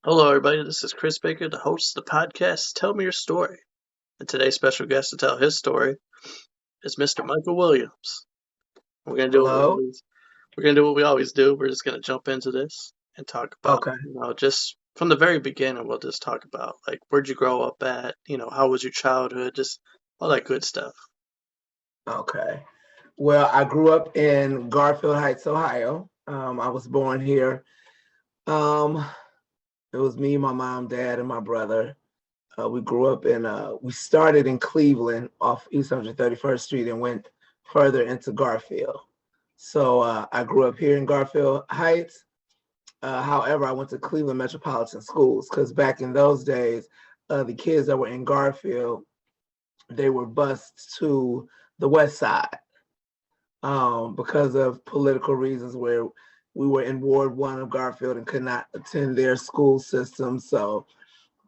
Hello, everybody. This is Chris Baker, the host of the podcast Tell Me Your Story. And today's special guest to tell his story is Mr. Michael Williams. We're gonna do what we Hello. always we're gonna do what we always do. We're just gonna jump into this and talk about, Okay. just from the very beginning. We'll just talk about like where'd you grow up at? How was your childhood? Just all that good stuff. Okay. Well, I grew up in Garfield Heights, Ohio. I was born here. Um, it was me, my mom, dad, and my brother. We grew up we started in Cleveland off East 131st Street and went further into Garfield. So I grew up here in Garfield Heights. However, I went to Cleveland Metropolitan Schools because back in those days, the kids that were in Garfield, they were bused to the West Side because of political reasons where we were in Ward 1 of Garfield and could not attend their school system. So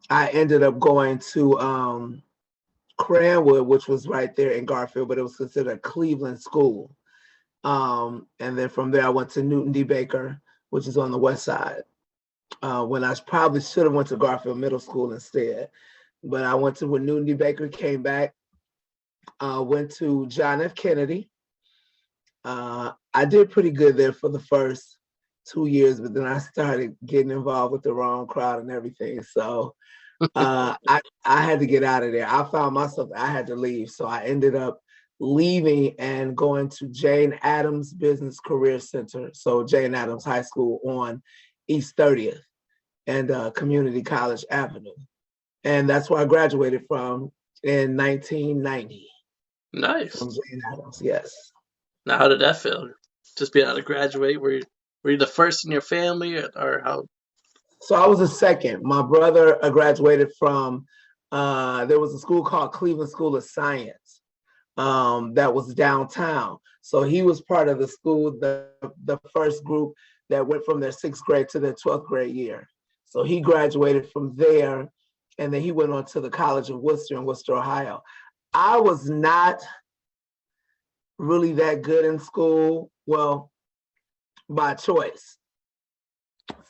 I ended up going to Cranwood, which was right there in Garfield, but it was considered a Cleveland school. And then from there, I went to Newton D. Baker, which is on the West Side. When I probably should have went to Garfield Middle School instead. But I went to when Newton D. Baker, came back, went to John F. Kennedy. I did pretty good there for the first 2 years, but then I started getting involved with the wrong crowd and everything. So I had to get out of there. I found myself, I had to leave. So I ended up leaving and going to Jane Addams Business Career Center. So Jane Addams High School on East 30th and Community College Avenue. And that's where I graduated from in 1990 from Nice. Jane Addams, yes. Now, how did that feel? Just being able to graduate? Were you the first in your family, or how? So I was a second. My brother graduated from, there was a school called Cleveland School of Science that was downtown. So he was part of the school, the first group that went from their sixth grade to their 12th grade year. So he graduated from there, and then he went on to the College of Worcester in Worcester, Ohio. I was not really that good in school, well, by choice.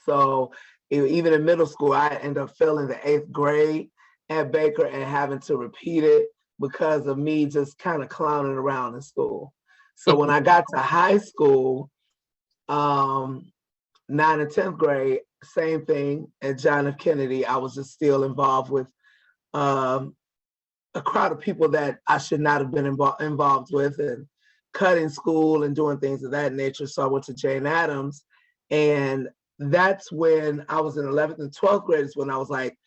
So even in middle school, I ended up failing the eighth grade at Baker and having to repeat it because of me just kind of clowning around in school. So when I got to high school, 9th and 10th grade, same thing at John F. Kennedy. I was just still involved with um, a crowd of people that I should not have been involved with, and cutting school and doing things of that nature. So I went to Jane Addams, and that's when I was in 11th and 12th grade is when I was like,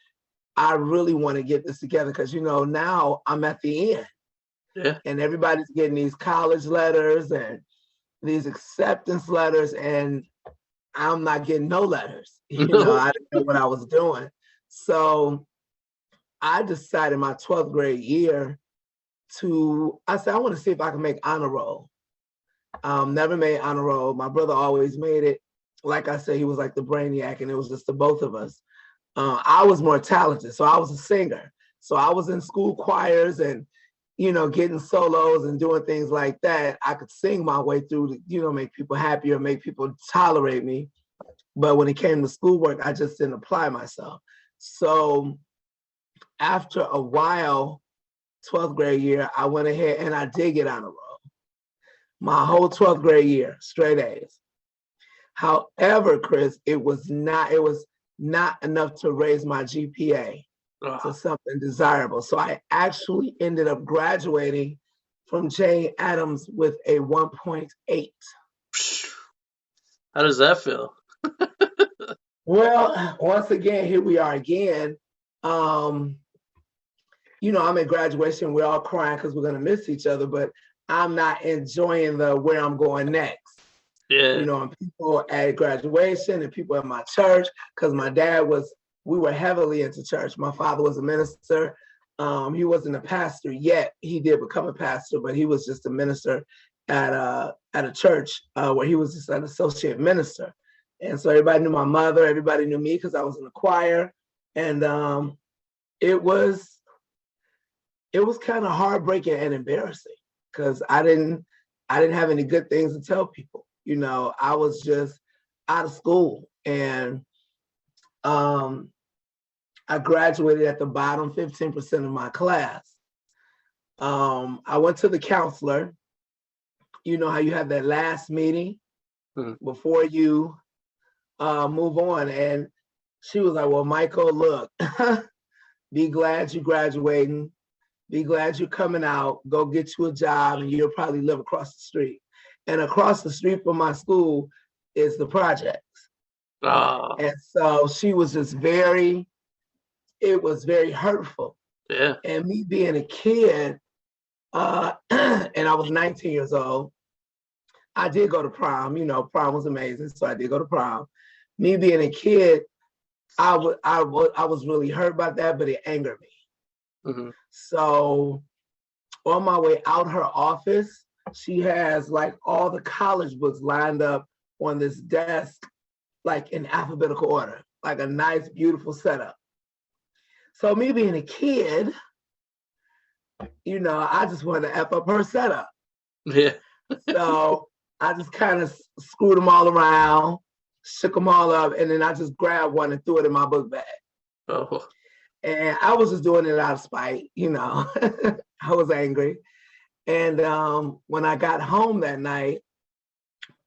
I really want to get this together because, now I'm at the end Yeah. and everybody's getting these college letters and these acceptance letters, and I'm not getting no letters. No. I didn't know what I was doing. So I decided my 12th grade year I said, I want to see if I can make honor roll. Never made honor roll. My brother always made it. Like I said, he was like the brainiac, and it was just the both of us. I was more talented, so I was a singer. So I was in school choirs and, getting solos and doing things like that. I could sing my way through to, make people happy or make people tolerate me. But when it came to schoolwork, I just didn't apply myself. So after a while, 12th grade year, I went ahead and I did get on a roll. My whole 12th grade year, straight A's. However, Chris, it was not enough to raise my GPA to something desirable. So I actually ended up graduating from Jane Addams with a 1.8. How does that feel? Well, once again, here we are again. I'm at graduation. We're all crying because we're going to miss each other, but I'm not enjoying where I'm going next. Yeah. And people at graduation and people at my church, because my dad we were heavily into church. My father was a minister. He wasn't a pastor yet. He did become a pastor, but he was just a minister at a church where he was just an associate minister. And so everybody knew my mother, everybody knew me because I was in the choir. And it was kind of heartbreaking and embarrassing because I didn't have any good things to tell people. I was just out of school, and I graduated at the bottom 15% of my class. I went to the counselor. You know how you have that last meeting before you move on. And she was like, well, Michael, look, be glad you're graduating. Be glad you're coming out. Go get you a job and you'll probably live across the street. And across the street from my school is the projects. Oh. And so she was just it was very hurtful. Yeah. And me being a kid, and I was 19 years old, I did go to prom. You know, prom was amazing, so I did go to prom. Me being a kid, I was really hurt by that, but it angered me. So on my way out her office, she has like all the college books lined up on this desk, like in alphabetical order, like a nice, beautiful setup. So me being a kid, you know, I just wanted to F up her setup. Yeah. So I just kind of screwed them all around, shook them all up, and then I just grabbed one and threw it in my book bag. Oh. And I was just doing it out of spite, you know. I was angry. And when I got home that night,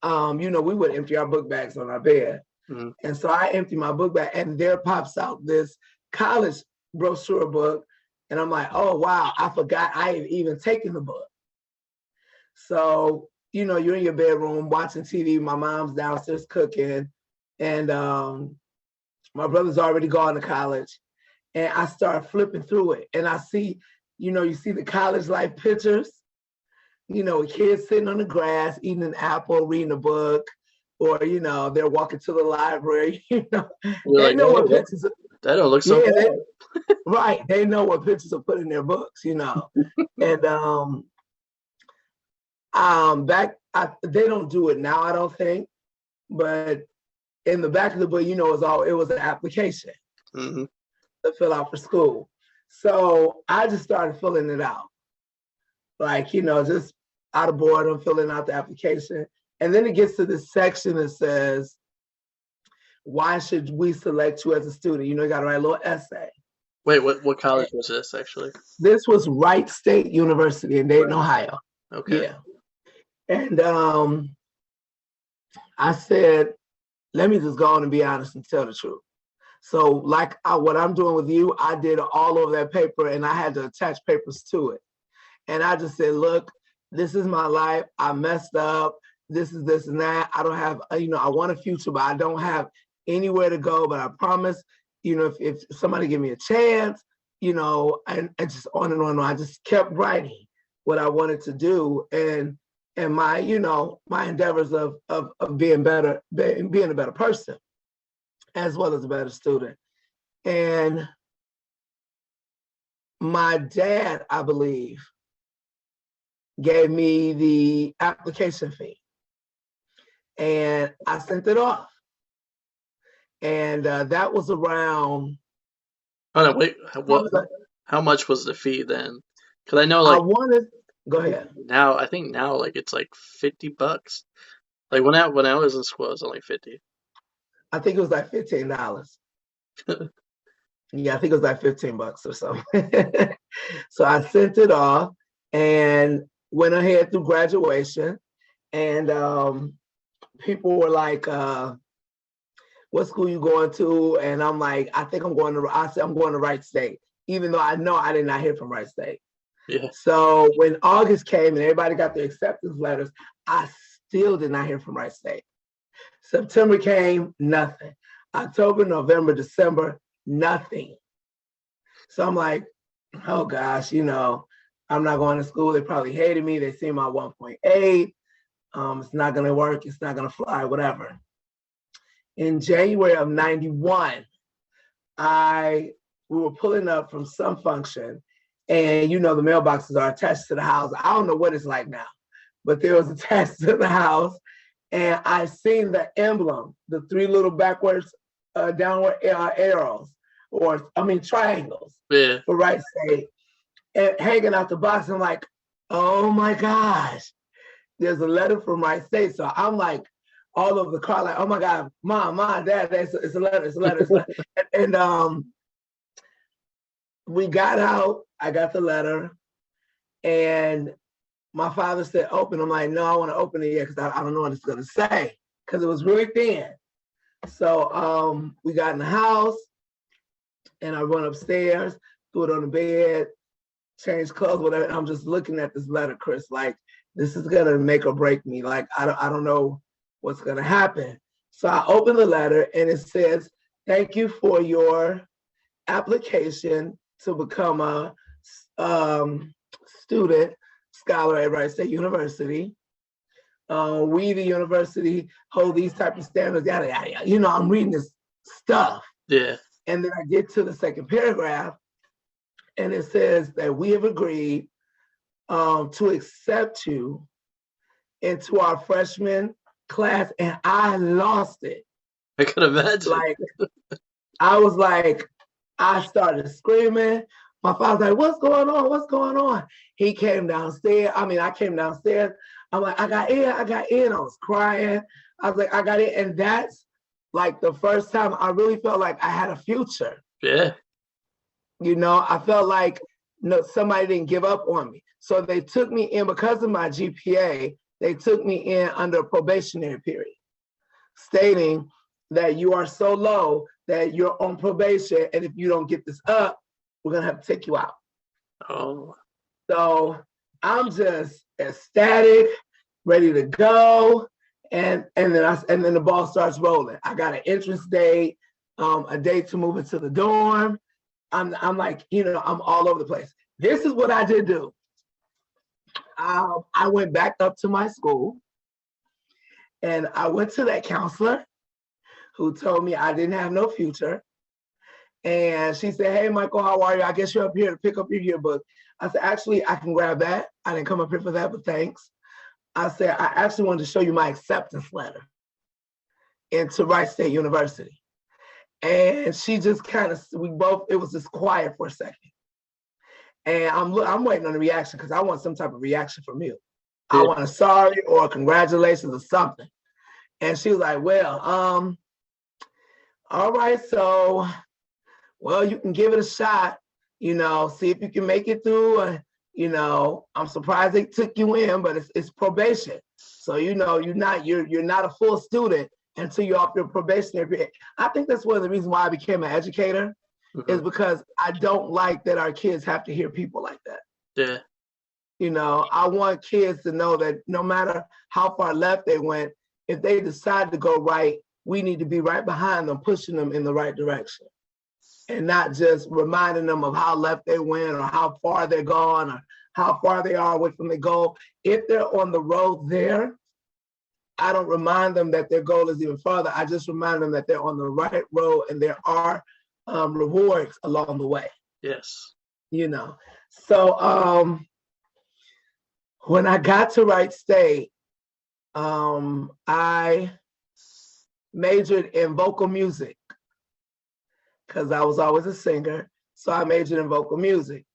you know, we would empty our book bags on our bed. And so I emptied my book bag, and there pops out this college brochure book. And I'm like, oh, wow, I forgot I had even taken the book. So, you know, you're in your bedroom watching TV. My mom's downstairs cooking. And my brother's already gone to college. And I start flipping through it. And I see, you know, you see the college life pictures, you know, kids sitting on the grass, eating an apple, reading a book, or, you know, they're walking to the library, you know. They know what pictures. That don't look so bad. Right. They know what pictures are put in their books, you know. And they don't do it now, I don't think. But in the back of the book, you know, it was an application to fill out for school. So I just started filling it out. Like, you know, just out of boredom, filling out the application. And then it gets to this section that says, why should we select you as a student? You know, you got to write a little essay. Wait, what college was this actually? This was Wright State University in Dayton, Ohio. Okay. Yeah. And I said, let me just go on and be honest and tell the truth. So like what I'm doing with you, I did all over that paper and I had to attach papers to it. And I just said, look, this is my life. I messed up. This is this and that. I don't have, you know, I want a future, but I don't have anywhere to go. But I promise, you know, if somebody give me a chance, you know, and just on and on and on. I just kept writing what I wanted to do. And my, you know, my endeavors of being better, being a better person, as well as a better student. And my dad, I believe, gave me the application fee. And I sent it off. And that was around. Oh, no, wait. How much was the fee then? Because I know, like, go ahead. Now, I think now, like, it's like $50. Like when I was in school, it was only 50. I think it was like $15. Yeah, I think it was like $15 or something. So I sent it off and went ahead through graduation. And people were like, what school you going to? And I'm like, I said, I'm going to Wright State, even though I know I did not hear from Wright State. Yeah. So when August came and everybody got their acceptance letters, I still did not hear from Wright State. September came, nothing. October, November, December, nothing. So I'm like, oh gosh, you know, I'm not going to school. They probably hated me. They see my 1.8. It's not going to work. It's not going to fly, whatever. In January of 91, we were pulling up from some function, and you know the mailboxes are attached to the house. I don't know what it's like now, but they was attached to the house, and I seen the emblem, the three little backwards, downward arrows, triangles, yeah, for Wright State, and hanging out the box. I'm like, oh my gosh, there's a letter from Wright State. So I'm like all over the car, like, oh my God, mom, dad, it's a letter, it's a letter, it's a letter. And we got out, I got the letter, and my father said, open. I'm like, no, I want to open it yet because I don't know what it's going to say because it was really thin. So we got in the house and I went upstairs, threw it on the bed, changed clothes, whatever. And I'm just looking at this letter, Chris, like, this is going to make or break me. Like, I don't know what's going to happen. So I opened the letter and it says, thank you for your application to become a student scholar at Wright State University. We, the university, hold these type of standards, yada, yada, yada. You know, I'm reading this stuff. Yeah. And then I get to the second paragraph and it says that we have agreed to accept you into our freshman class. And I lost it. I can imagine. Like, I was like, I started screaming. My father's like, what's going on? What's going on? He came downstairs. I came downstairs. I'm like, I got in. I was crying. I was like, I got in. And that's like the first time I really felt like I had a future. Yeah. You know, I felt like somebody didn't give up on me. So they took me in because of my GPA. They took me in under a probationary period, stating that you are so low that you're on probation. And if you don't get this up, we're going to have to take you out. Oh. So I'm just ecstatic, ready to go. And then the ball starts rolling. I got an entrance date, a date to move into the dorm. I'm like, you know, I'm all over the place. This is what I did do. I went back up to my school and I went to that counselor who told me I didn't have no future. And she said, hey, Michael, how are you? I guess you're up here to pick up your yearbook. I said, actually, I can grab that. I didn't come up here for that, but thanks. I said, I actually wanted to show you my acceptance letter into Wright State University. And she just kind of, it was just quiet for a second. And I'm waiting on the reaction because I want some type of reaction from you. Yeah. I want a sorry or a congratulations or something. And she was like, well, all right, so, well, you can give it a shot, you know, see if you can make it through. You know, I'm surprised they took you in, but it's probation. So, you know, you're not a full student until you're off your probationary period. I think that's one of the reasons why I became an educator, is because I don't like that our kids have to hear people like that. Yeah. You know, I want kids to know that no matter how far left they went, if they decide to go right, we need to be right behind them, pushing them in the right direction. And not just reminding them of how left they went or how far they're gone or how far they are away from the goal. If they're on the road there, I don't remind them that their goal is even farther. I just remind them that they're on the right road and there are rewards along the way. Yes. You know, so when I got to Wright State, I majored in vocal music because I was always a singer. So I majored in vocal music.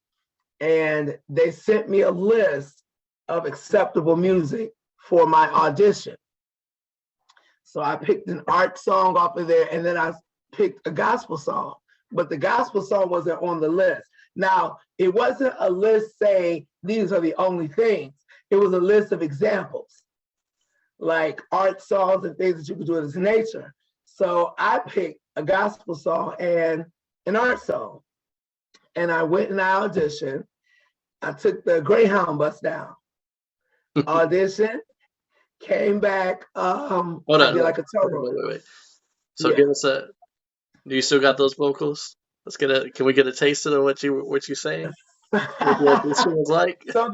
And they sent me a list of acceptable music for my audition. So I picked an art song off of there, and then I picked a gospel song. But the gospel song wasn't on the list. Now, it wasn't a list saying these are the only things. It was a list of examples, like art songs and things that you could do in this nature. So I picked a gospel song and an art song. And I went and I auditioned. I took the Greyhound bus down. Auditioned, came back. Hold on. Like a turbo. Wait. So give us a. Do you still got those vocals? Can we get a taste of what you saying? What this was like? So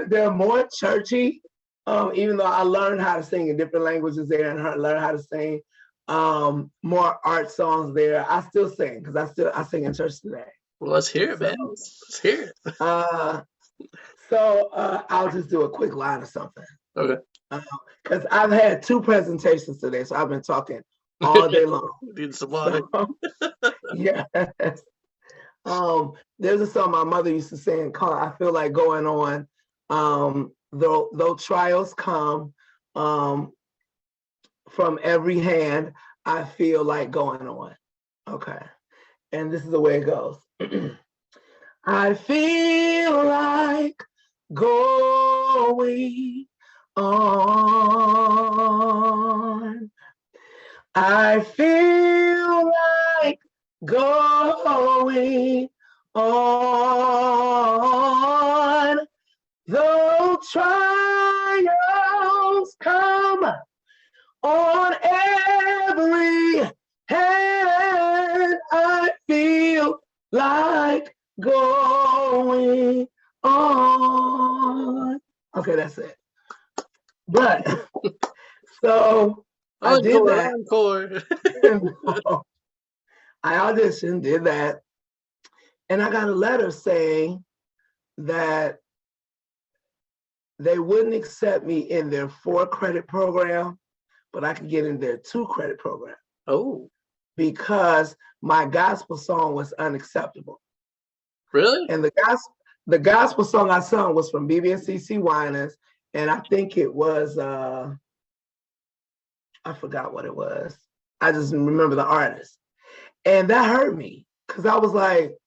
they're more churchy. Even though I learned how to sing in different languages there and learn how to sing more art songs there, I still sing because I sing in church today. Well, let's hear it, man. Let's hear it. So I'll just do a quick line or something. Okay. Because I've had 2 presentations today, so I've been talking all day long. Need some water. Yes. There's a song my mother used to sing called "I Feel Like Going On." Though trials come, from every hand, I feel like going on. Okay. And this is the way it goes. I feel like going on. I feel like going on. Though trials come on every hand, I feel like going on. Okay, that's it. But so I did that. Encore. I auditioned, did that, and I got a letter saying that they wouldn't accept me in their 4-credit program, but I could get in their 2-credit program. Oh. Because my gospel song was unacceptable. Really? And the gospel song I sung was from BB and CC Winans, and I think it was I forgot what it was. I just remember the artist. And that hurt me because I was like,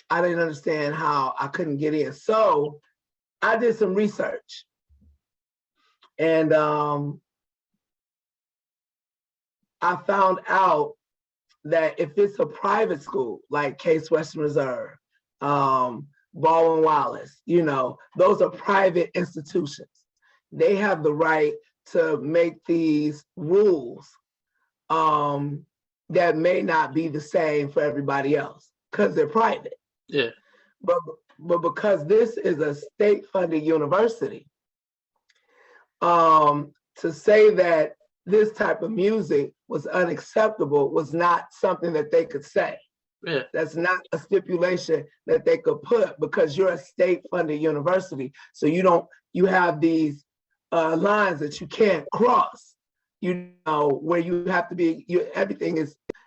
I didn't understand how I couldn't get in. So I did some research. And I found out that if it's a private school, like Case Western Reserve, Baldwin Wallace, you know, those are private institutions. They have the right to make these rules that may not be the same for everybody else because they're private. Yeah. But because this is a state-funded university, to say that this type of music was unacceptable was not something that they could say. Yeah. That's not a stipulation that they could put because you're a state-funded university. So you have these lines that you can't cross, you know, where you have to be,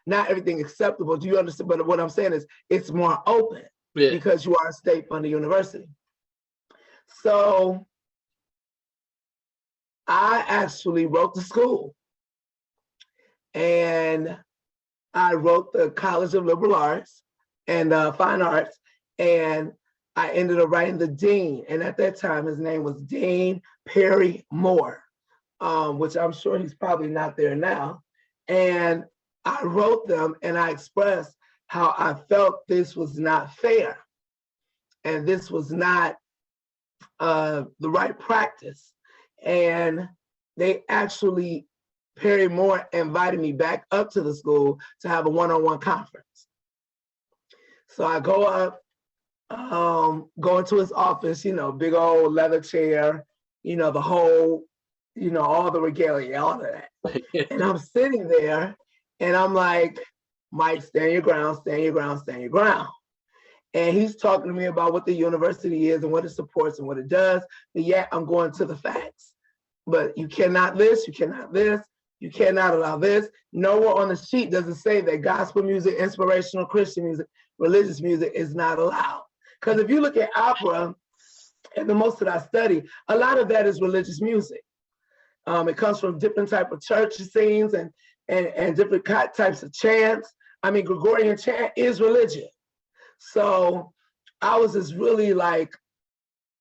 not everything acceptable. Do you understand? But what I'm saying is it's more open because you are a state-funded university. So I actually wrote the school, and I wrote the College of Liberal Arts and Fine Arts, and I ended up writing the dean. And at that time, his name was Dean Perry Moore, which I'm sure he's probably not there now. And I wrote them and I expressed how I felt this was not fair and this was not the right practice. And they actually, Perry Moore invited me back up to the school to have a one-on-one conference. So I go up, go into his office, you know, big old leather chair, you know, the whole, you know, all the regalia, all of that. And I'm sitting there and I'm like, Mike, stand your ground, stand your ground, stand your ground. And he's talking to me about what the university is and what it supports and what it does. But yet I'm going to the facts. But you cannot this, you cannot this, you cannot allow this. Nowhere on the sheet does it say that gospel music, inspirational Christian music, religious music is not allowed. Because if you look at opera, and the most that I study, a lot of that is religious music. It comes from different type of church scenes and different types of chants. I mean, Gregorian chant is religion. So I was just really like,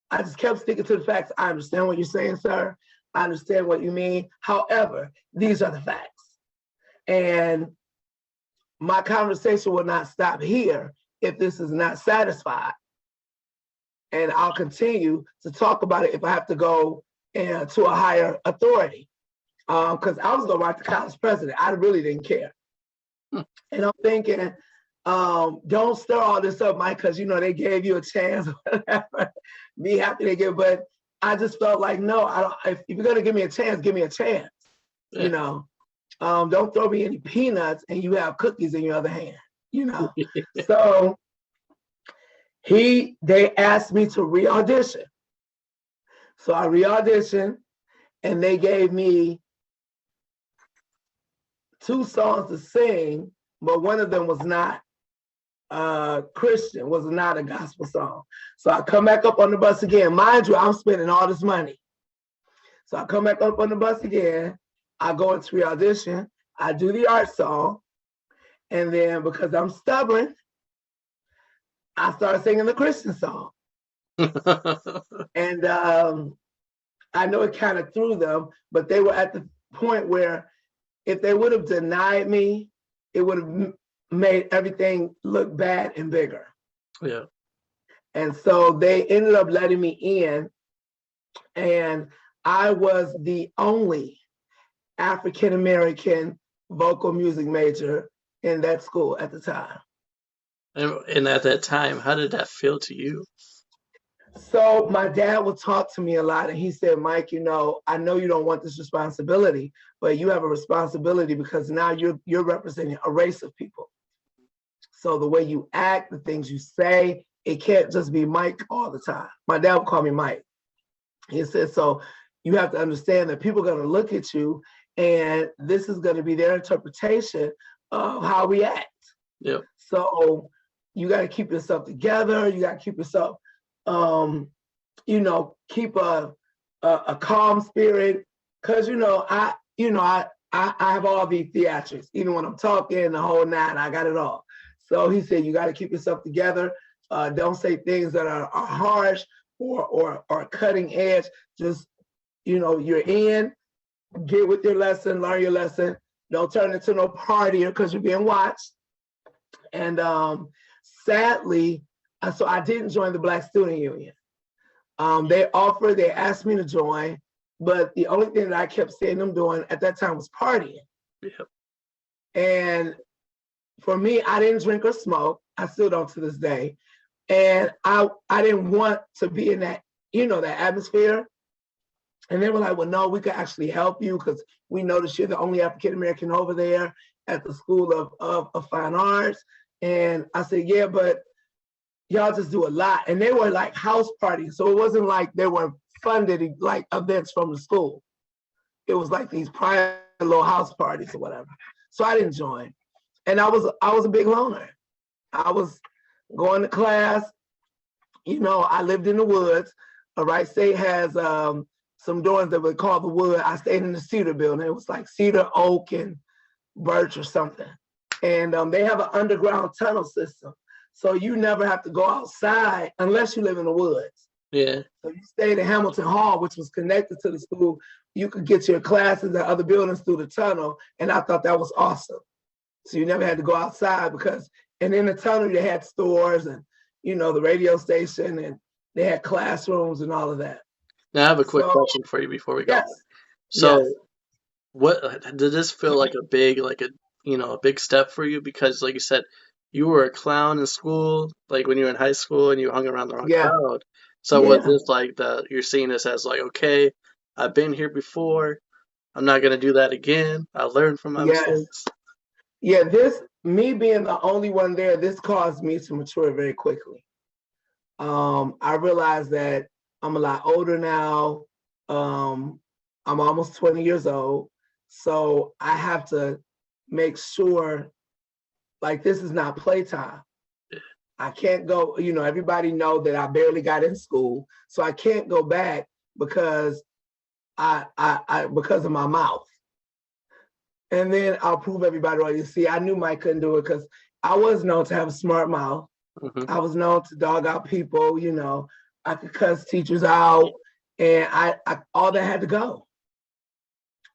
I just kept sticking to the facts. I understand what you're saying, sir. I understand what you mean. However, these are the facts. And my conversation will not stop here if this is not satisfied. And I'll continue to talk about it if I have to go to a higher authority. Because I was going to write the college president. I really didn't care. And I'm thinking, don't stir all this up, Mike, because, you know, they gave you a chance, whatever. Be happy they give, but I just felt like, no, I don't. If you're going to give me a chance, give me a chance. Yeah. You know, don't throw me any peanuts and you have cookies in your other hand, you know. So they asked me to re-audition. So I re-auditioned and they gave me 2 songs to sing, but one of them was not Christian, was not a gospel song. So I come back up on the bus again. Mind you, I'm spending all this money. So I come back up on the bus again I go into the audition, I do the art song, and then because I'm stubborn, I started singing the Christian song. And I know it kind of threw them, but they were at the point where if they would have denied me, it would have made everything look bad and bigger. Yeah. And so they ended up letting me in, and I was the only African American vocal music major in that school at the time. And at that time, how did that feel to you? So my dad would talk to me a lot, and he said, Mike, I know you don't want this responsibility, but you have a responsibility because now you're representing a race of people. So the way you act, the things you say, it can't just be Mike all the time. My dad would call me Mike. He said, so you have to understand that people are going to look at you, and this is going to be their interpretation of how we act. Yeah. So you got to keep yourself together. You got to keep yourself, keep a calm spirit. Because I have all these theatrics. Even when I'm talking, the whole nine, I got it all. So he said, you got to keep yourself together. Don't say things that are harsh or cutting edge. Just, you're in, get with your lesson, learn your lesson. Don't turn into no partier because you're being watched. And sadly, so I didn't join the Black Student Union. They asked me to join, but the only thing that I kept seeing them doing at that time was partying. Yeah. And for me, I didn't drink or smoke. I still don't to this day. And I didn't want to be in that, that atmosphere. And they were like, well, no, we could actually help you because we noticed you're the only African American over there at the School of Fine Arts. And I said, yeah, but y'all just do a lot. And they were like house parties. So it wasn't like they were funded like events from the school. It was like these private little house parties or whatever. So I didn't join. And I was a big loner. I was going to class. I lived in the woods. Wright State has some doors that we call the wood. I stayed in the cedar building. It was like cedar, oak, and birch or something. And they have an underground tunnel system. So you never have to go outside unless you live in the woods. Yeah. So you stayed in Hamilton Hall, which was connected to the school. You could get your classes at other buildings through the tunnel. And I thought that was awesome. So you never had to go outside and in the tunnel, they had stores and, the radio station, and they had classrooms and all of that. Now I have a quick question for you before we go. Yes. So yes. What did this feel like a big step for you? Because like you said, you were a clown in school, like when you were in high school and you hung around the wrong crowd. So was this like you're seeing this as like, okay, I've been here before. I'm not going to do that again. I learned from my mistakes. Yeah, me being the only one there, this caused me to mature very quickly. I realized that I'm a lot older now. I'm almost 20 years old. So I have to make sure, like, this is not playtime. I can't go, everybody know that I barely got in school. So I can't go back because because of my mouth. And then I'll prove everybody wrong. You see, I knew Mike couldn't do it because I was known to have a smart mouth. Mm-hmm. I was known to dog out people, I could cuss teachers out, and I all that had to go.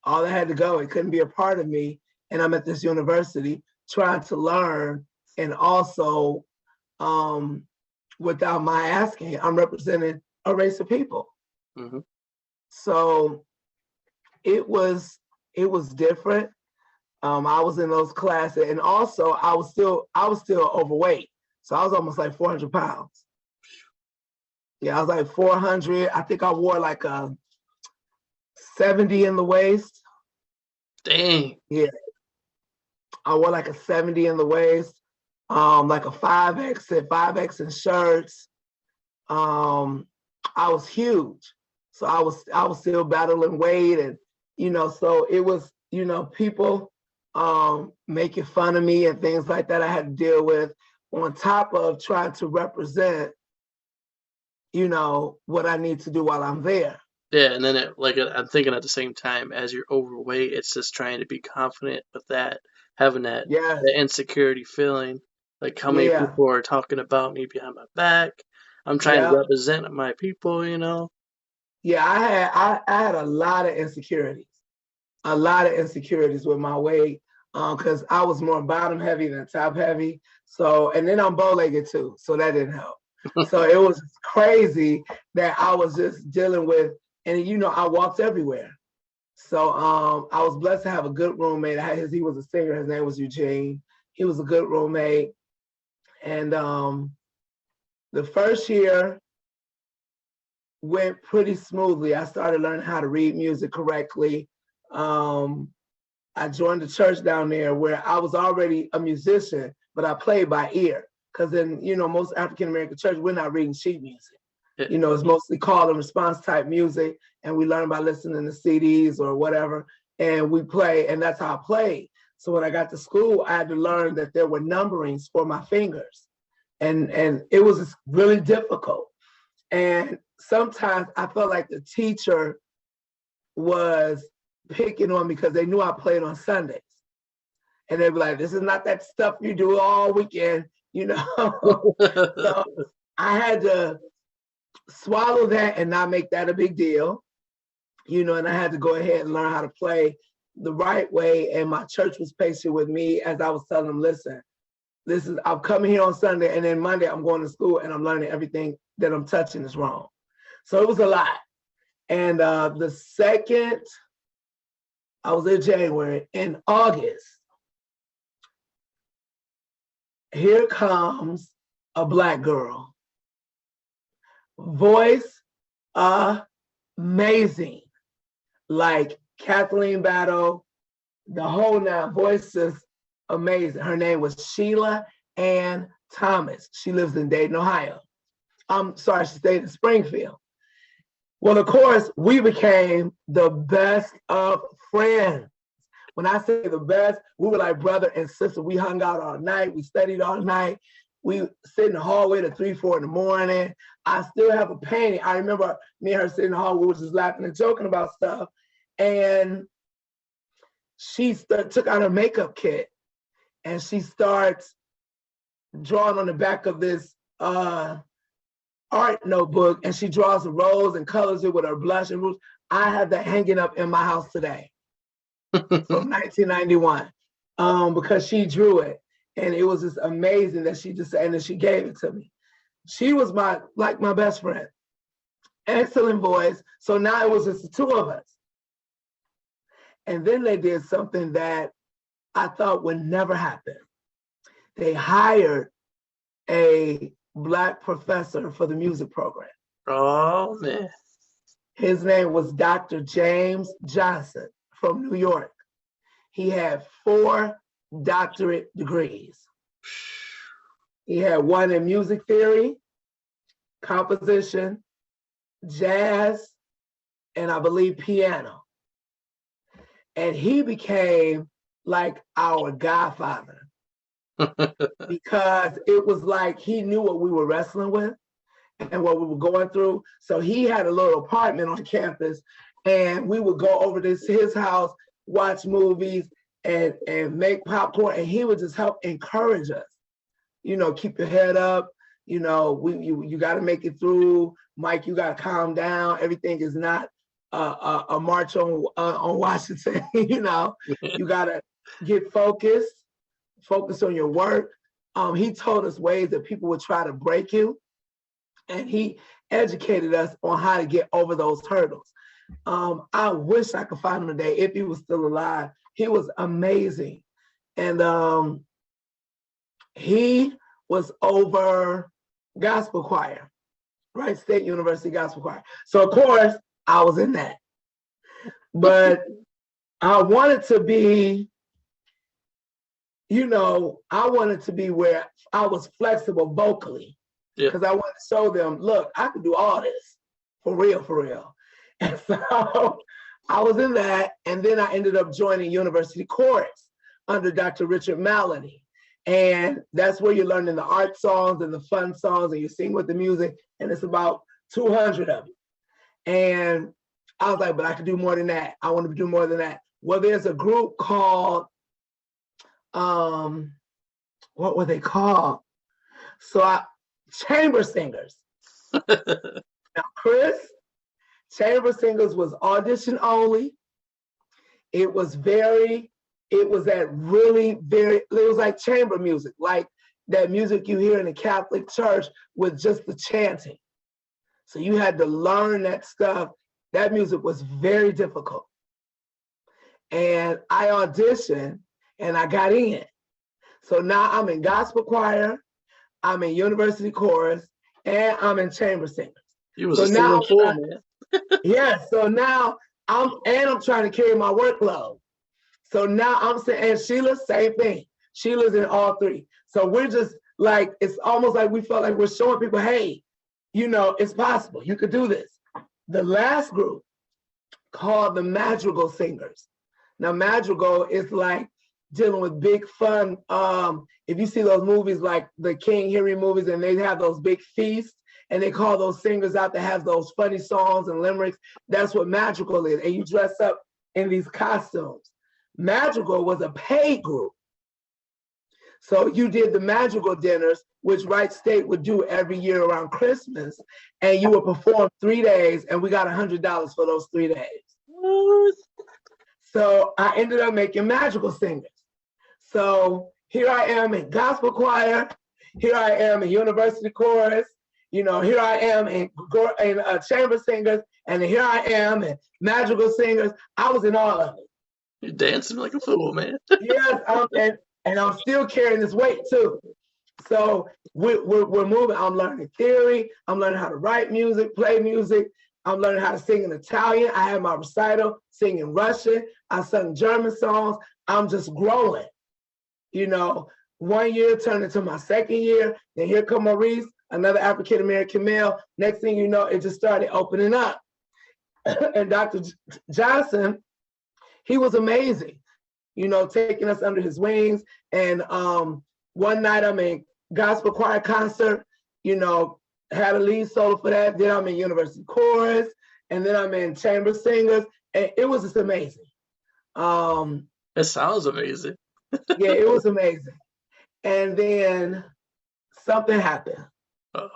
All that had to go. It couldn't be a part of me. And I'm at this university trying to learn, and also, without my asking, I'm representing a race of people. Mm-hmm. So it was different. I was in those classes, and also I was still overweight. So I was almost like 400 pounds. Yeah, I was like 400. I think I wore like a 70 in the waist. Dang. Yeah. I wore like a 70 in the waist, like a 5X in shirts. I was huge. So I was still battling weight, and so it was, people making fun of me and things like that I had to deal with, on top of trying to represent, what I need to do while I'm there. Yeah, and then I'm thinking at the same time, as you're overweight, it's just trying to be confident with that, having Yes, that insecurity feeling, like how many yeah, people are talking about me behind my back. I'm trying to yeah, represent my people, you know? yeah. I had a lot of insecurities with my weight, because I was more bottom heavy than top heavy. So, and then I'm bow legged too, so that didn't help. So it was crazy that I was just dealing with, and I walked everywhere. So I was blessed to have a good roommate. He was a singer. His name was Eugene. He was a good roommate. And the first year went pretty smoothly. I started learning how to read music correctly. Um, I joined the church down there where I was already a musician, but I played by ear. Because in most African American churches, we're not reading sheet music. Yeah. It's mostly call and response type music, and we learn by listening to CDs or whatever, and we play, and that's how I played. So when I got to school, I had to learn that there were numberings for my fingers, and it was really difficult. And sometimes I felt like the teacher was picking on me because they knew I played on Sundays, and they'd be like, "This is not that stuff you do all weekend," So I had to swallow that and not make that a big deal, and I had to go ahead and learn how to play the right way. And my church was patient with me as I was telling them, listen, I'm coming here on Sunday, and then Monday I'm going to school and I'm learning everything that I'm touching is wrong. So it was a lot. And the second, I was in January, in August, here comes a Black girl. Voice amazing. Like Kathleen Battle, the whole nine, voice is amazing. Her name was Sheila Ann Thomas. She lives in Dayton, Ohio. I'm sorry, she stayed in Springfield. Well, of course, we became the best of friends. When I say the best, we were like brother and sister. We hung out all night. We studied all night. We sit in the hallway to 3, 4 in the morning. I still have a painting. I remember me and her sitting in the hallway, we were just laughing and joking about stuff. And she took out her makeup kit and she starts drawing on the back of this art notebook, and she draws a rose and colors it with her blush and rouge. I have that hanging up in my house today from 1991 because she drew it. And it was just amazing that she just, and then she gave it to me. She was my best friend. Excellent voice. So now it was just the two of us. And then they did something that I thought would never happen. They hired a Black professor for the music program. Oh, man. His name was Dr. James Johnson from New York. He had 4 doctorate degrees. He had one in music theory, composition, jazz, and I believe piano. And he became like our godfather because it was like he knew what we were wrestling with and what we were going through. So he had a little apartment on campus, and we would go over to his house, watch movies, and make popcorn, and he would just help encourage us. Keep your head up. You got to make it through. Mike, you got to calm down. Everything is not a march on Washington. You got to get focused. Focus on your work. He told us ways that people would try to break you, and he educated us on how to get over those hurdles. I wish I could find him today if he was still alive. He was amazing. And he was over gospel choir, right? State University gospel choir. So, of course, I was in that. But I wanted to be, I wanted to be where I was flexible vocally. Because I wanted to show them, look, I can do all this for real, for real. And so I was in that, and then I ended up joining University Chorus under Dr. Richard Maloney. And that's where you're learning the art songs and the fun songs, and you sing with the music, and it's about 200 of them. And I was like, but I could do more than that. I want to do more than that. Well, there's a group called, what were they called? Chamber singers. Now, Chris, chamber singers was audition only. It was like chamber music, like that music you hear in the Catholic Church with just the chanting. So you had to learn that stuff. That music was very difficult. And I auditioned and I got in. So now I'm in gospel choir, I'm in university chorus, and I'm in chamber singers. You was a singing fool, man. Yeah, so now I'm trying to carry my workload. So now I'm saying, and Sheila, same thing. Sheila's in all three. So we're just like, it's almost like we felt like we're showing people, hey, you know, it's possible. You could do this. The last group called the Madrigal Singers. Now, Madrigal is like dealing with big fun. If you see those movies like the King Henry movies, and they have those big feasts, and they call those singers out that have those funny songs and limericks, that's what Madrigal is. And you dress up in these costumes. Madrigal was a paid group. So you did the Madrigal dinners, which Wright State would do every year around Christmas, and you would perform 3 days, and we got $100 for those 3 days. What? So I ended up making Madrigal Singers. So here I am in gospel choir, here I am in university chorus, you know, here I am in chamber singers, and here I am in Madrigal Singers. I was in all of it. You're dancing like a fool, man. Yes, and I'm still carrying this weight too. So we're moving. I'm learning theory. I'm learning how to write music, play music. I'm learning how to sing in Italian. I have my recital, sing in Russian. I sung German songs. I'm just growing. You know, 1 year turned into my 2nd year. Then here come Maurice, another African-American male. Next thing you know, it just started opening up. And Dr. Johnson, he was amazing, you know, taking us under his wings. And one night I'm in gospel choir concert, you know, had a lead solo for that. Then I'm in university chorus, and then I'm in chamber singers. And it was just amazing. It sounds amazing. Yeah, it was amazing. And then something happened. Oh.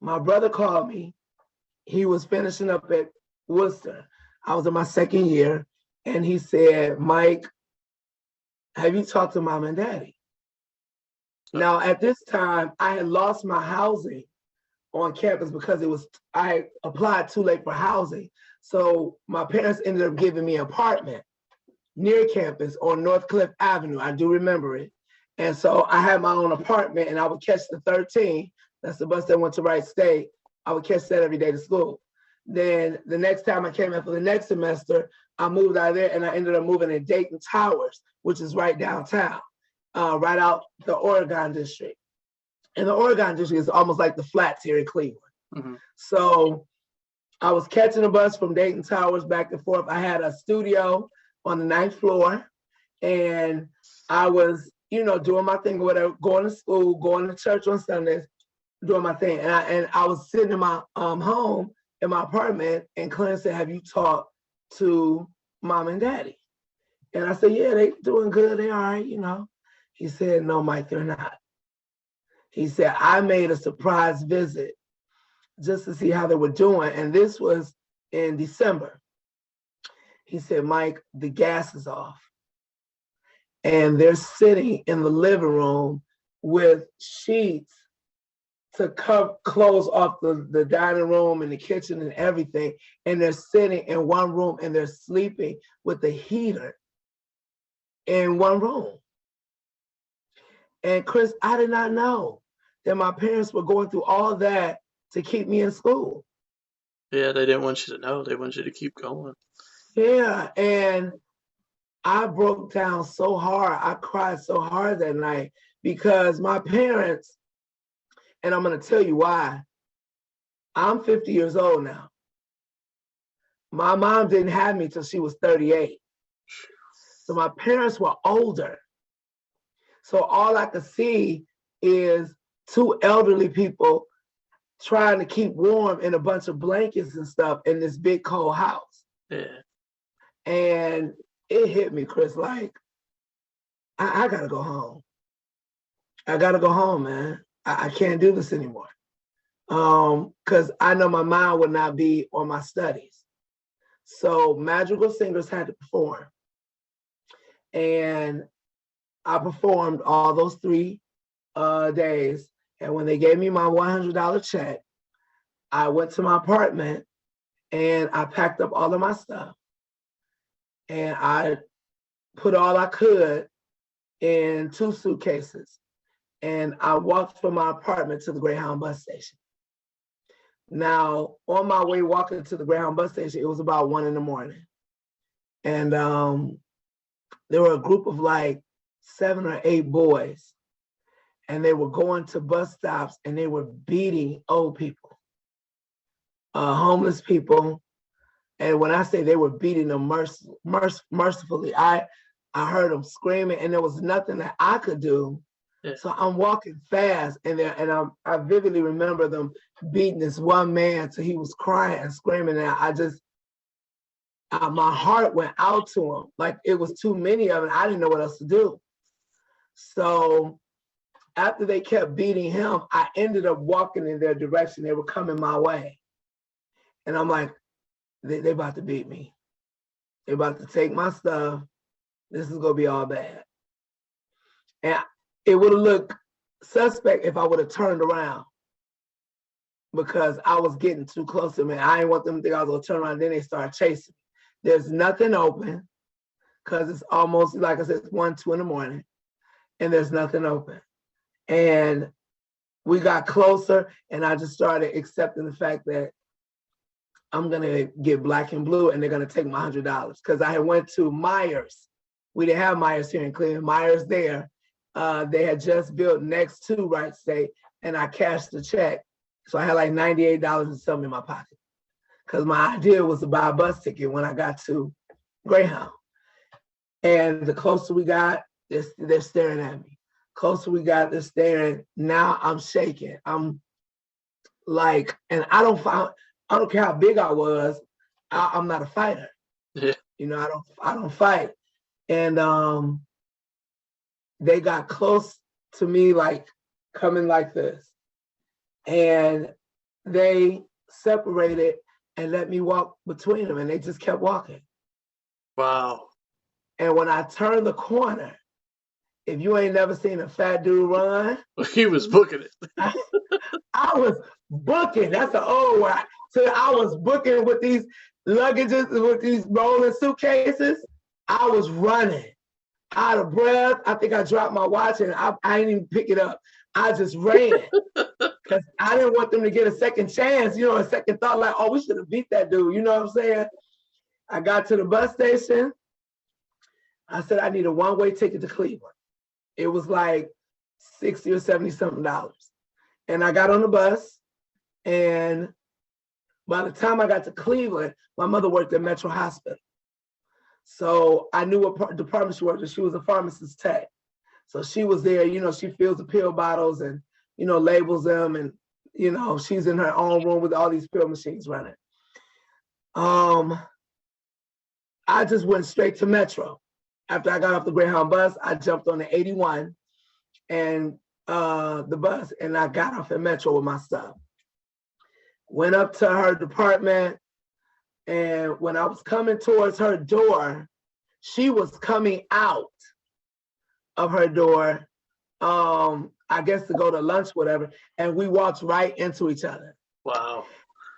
My brother called me. He was finishing up at Worcester. I was in my 2nd year, and he said, Mike, have you talked to mom and daddy? Now, at this time, I had lost my housing on campus because I applied too late for housing. So my parents ended up giving me an apartment near campus on North Cliff Avenue. I do remember it. And so I had my own apartment, and I would catch the 13. That's the bus that went to Wright State. I would catch that every day to school. Then the next time I came in for the next semester, I moved out of there, and I ended up moving in Dayton Towers, which is right downtown, right out the Oregon district. And the Oregon district is almost like the flats here in Cleveland. Mm-hmm. So I was catching a bus from Dayton Towers back and forth. I had a studio on the 9th floor, and I was, you know, doing my thing, whatever, going to school, going to church on Sundays, doing my thing. And I was sitting in my home in my apartment, and Clarence said, have you talked to mom and daddy? And I said, yeah, they doing good. They all right, you know. He said, no, Mike, they're not. He said, I made a surprise visit just to see how they were doing. And this was in December. He said, Mike, the gas is off. And they're sitting in the living room with sheets to close off the dining room and the kitchen and everything. And they're sitting in one room, and they're sleeping with the heater in one room. And Chris, I did not know that my parents were going through all that to keep me in school. Yeah, they didn't want you to know. They want you to keep going. Yeah, and I broke down so hard. I cried so hard that night because my parents, and I'm going to tell you why. I'm 50 years old now. My mom didn't have me till she was 38. So my parents were older. So all I could see is 2 elderly people trying to keep warm in a bunch of blankets and stuff in this big cold house. Yeah. And it hit me, Chris, like, I gotta go home. I gotta go home, man. I can't do this anymore. Because I know my mind would not be on my studies. So Madrigal Singers had to perform. And I performed all those 3 days. And when they gave me my $100 check, I went to my apartment and I packed up all of my stuff. And I put all I could in 2 suitcases. And I walked from my apartment to the Greyhound bus station. Now, on my way walking to the Greyhound bus station, it was about 1 a.m. And there were a group of like 7 or 8 boys. And they were going to bus stops and they were beating old people, homeless people. And when I say they were beating them mercifully, I heard them screaming and there was nothing that I could do. Yeah. So I'm walking fast and I vividly remember them beating this one man till he was crying and screaming. And my heart went out to him. Like it was too many of them. I didn't know what else to do. So after they kept beating him, I ended up walking in their direction. They were coming my way. And I'm like, they about to beat me. They're about to take my stuff. This is gonna be all bad. And it would have looked suspect if I would have turned around because I was getting too close to them. I didn't want them to think I was gonna turn around. Then they start chasing me. There's nothing open because it's almost, like I said, it's 1, 2 a.m. and there's nothing open. And we got closer and I just started accepting the fact that I'm gonna get black and blue and they're gonna take my $100 because I had went to Myers. We didn't have Myers here in Cleveland. Myers there. They had just built next to Wright State and I cashed the check. So I had like $98 and something in my pocket because my idea was to buy a bus ticket when I got to Greyhound. And the closer we got, they're staring at me. Closer we got, they're staring. Now I'm shaking. I'm like, and I don't care how big I was, I'm not a fighter. Yeah. You know, I don't fight. And they got close to me, like coming like this. And they separated and let me walk between them and they just kept walking. Wow. And when I turned the corner, if you ain't never seen a fat dude run, He was booking it. I was booking. That's an old word. So I was booking with these luggages, with these rolling suitcases. I was running out of breath. I think I dropped my watch and I didn't even pick it up. I just ran because I didn't want them to get a second chance, you know, a second thought like, oh, we should have beat that dude. You know what I'm saying? I got to the bus station. I said, I need a one-way ticket to Cleveland. It was like 60 or 70 something dollars. And I got on the bus and by the time I got to Cleveland, my mother worked at Metro Hospital. So I knew what department she worked in. She was a pharmacist tech. So she was there, you know, she fills the pill bottles and, you know, labels them. And, you know, she's in her own room with all these pill machines running. I just went straight to Metro. After I got off the Greyhound bus, I jumped on the 81 and the bus and I got off at Metro with my stuff. Went up to her department and when I was coming towards her door, she was coming out of her door, I guess to go to lunch, whatever, and we walked right into each other. Wow.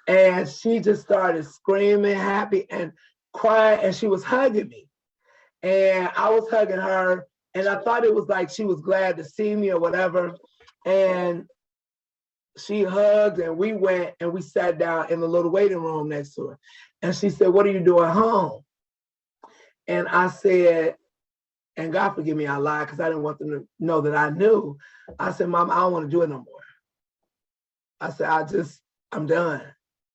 And she just started screaming, happy and crying, and she was hugging me. And I was hugging her, and I thought it was like she was glad to see me or whatever. And she hugged, and we went and we sat down in the little waiting room next to her. And she said, "What are you doing home?" And I said, and God forgive me, I lied because I didn't want them to know that I knew. I said, "Mom, I don't want to do it no more." I said, I'm done.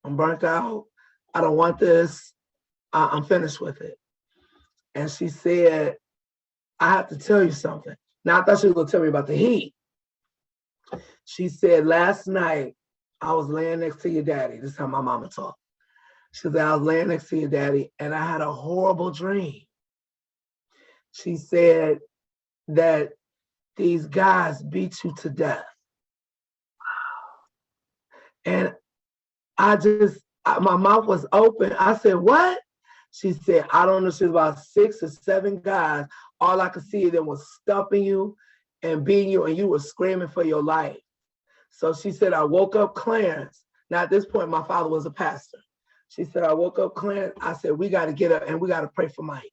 I'm burnt out. I don't want this. I'm finished with it. And she said, "I have to tell you something." Now, I thought she was going to tell me about the heat. She said, "Last night, I was laying next to your daddy. This is how my mama talked. She said, I was laying next to your daddy and I had a horrible dream. She said that these guys beat you to death. And my mouth was open. I said, what? She said, I don't know. She was about 6 or 7 guys. All I could see of them was stumping you and beating you, and you were screaming for your life. So she said, I woke up Clarence. Now at this point, my father was a pastor. She said, I woke up Clarence. I said, we got to get up and we got to pray for Mike.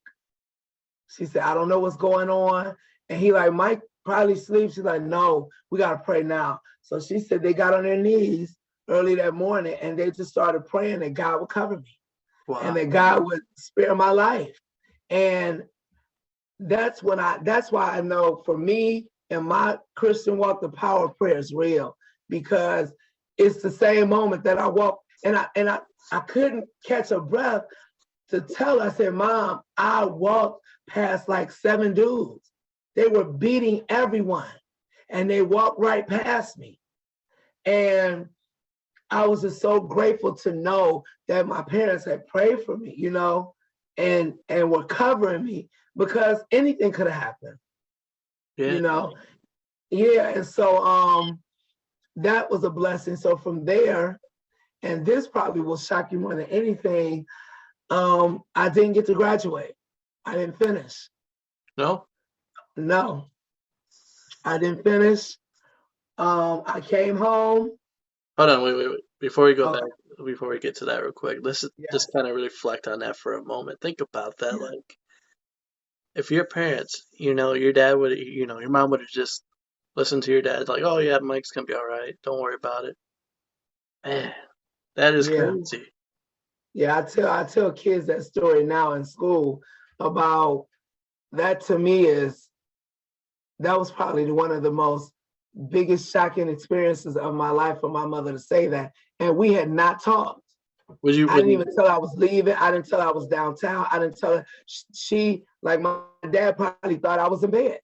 She said, I don't know what's going on. And he like, Mike probably sleeps. She's like, no, we got to pray now. So she said they got on their knees early that morning and they just started praying that God would cover me. Wow. And that God would spare my life. And that's why I know for me and my Christian walk, the power of prayer is real, because it's the same moment that I walk and I couldn't catch a breath to tell her. I said, Mom, I walked past like 7 dudes. They were beating everyone and they walked right past me. And I was just so grateful to know that my parents had prayed for me, you know, and were covering me, because anything could have happened, you know? Yeah, and so that was a blessing. So from there, and this probably will shock you more than anything, I didn't get to graduate. I didn't finish. No? No, I didn't finish. I came home. Hold on, wait. Before we go back, before we get to that real quick, let's just kind of reflect on that for a moment. Think about that. Yeah. Like, if your parents, you know, your dad would, you know, your mom would have just listened to your dad, like, oh yeah, Mike's gonna be all right. Don't worry about it. Man, that is crazy. Yeah, I tell kids that story now in school about that. To me, that was probably one of the most biggest shocking experiences of my life for my mother to say that. And we had not talked. I didn't even tell her I was leaving. I didn't tell her I was downtown. I didn't tell her. She, like my dad, probably thought I was in bed.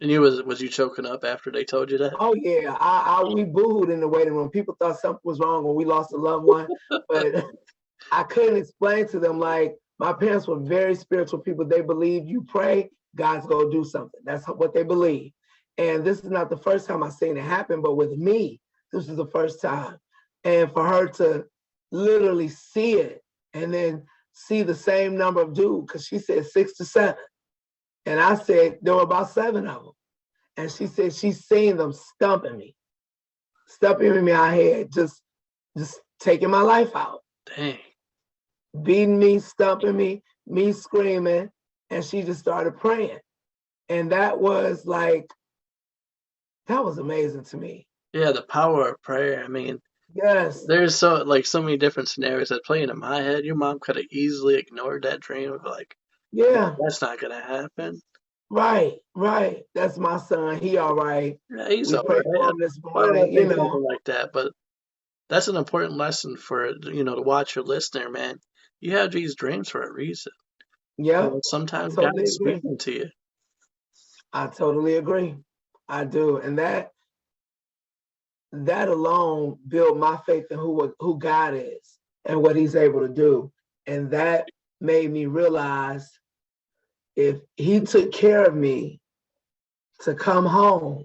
And was you choking up after they told you that? Oh yeah, we booed in the waiting room. People thought something was wrong when we lost a loved one, but I couldn't explain to them, like, my parents were very spiritual people. They believe you pray, God's gonna do something. That's what they believe. And this is not the first time I've seen it happen, but with me, this is the first time. And for her to literally see it and then see the same number of dudes, because she said 6 to 7. And I said there were about 7 of them. And she said she's seen them stumping me in my head, just taking my life out. Dang. Beating me, stumping me screaming, and she just started praying. And that was amazing to me. Yeah, the power of prayer. I mean, yes, there's so many different scenarios that playing in my head. Your mom could have easily ignored that dream of like, yeah, that's not gonna happen. Right. That's my son. He all right. Yeah, he's all right. For him this morning, you know, like that. But that's an important lesson for to watch your listener, man. You have these dreams for a reason. Yeah. Sometimes God is speaking to you. I totally agree. I do. And that alone built my faith in who God is and what he's able to do. And that made me realize if he took care of me to come home,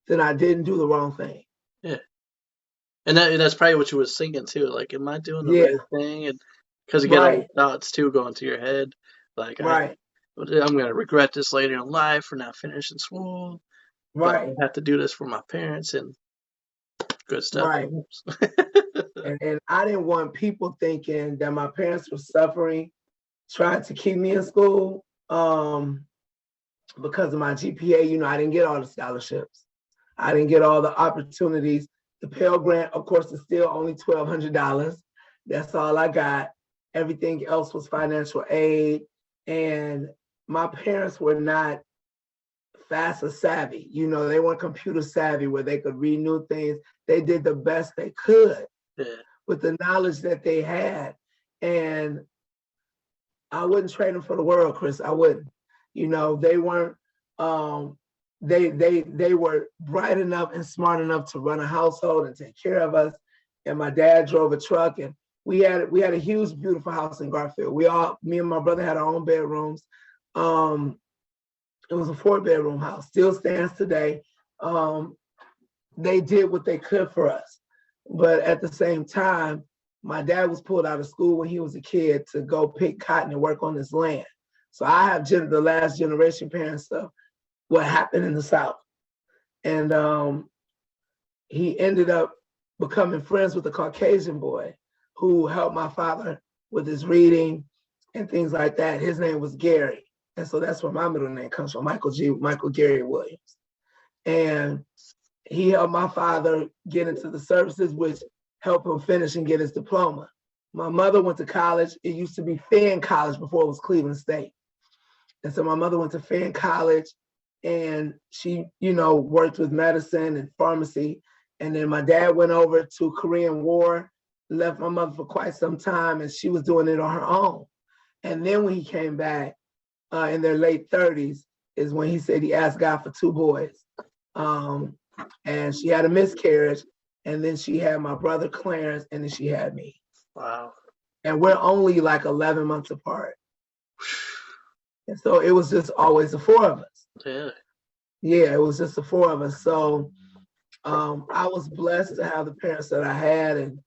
then I didn't do the wrong thing. Yeah. And that's probably what you were thinking too. Like, am I doing the right thing? And because you get all the thoughts too going through your head. Like, I'm going to regret this later in life for not finishing school. Right. But I have to do this for my parents and good stuff. Right. and I didn't want people thinking that my parents were suffering, trying to keep me in school because of my GPA. I didn't get all the scholarships. I didn't get all the opportunities. The Pell Grant, of course, is still only $1,200. That's all I got. Everything else was financial aid. And my parents were not FAFSA savvy. They weren't computer savvy where they could read new things. They did the best they could with the knowledge that they had. And I wouldn't trade them for the world, Chris. I wouldn't. They weren't, they were bright enough and smart enough to run a household and take care of us. and my dad drove a truck, and we had a huge, beautiful house in Garfield. Me and my brother had our own bedrooms. It was a 4-bedroom house, still stands today. They did what they could for us. But at the same time, my dad was pulled out of school when he was a kid to go pick cotton and work on his land. So I have the last generation parents of what happened in the South. And he ended up becoming friends with a Caucasian boy who helped my father with his reading and things like that. His name was Gary. And so that's where my middle name comes from, Michael Gary Williams. And he helped my father get into the services, which helped him finish and get his diploma. My mother went to college. It used to be Fenn College before it was Cleveland State. And so my mother went to Fenn College, and she, worked with medicine and pharmacy. And then my dad went over to Korean War, left my mother for quite some time, and she was doing it on her own. And then when he came back in their late 30s is when he said he asked God for 2 boys. And she had a miscarriage, and then she had my brother Clarence, and then she had me. Wow. And we're only like 11 months apart. And so it was just always the 4 of us. Yeah. Yeah, it was just the 4 of us. So I was blessed to have the parents that I had. And,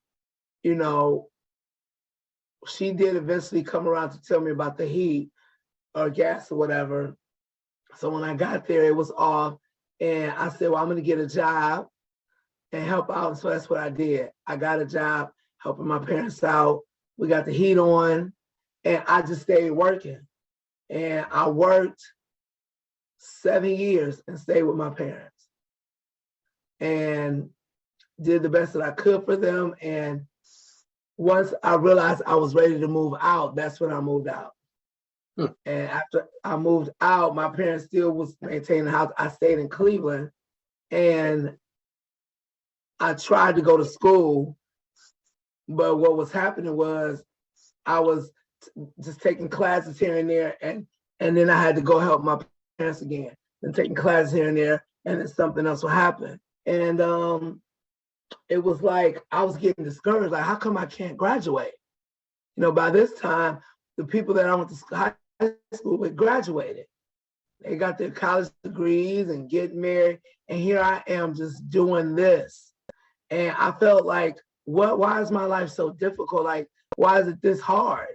she did eventually come around to tell me about the heat or gas or whatever. So when I got there, it was off. And I said, well, I'm going to get a job and help out. And so that's what I did. I got a job helping my parents out. We got the heat on, and I just stayed working. And I worked 7 years and stayed with my parents and did the best that I could for them. And once I realized I was ready to move out, that's when I moved out. And after I moved out, my parents still was maintaining the house. I stayed in Cleveland, and I tried to go to school, but what was happening was I was just taking classes here and there, and then I had to go help my parents again, and taking classes here and there, and then something else would happen. And it was like I was getting discouraged. Like, how come I can't graduate? By this time, the people that I went to high school with graduated. They got their college degrees and getting married, and here I am just doing this. And I felt like, why is my life so difficult? Like, why is it this hard?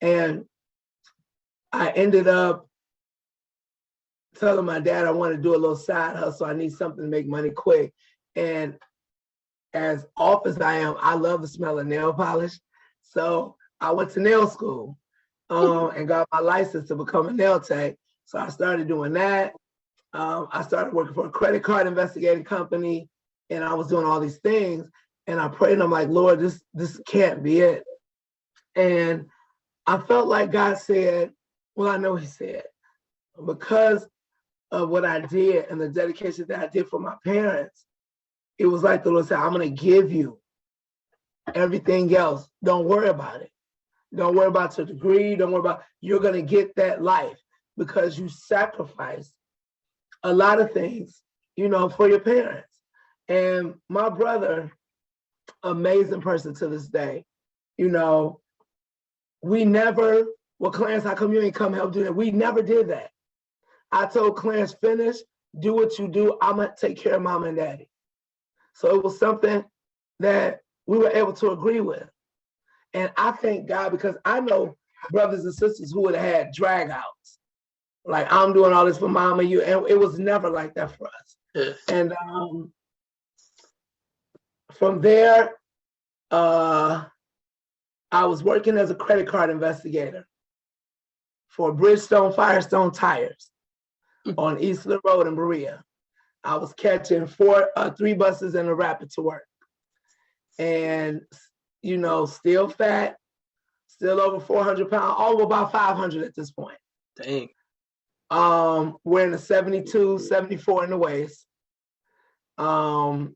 And I ended up telling my dad I want to do a little side hustle. I need something to make money quick. And as off as I am, I love the smell of nail polish. So I went to nail school and got my license to become a nail tech. So I started doing that. I started working for a credit card investigating company, and I was doing all these things. And I prayed, and I'm like, Lord, this can't be it. And I felt like God said, well, I know he said, because of what I did and the dedication that I did for my parents, it was like the Lord said, I'm going to give you everything else. Don't worry about it. Don't worry about your degree. Don't worry about, you're going to get that life because you sacrificed a lot of things, for your parents. And my brother, amazing person to this day, we never, well, Clarence, how come you ain't come help do that? We never did that. I told Clarence, finish, do what you do. I'm going to take care of mom and daddy. So it was something that we were able to agree with. And I thank God, because I know brothers and sisters who would have had drag outs. Like, I'm doing all this for mom and you. And it was never like that for us. Yeah. And from there, I was working as a credit card investigator for Bridgestone Firestone Tires on Eastland Road in Berea. I was catching 3 buses and a rapid to work. And, still fat, still over 400 pounds, all about 500 at this point. Dang. Wearing a 72, 74 in the waist. I'm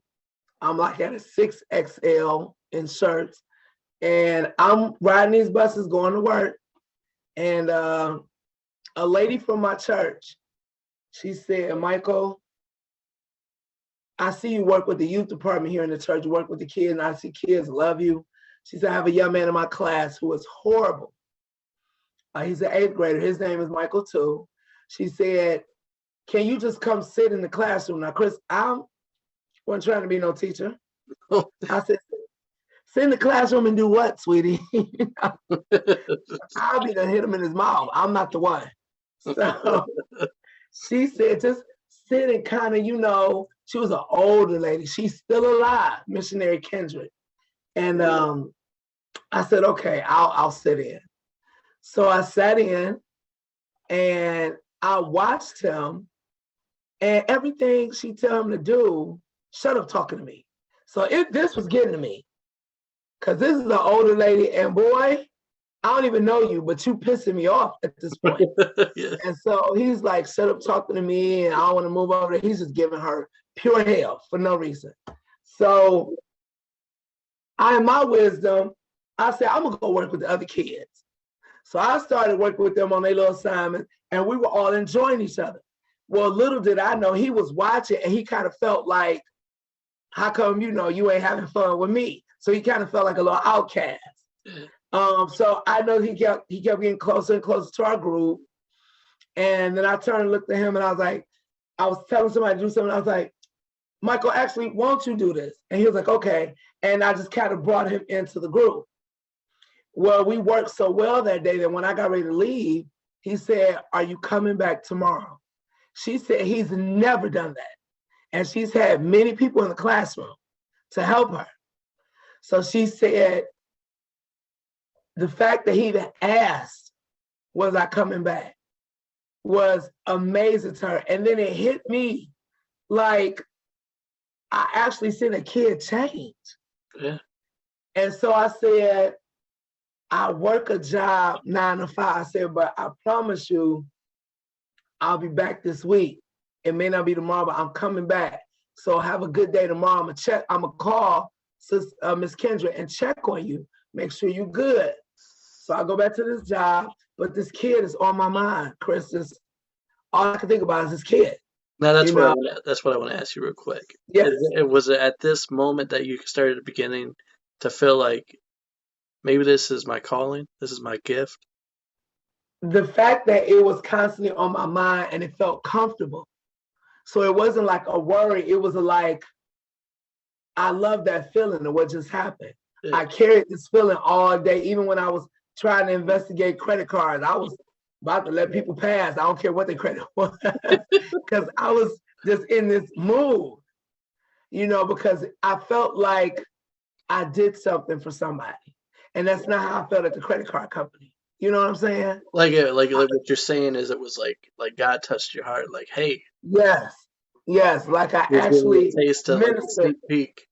like at a 6XL in shirts. And I'm riding these buses going to work. And a lady from my church, she said, Michael, I see you work with the youth department here in the church, you work with the kids, and I see kids love you. She said, I have a young man in my class who is horrible. He's an 8th grader. His name is Michael too. She said, can you just come sit in the classroom? Now, Chris, I wasn't trying to be no teacher. I said, sit in the classroom and do what, sweetie? I'll be the hit him in his mouth. I'm not the one. So she said, just sit and kind of, she was an older lady. She's still alive, Missionary Kendrick. And I said, okay, I'll sit in. So I sat in and I watched him, and everything she tell him to do, shut up talking to me. So this was getting to me, because this is an older lady, and boy, I don't even know you, but you pissing me off at this point. Yeah. And so he's like, shut up talking to me, and I want to move over there. He's just giving her pure hell for no reason. So in my wisdom, I said, I'm going to go work with the other kids. So I started working with them on their little assignment, and we were all enjoying each other. Well, little did I know, he was watching, and he kind of felt like, how come, you ain't having fun with me? So he kind of felt like a little outcast. So I know he kept getting closer and closer to our group. And then I turned and looked at him, and I was like, I was telling somebody to do something. I was like, Michael, actually, won't you do this? And he was like, okay. And I just kind of brought him into the group. Well, we worked so well that day that when I got ready to leave, he said, are you coming back tomorrow? She said he's never done that. And she's had many people in the classroom to help her. So she said, the fact that he even asked, was I coming back, was amazing to her. And then it hit me like I actually seen a kid change. Yeah. And so I said, I work a job 9 to 5. I said, but I promise you, I'll be back this week. It may not be tomorrow, but I'm coming back. So have a good day tomorrow. I'm gonna call Miss Kendra and check on you, make sure you're good. So I go back to this job, but this kid is on my mind, Chris. All I can think about is this kid. Now that's what I want to ask you real quick. Yes. Was it at this moment that you started beginning to feel like, maybe this is my calling, this is my gift? The fact that it was constantly on my mind and it felt comfortable. So it wasn't like a worry. It was like, I love that feeling of what just happened. Yeah. I carried this feeling all day. Even when I was trying to investigate credit cards, I was about to let people pass. I don't care what their credit was, because I was just in this mood, because I felt like I did something for somebody. And that's not how I felt at the credit card company. You know what I'm saying? Like what you're saying is, it was like God touched your heart, like, hey. Yes. Like I actually ministered. Peak.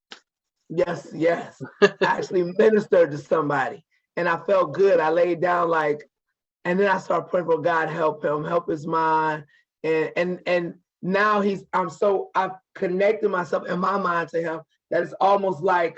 Yes. I actually ministered to somebody, and I felt good. I laid down and then I started praying for God, help him, help his mind, and now I've connected myself in my mind to him that it's almost like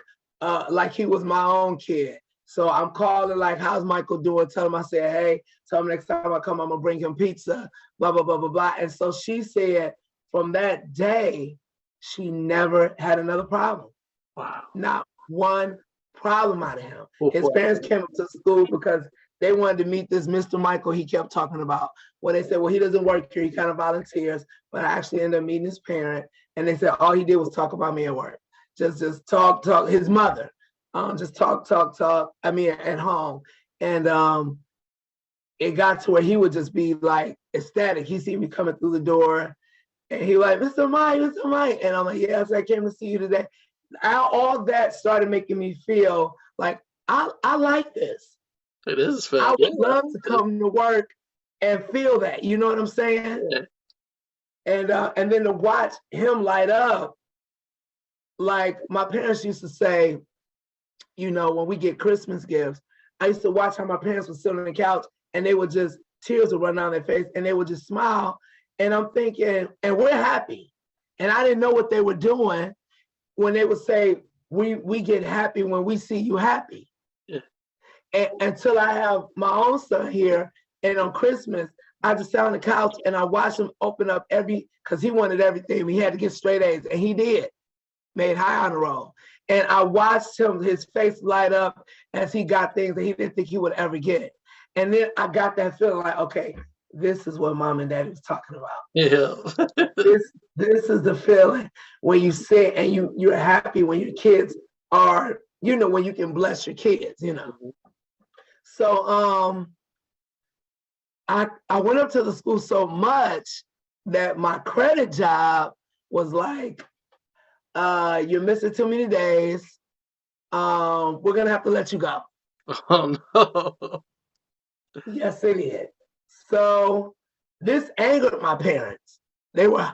he was my own kid. So I'm calling how's Michael doing? Tell him I said, hey, tell him next time I come, I'm gonna bring him pizza, blah, blah, blah, blah, blah. And so she said from that day, she never had another problem. Wow. Not one problem out of him. His parents came up to school because they wanted to meet this Mr. Michael he kept talking about. Well, they said, well, he doesn't work here. He kind of volunteers, but I actually ended up meeting his parent. And they said, all he did was talk about me at work. Just talk, his mother. Just talk. I mean, at home. And it got to where he would just be ecstatic. He see me coming through the door, and he was like, Mr. Mike. And I'm like, yes, I came to see you today. All that started making me feel like I like this. It is fun. I would love to come to work and feel that. You know what I'm saying? Yeah. And then to watch him light up, like my parents used to say, when we get Christmas gifts, I used to watch how my parents would sit on the couch and tears would run down their face and they would just smile. And I'm thinking, and we're happy. And I didn't know what they were doing when they would say, we get happy when we see you happy. Yeah. And until I have my own son here, and on Christmas, I just sat on the couch and I watched him open up because he wanted everything. He had to get straight A's, and he did. made high honor roll. And I watched his face light up as he got things that he didn't think he would ever get. And then I got that feeling like, okay, this is what mom and daddy was talking about. Yeah. This is the feeling when you sit and you're happy when your kids are, when you can bless your kids, So I went up to the school so much that my credit job was like, you're missing too many days. We're gonna have to let you go. Oh no. Yes, it did. So this angered my parents. They were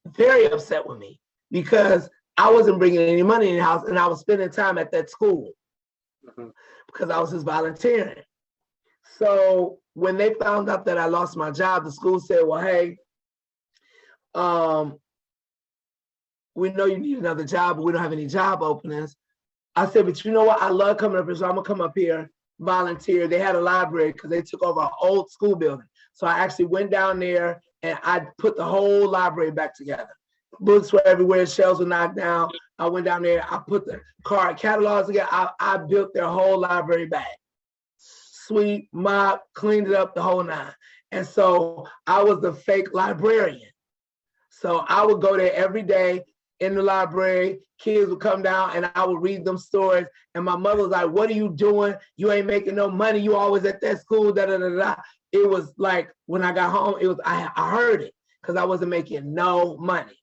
very upset with me because I wasn't bringing any money in the house and I was spending time at that school because I was just volunteering. So when they found out that I lost my job, the school said, well, hey, we know you need another job, but we don't have any job openings. I said, but you know what? I love coming up here, so I'm gonna come up here, volunteer. They had a library because they took over an old school building. So I actually went down there and I put the whole library back together. Books were everywhere, shelves were knocked down. I went down there, I put the card catalogs together. I built their whole library back. Sweep, mop, cleaned it up, the whole nine. And so I was the fake librarian. So I would go there every day in the library. Kids would come down and I would read them stories. And my mother was like, what are you doing? You ain't making no money. You always at that school, da da da da. It was like when I got home, it was I heard it because I wasn't making no money.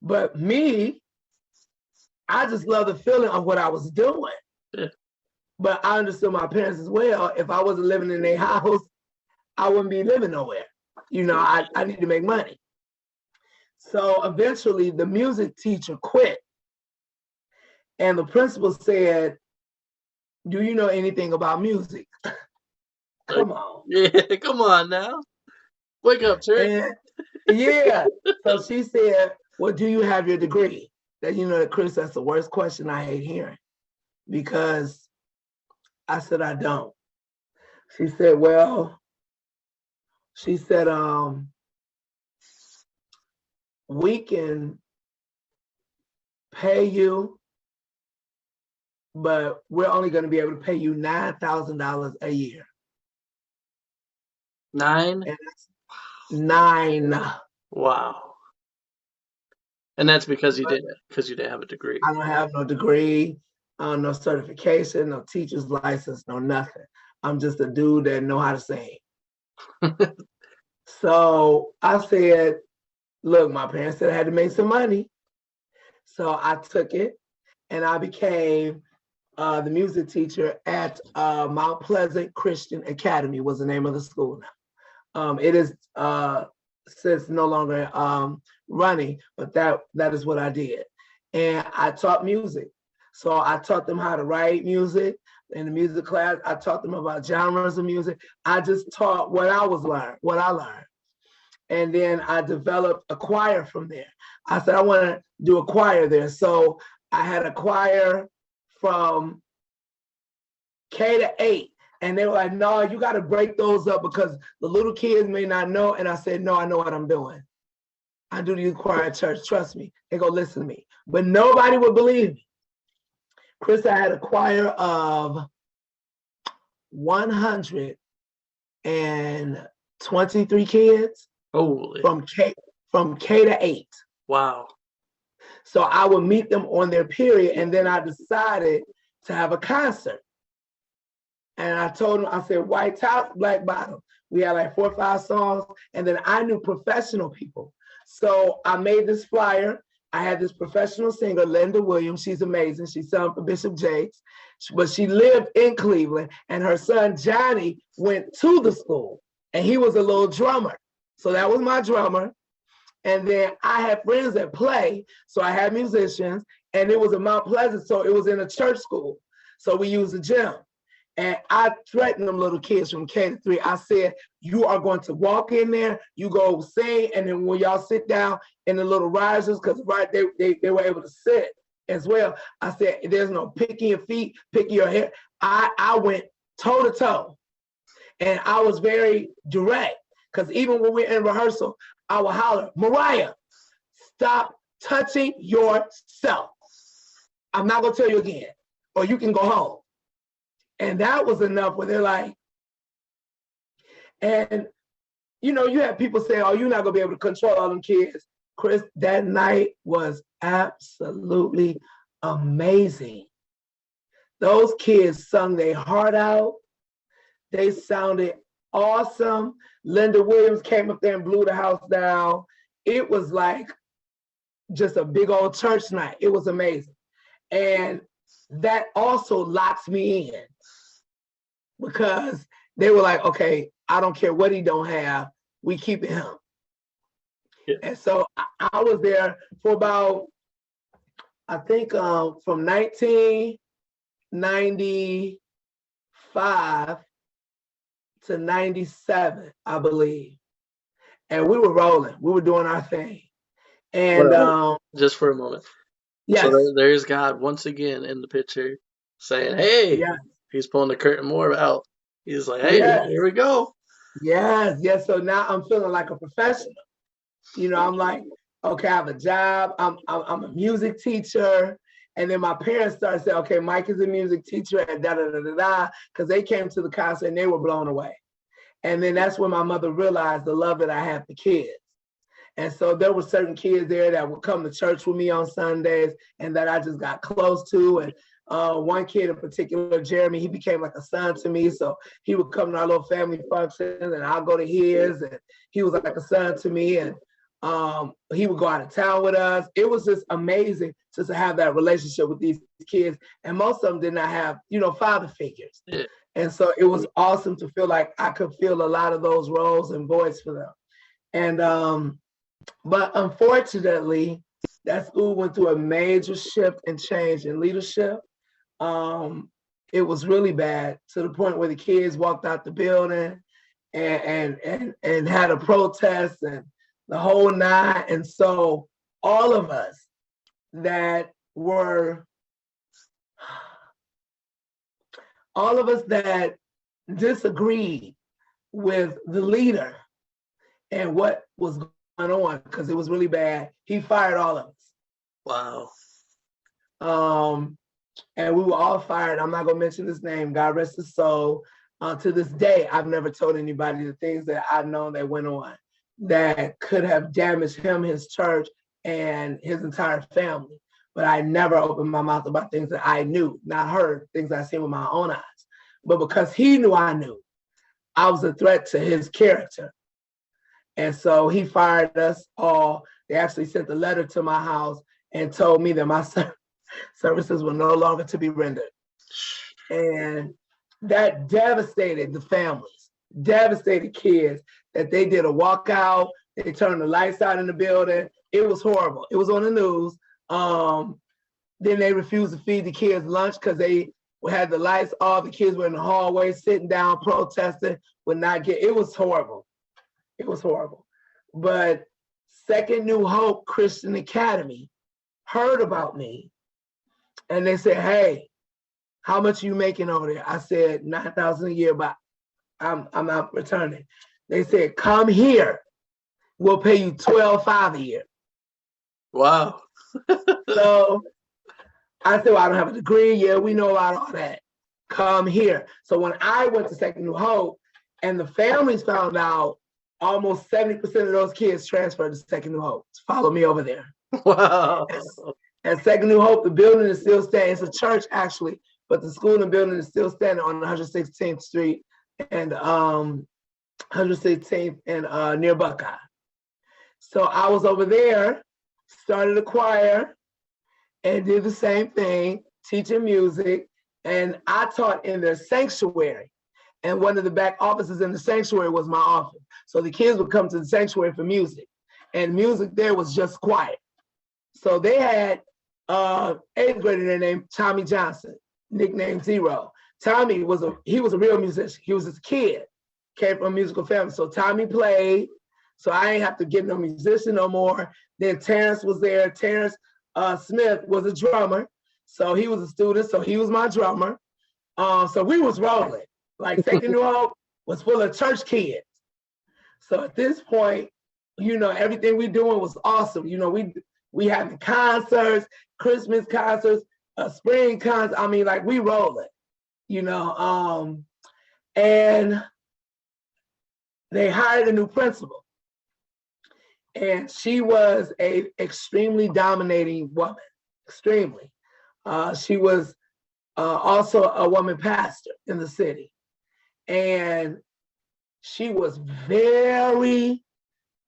But me, I just love the feeling of what I was doing. Yeah. But I understood my parents as well. If I wasn't living in their house, I wouldn't be living nowhere. I need to make money. So eventually the music teacher quit. And the principal said, do you know anything about music? Come on. Yeah, come on now. Wake up, Trick. Yeah. So she said, well, do you have your degree? That, Chris, that's the worst question I hate hearing. Because I said, I don't. She said, we can pay you, but we're only going to be able to pay you $9,000 a year. 9? And that's 9. Wow. And that's because you didn't have a degree. I don't have no degree, no certification, no teacher's license, no nothing. I'm just a dude that know how to sing. So I said, look, my parents said I had to make some money. So I took it and I became the music teacher at Mount Pleasant Christian Academy was the name of the school now. It is since no longer running, but that is what I did. And I taught music. So I taught them how to write music. In the music class, I taught them about genres of music. I just taught what I learned. And then I developed a choir from there. I said, I want to do a choir there. So I had a choir from K-8. And they were like, no, you got to break those up because the little kids may not know. And I said, no, I know what I'm doing. I do the youth choir at church. Trust me. They go listen to me. But nobody would believe me. Chris, I had a choir of 123 kids. Holy. From K-8. Wow. So I would meet them on their period, and then I decided to have a concert. And I told them, I said, white top, black bottom. We had like 4 or 5 songs, and then I knew professional people. So I made this flyer. I had this professional singer, Linda Williams. She's amazing. She sung for Bishop Jakes, but she lived in Cleveland, and her son, Johnny, went to the school, and he was a little drummer. So that was my drummer. And then I had friends that play. So I had musicians, and it was in Mount Pleasant. So it was in a church school. So we used a gym. And I threatened them little kids from K-3. I said, you are going to walk in there, you go sing, and then when y'all sit down in the little risers, because they were able to sit as well. I said, there's no picking your feet, picking your hair. I went toe to toe. And I was very direct. Because even when we're in rehearsal, I would holler, Mariah, stop touching yourself. I'm not gonna tell you again, or you can go home. And that was enough where they're like, and you have people say, oh, you're not gonna be able to control all them kids. Chris, that night was absolutely amazing. Those kids sung their heart out. They sounded awesome. Linda Williams came up there and blew the house down. It was like just a big old church night. It was amazing. And that also locks me in because they were like, okay, I don't care what he don't have, we keeping him. Yeah. And so I was there for about, I think from 1995 to 97, I believe. And we were rolling, we were doing our thing. And just for a moment. Yes. So there's God once again in the picture saying, hey, yes. He's pulling the curtain more out. He's like, hey, yes. Here we go. Yes. So now I'm feeling like a professional. I'm like, okay, I have a job. I'm a music teacher. And then my parents started saying, okay, Mike is a music teacher and da-da-da-da-da, because they came to the concert and they were blown away. And then that's when my mother realized the love that I had for kids. And so there were certain kids there that would come to church with me on Sundays and that I just got close to. And one kid in particular, Jeremy, he became like a son to me. So he would come to our little family functions and I'll go to his, and he was like a son to me. And he would go out of town with us. It was just amazing just to have that relationship with these kids. And most of them did not have, father figures. Yeah. And so it was awesome to feel like I could fill a lot of those roles and voice for them. And but unfortunately, that school went through a major shift and change in leadership. It was really bad to the point where the kids walked out the building and had a protest and the whole nine. And so all of us that disagreed with the leader and what was going on, because it was really bad, he fired all of us. Wow. And we were all fired. I'm not gonna mention his name, God rest his soul. To this day, I've never told anybody the things that I've known that went on that could have damaged him, his church, and his entire family. But I never opened my mouth about things that I knew, not heard, things I seen with my own eyes. But because he knew I knew, I was a threat to his character. And so he fired us all. They actually sent a letter to my house and told me that my services were no longer to be rendered. And that devastated the families, devastated kids, that they did a walkout, they turned the lights out in the building. It was horrible. It was on the news. Then they refused to feed the kids lunch because they had the lights off. The kids were in the hallway sitting down, protesting, would not get, it was horrible. It was horrible. But Second New Hope Christian Academy heard about me and they said, hey, how much are you making over there? I said, $9,000 a year, but I'm not returning. They said, come here. We'll pay you $12,500 a year. Wow. So I said, well, I don't have a degree. Yeah, we know about all that. Come here. So when I went to Second New Hope and the families found out, almost 70% of those kids transferred to Second New Hope. Follow me over there. Wow. At Second New Hope, the building is still standing. It's a church, actually, but the school and building is still standing on 116th Street and 116th and near Buckeye. So I was over there, started a choir, and did the same thing, teaching music. And I taught in their sanctuary. And one of the back offices in the sanctuary was my office. So the kids would come to the sanctuary for music. And music there was just quiet. So they had 8th grader there named Tommy Johnson, nicknamed Zero. Tommy was a real musician. He was a kid, came from a musical family. So Tommy played. So I ain't have to get no musician no more. Then Terrence was there. Terrence Smith was a drummer. So he was a student. So he was my drummer. So we was rolling. Like Second New Hope was full of church kids. So at this point, everything we doing was awesome. We We having concerts, Christmas concerts, spring concerts. I mean, like we rolling, you know. And they hired a new principal, and she was a extremely dominating woman, extremely. She was also a woman pastor in the city, and she was very,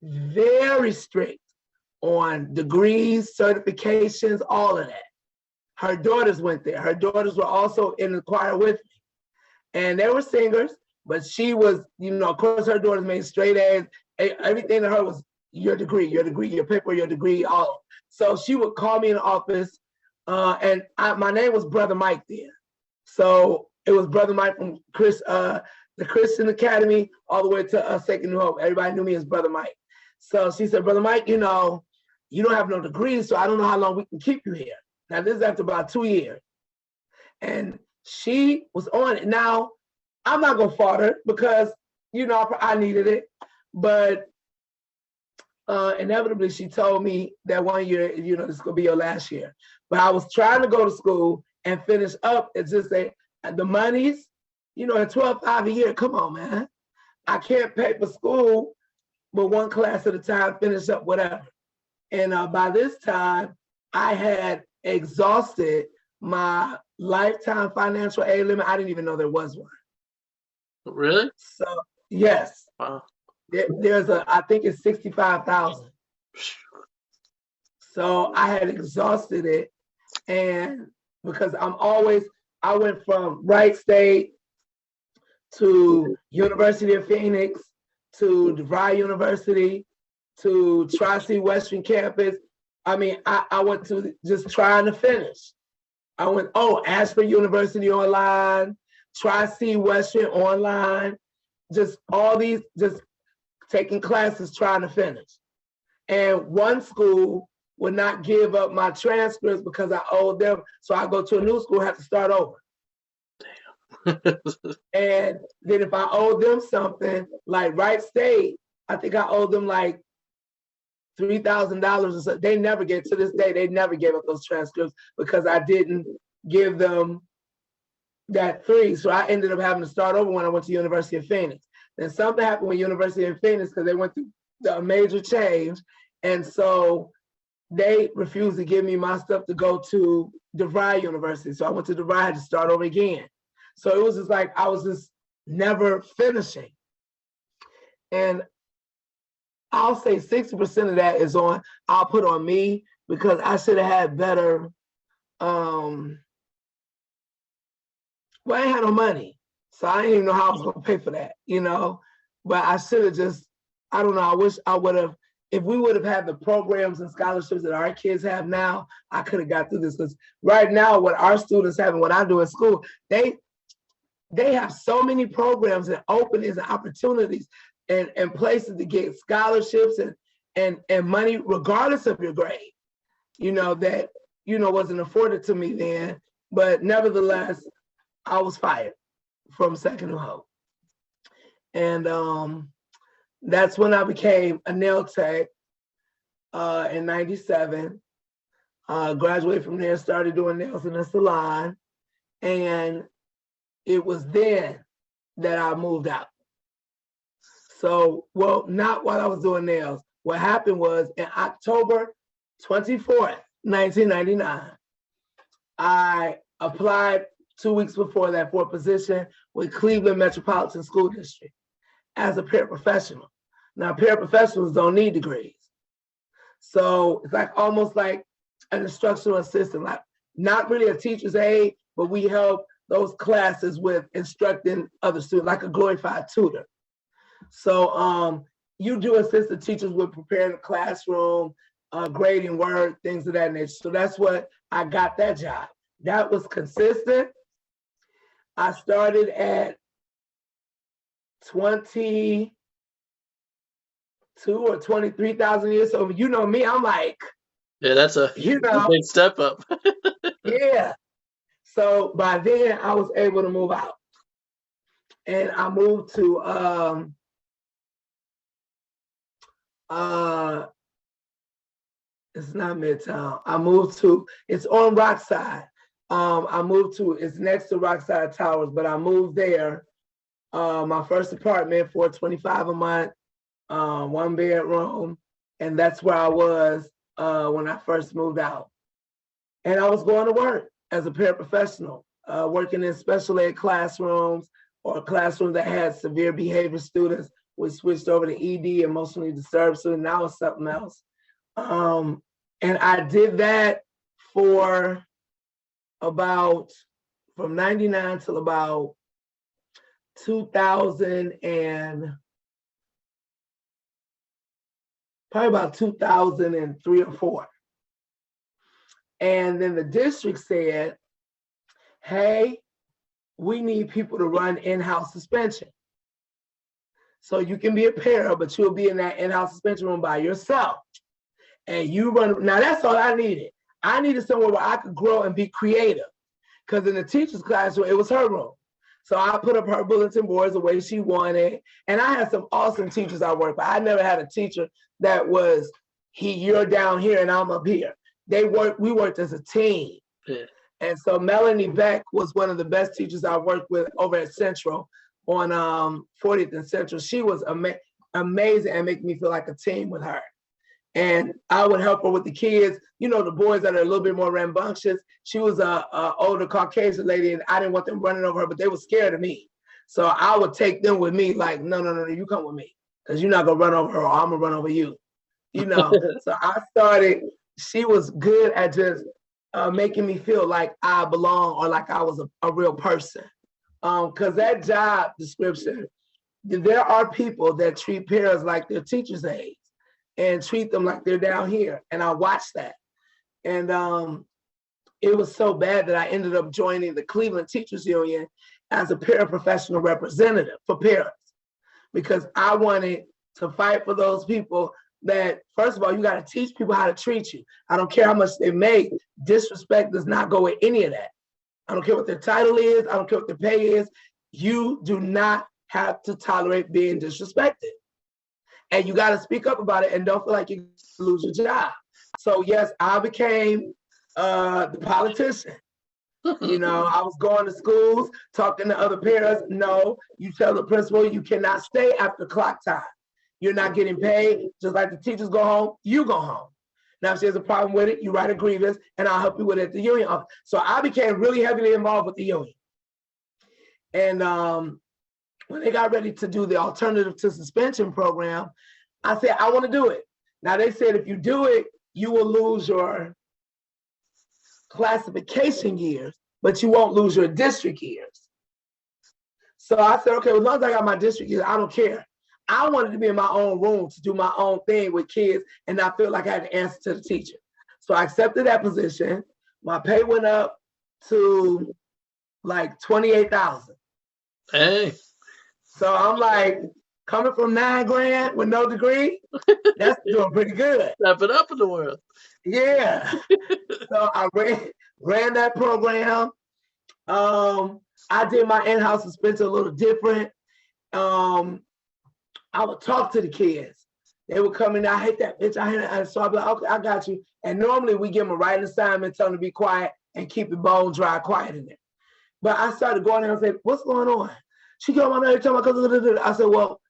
very strict on degrees, certifications, all of that. Her daughters went there. Her daughters were also in the choir with me, and they were singers, but she was, you know, of course her daughters made straight A's. Everything to her was your degree, your paper, your degree, all. So she would call me in the office, and my name was Brother Mike then. So it was Brother Mike from the Christian Academy all the way to Sacred New Hope. Everybody knew me as Brother Mike. So she said, Brother Mike, you know, you don't have no degree, so I don't know how long we can keep you here. Now this is after about 2 years. And she was on it. Now, I'm not gonna fault her because, you know, I needed it. But inevitably she told me that 1 year, you know, this is gonna be your last year. But I was trying to go to school and finish up. It's just that the monies, you know, at $12,500 a year, come on, man. I can't pay for school, but one class at a time, finish up whatever. And by this time, I had exhausted my lifetime financial aid limit. I didn't even know there was one. Really? So yes. Wow. There's I think it's 65,000. So I had exhausted it, and because I went from Wright State to University of Phoenix to DeVry University to Tri-C Western Campus. I mean, I went to just trying to finish. I went, Ashford University online, Tri-C Western online, just all these, just taking classes trying to finish. And one school would not give up my transcripts because I owed them. So I go to a new school, have to start over. Damn. And then if I owed them something, like Wright State, I think I owed them like $3,000 or so. They never gave, to this day, they never gave up those transcripts because I didn't give them that free. So I ended up having to start over when I went to University of Phoenix. Then something happened with University of Phoenix because they went through a major change. And so they refused to give me my stuff to go to DeVry University. So I went to DeVry, I had to start over again. So it was just like, I was just never finishing. And I'll say 60% of that is I'll put on me because I should have had better, well, I ain't had no money. So I didn't even know how I was gonna pay for that, you know? But I should have just, I don't know, I wish I would have, if we would have had the programs and scholarships that our kids have now, I could have got through this. Because right now, what our students have and what I do in school, they have so many programs and openings and opportunities and places to get scholarships and money regardless of your grade, you know, that, you know, wasn't afforded to me then. But nevertheless, I was fired from Sacred New Hope. And that's when I became a nail tech in '97. Graduated from there, started doing nails in a salon. And it was then that I moved out. So, well, not while I was doing nails. What happened was in October 24th, 1999, I applied 2 weeks before that for a position with Cleveland Metropolitan School District as a paraprofessional. Now, paraprofessionals don't need degrees. So it's like almost like an instructional assistant, like not really a teacher's aide, but we help those classes with instructing other students, like a glorified tutor. So you do assist the teachers with preparing the classroom, grading work, things of that nature. So that's what I got that job. That was consistent. I started at 22 or 23,000 years. So you know me, I'm like, yeah, that's a big step up. Yeah. So by then I was able to move out, and I moved to It's not Midtown. I moved to, it's on Rockside. I moved to, it's next to Rockside Towers, but I moved there. My first apartment, $425 a month, 1 bedroom. And that's where I was when I first moved out. And I was going to work as a paraprofessional, working in special ed classrooms or classrooms that had severe behavior students. We switched over to ED, emotionally disturbed students. Now it's something else. And I did that for about, from 99 till about 2000 and probably about 2003 or 4. And then the district said, hey, we need people to run in-house suspension. So you can be a para, but you'll be in that in-house suspension room by yourself. And you run, now that's all I needed. I needed somewhere where I could grow and be creative. Because in the teacher's classroom, it was her room. So I put up her bulletin boards the way she wanted. And I had some awesome teachers I worked with. I never had a teacher that was, you're down here and I'm up here. We worked as a team. Yeah. And so Melanie Beck was one of the best teachers I worked with over at Central on 40th and Central. She was amazing and make me feel like a team with her. And I would help her with the kids, you know, the boys that are a little bit more rambunctious. She was a older Caucasian lady, and I didn't want them running over her, but they were scared of me. So I would take them with me, like, no, you come with me, because you're not gonna run over her, or I'm gonna run over you. You know. So I started. She was good at just making me feel like I belong or like I was a real person. Because that job description, there are people that treat parents like they're teachers' aides and treat them like they're down here. And I watched that. And it was so bad that I ended up joining the Cleveland Teachers Union as a paraprofessional representative for parents, because I wanted to fight for those people that, first of all, you got to teach people how to treat you. I don't care how much they make. Disrespect does not go with any of that. I don't care what their title is. I don't care what their pay is. You do not have to tolerate being disrespected. And you got to speak up about it and don't feel like you lose your job. So yes, I became the politician. You know, I was going to schools, talking to other parents. No, you tell the principal you cannot stay after clock time. You're not getting paid. Just like the teachers go home, you go home. Now, if there's a problem with it, you write a grievance, and I'll help you with it at the union office. So I became really heavily involved with the union. And when they got ready to do the alternative to suspension program, I said, I want to do it. Now, they said, if you do it, you will lose your classification years, but you won't lose your district years. So I said, okay, well, as long as I got my district years, I don't care. I wanted to be in my own room to do my own thing with kids and not feel like I had to answer to the teacher. So I accepted that position. My pay went up to like $28,000. Hey. So I'm like, coming from $9,000 with no degree, that's doing pretty good. Step it up in the world. Yeah. So I ran that program. I did my in-house suspension a little different. I would talk to the kids. They would come in, I hate that bitch, I hate that. So I'd be like, okay, I got you. And normally we give them a writing assignment, tell them to be quiet and keep it bone dry, quiet in there. But I started going there and said, what's going on? She came on every time I said, well,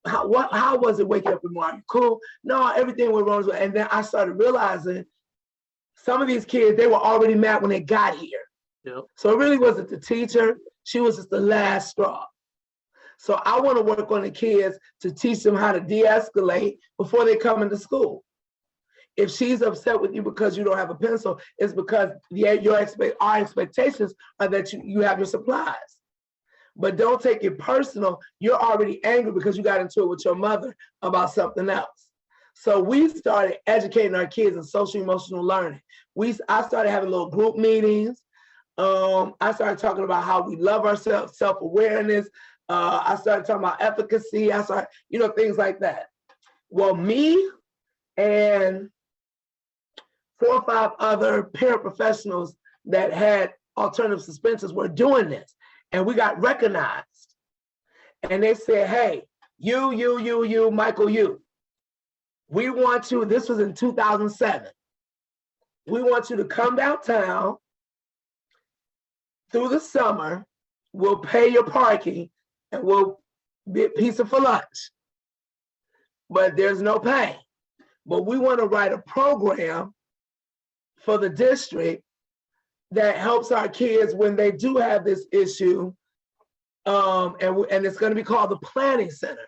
how was it waking up in the morning? Cool? No, everything went wrong. And then I started realizing some of these kids, they were already mad when they got here. Yep. So it really wasn't the teacher. She was just the last straw. So I want to work on the kids to teach them how to de-escalate before they come into school. If she's upset with you because you don't have a pencil, it's because our expectations are that you have your supplies. But don't take it personal. You're already angry because you got into it with your mother about something else. So we started educating our kids in social emotional learning. I started having little group meetings. I started talking about how we love ourselves, self-awareness. I started talking about efficacy. I started, things like that. Well, me and 4 or 5 other paraprofessionals that had alternative suspensions were doing this. And we got recognized. And they said, hey, you, Michael, you. we want you, this was in 2007, we want you to come downtown through the summer, we'll pay your parking, and we'll get pizza for lunch. But there's no pay. But we want to write a program for the district that helps our kids when they do have this issue, and it's going to be called the Planning Center.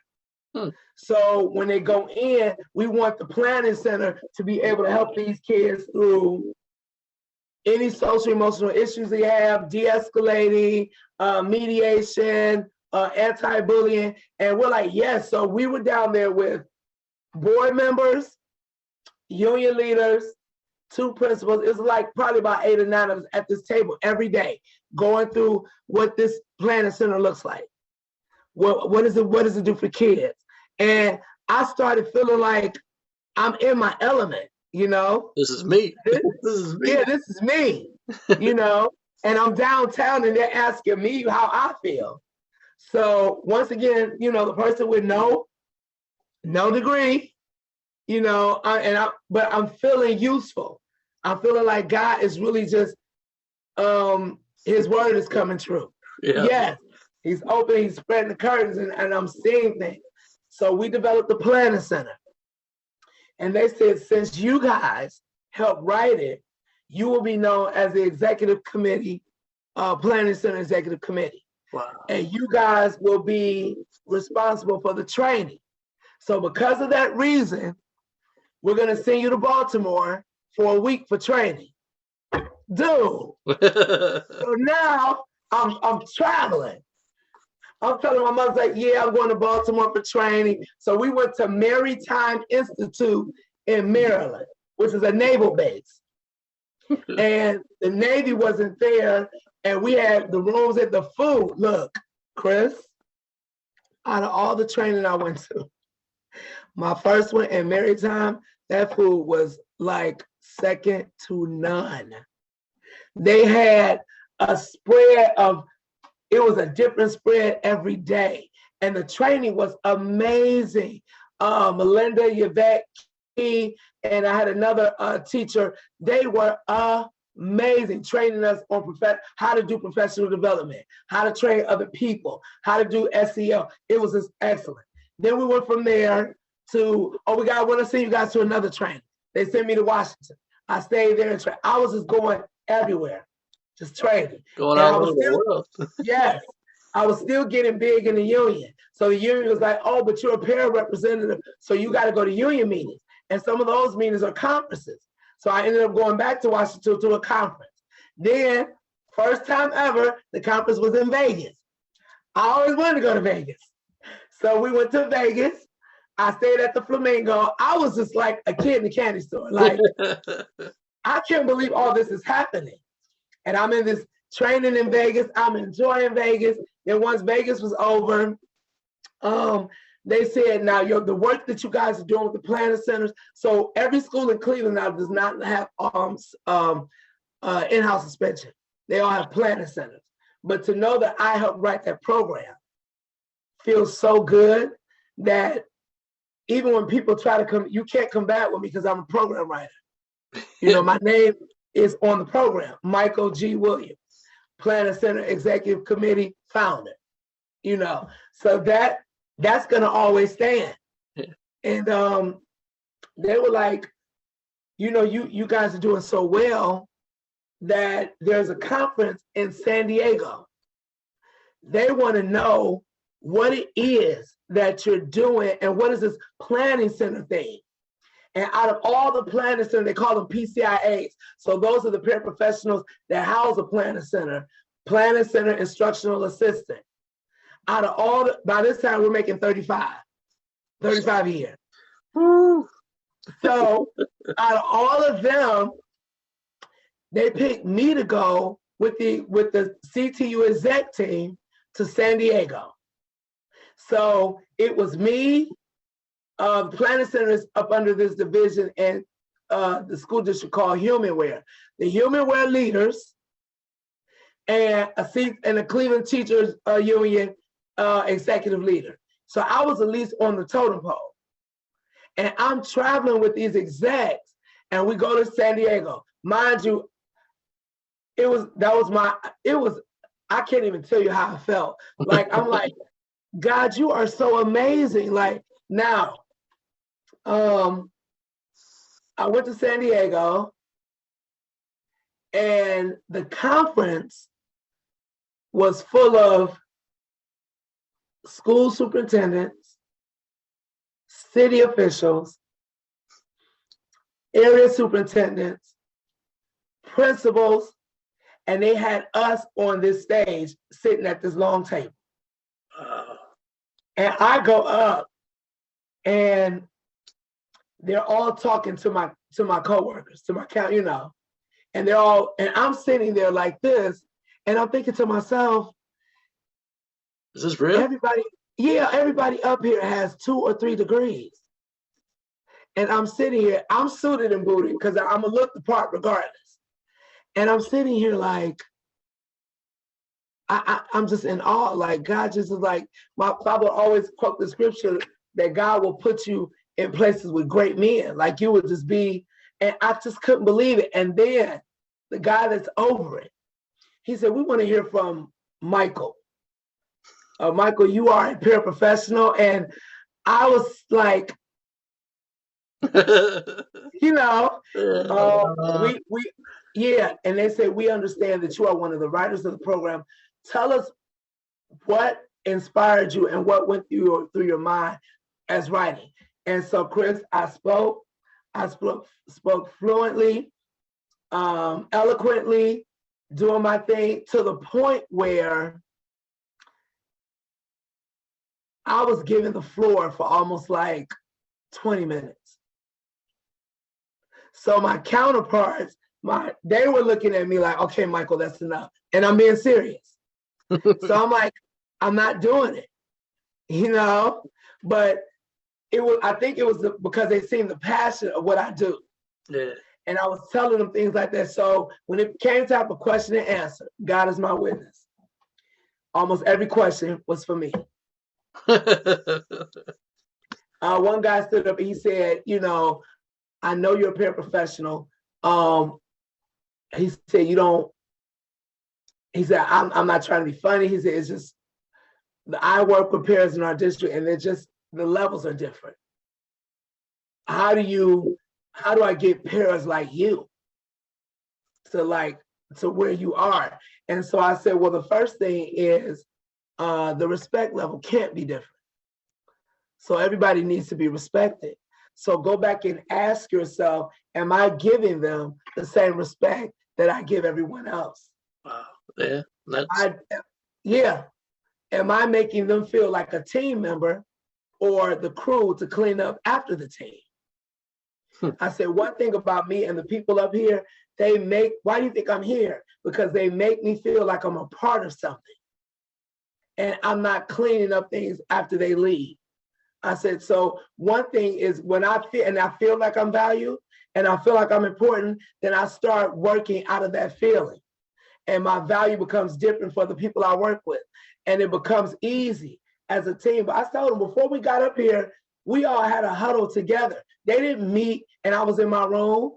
So when they go in, we want the Planning Center to be able to help these kids through any social emotional issues they have, de-escalating, mediation, anti-bullying. And we're like, yes. So we were down there with board members, union leaders, 2 principals. It's like probably about 8 or 9 of us at this table every day, going through what this Planning Center looks like. What does it do for kids? And I started feeling like I'm in my element, you know? This is me. This is me. Yeah, this is me, you know? And I'm downtown and they're asking me how I feel. So once again, the person with no degree, but I'm feeling useful. I'm feeling like God is really just, his word is coming true. Yeah. Yes, he's open, he's spreading the curtains, and I'm seeing things. So we developed the Planning Center. And they said, since you guys helped write it, you will be known as the Executive Committee, Planning Center Executive Committee. Wow. And you guys will be responsible for the training. So because of that reason, we're going to send you to Baltimore for a week for training. Dude. So now I'm traveling. I'm telling my mother, like, yeah, I'm going to Baltimore for training. So we went to Maritime Institute in Maryland, which is a naval base. And the Navy wasn't there. And we had the rooms at the food. Look, Chris, out of all the training I went to, my first one in Maritime, that food was like second to none. They had a spread of, it was a different spread every day. And the training was amazing. Melinda, Yvette, and I had another teacher. They were amazing, training us on how to do professional development, how to train other people, how to do SEO. It was just excellent. Then we went from there to, we want to send you guys to another training. They sent me to Washington. I stayed there and trained. I was just going everywhere, just training. Going all over the world. Yes. I was still getting big in the union. So the union was like, oh, but you're a parent representative, so you got to go to union meetings. And some of those meetings are conferences. So I ended up going back to Washington to a conference. Then, first time ever, the conference was in Vegas. I always wanted to go to Vegas. So we went to Vegas. I stayed at the Flamingo. I was just like a kid in the candy store. Like, I can't believe all this is happening. And I'm in this training in Vegas. I'm enjoying Vegas. Then once Vegas was over, they said, now the work that you guys are doing with the planning centers. So every school in Cleveland now does not have in-house suspension. They all have planning centers. But to know that I helped write that program feels so good that even when people try to come, you can't combat with me because I'm a program writer. My name is on the program, Michael G. Williams, Planning Center Executive Committee founder. So that's gonna always stand. Yeah. And they were like, you guys are doing so well that there's a conference in San Diego. They want to know what it is that you're doing and what is this planning center thing. And out of all the planning centers, they call them PCIAs. So those are the paraprofessionals that house a planning center instructional assistant. Out of all, by this time we're making 35 a year. Woo. So out of all of them, they picked me to go with the CTU exec team to San Diego. So it was me, the planning center is up under this division and the school district called Humanware. The Humanware leaders and a Cleveland Teachers Union executive leader. So I was at least on the totem pole. And I'm traveling with these execs, and we go to San Diego. Mind you, I can't even tell you how I felt. Like, I'm like, God, you are so amazing. Like, now, I went to San Diego, and the conference was full of school superintendents, city officials, area superintendents, principals, and they had us on this stage sitting at this long table. And I go up, and they're all talking to my coworkers, to my count, and and I'm sitting there like this, and I'm thinking to myself, is this real? Everybody up here has 2 or 3 degrees. And I'm sitting here, I'm suited and booted because I'm gonna look the part regardless. And I'm sitting here like, I'm just in awe. Like, God just is like, my father always quote the scripture that God will put you in places with great men. Like, you would just be, and I just couldn't believe it. And then the guy that's over it, he said, we want to hear from Michael. Michael, you are a paraprofessional. And I was like, and they said, we understand that you are one of the writers of the program. Tell us what inspired you and what went through your mind as writing. And so, Chris, I spoke fluently, eloquently, doing my thing to the point where I was given the floor for almost like 20 minutes. So my counterparts, they were looking at me like, okay, Michael, that's enough. And I'm being serious. So I'm like, I'm not doing it, but I think it was because they seen the passion of what I do. Yeah. And I was telling them things like that. So when it came time for question and answer, God is my witness. Almost every question was for me. One guy stood up and he said, I know you're a paraprofessional. He said, I'm not trying to be funny. He said, it's just, I work with pairs in our district and the levels are different. How do I get pairs like you to where you are? And so I said, well, the first thing is the respect level can't be different. So everybody needs to be respected. So go back and ask yourself, am I giving them the same respect that I give everyone else? Wow. Yeah. Am I making them feel like a team member or the crew to clean up after the team? I said, one thing about me and the people up here, why do you think I'm here? Because they make me feel like I'm a part of something. And I'm not cleaning up things after they leave. I said, so one thing is when I feel like I'm valued and I feel like I'm important, then I start working out of that feeling. And my value becomes different for the people I work with. And it becomes easy as a team. But I told them before we got up here, we all had a huddle together. They didn't meet and I was in my room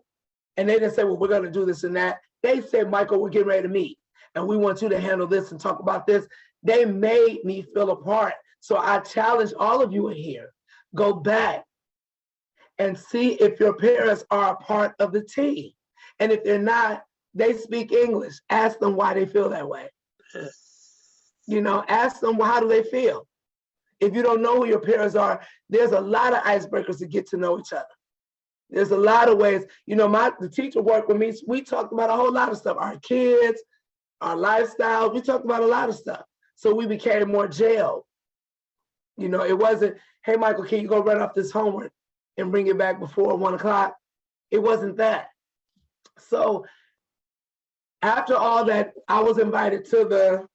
and they didn't say, well, we're going to do this and that. They said, Michael, we're getting ready to meet and we want you to handle this and talk about this. They made me feel a part. So I challenge all of you in here, go back and see if your parents are a part of the team. And if they're not, they speak English. Ask them why they feel that way. Ask them, how do they feel? If you don't know who your parents are, there's a lot of icebreakers to get to know each other. There's a lot of ways. The teacher worked with me. We talked about a whole lot of stuff. Our kids, our lifestyle. We talked about a lot of stuff. So we became more jailed. It wasn't, hey, Michael, can you go run off this homework and bring it back before 1 o'clock? It wasn't that. So after all that, I was invited to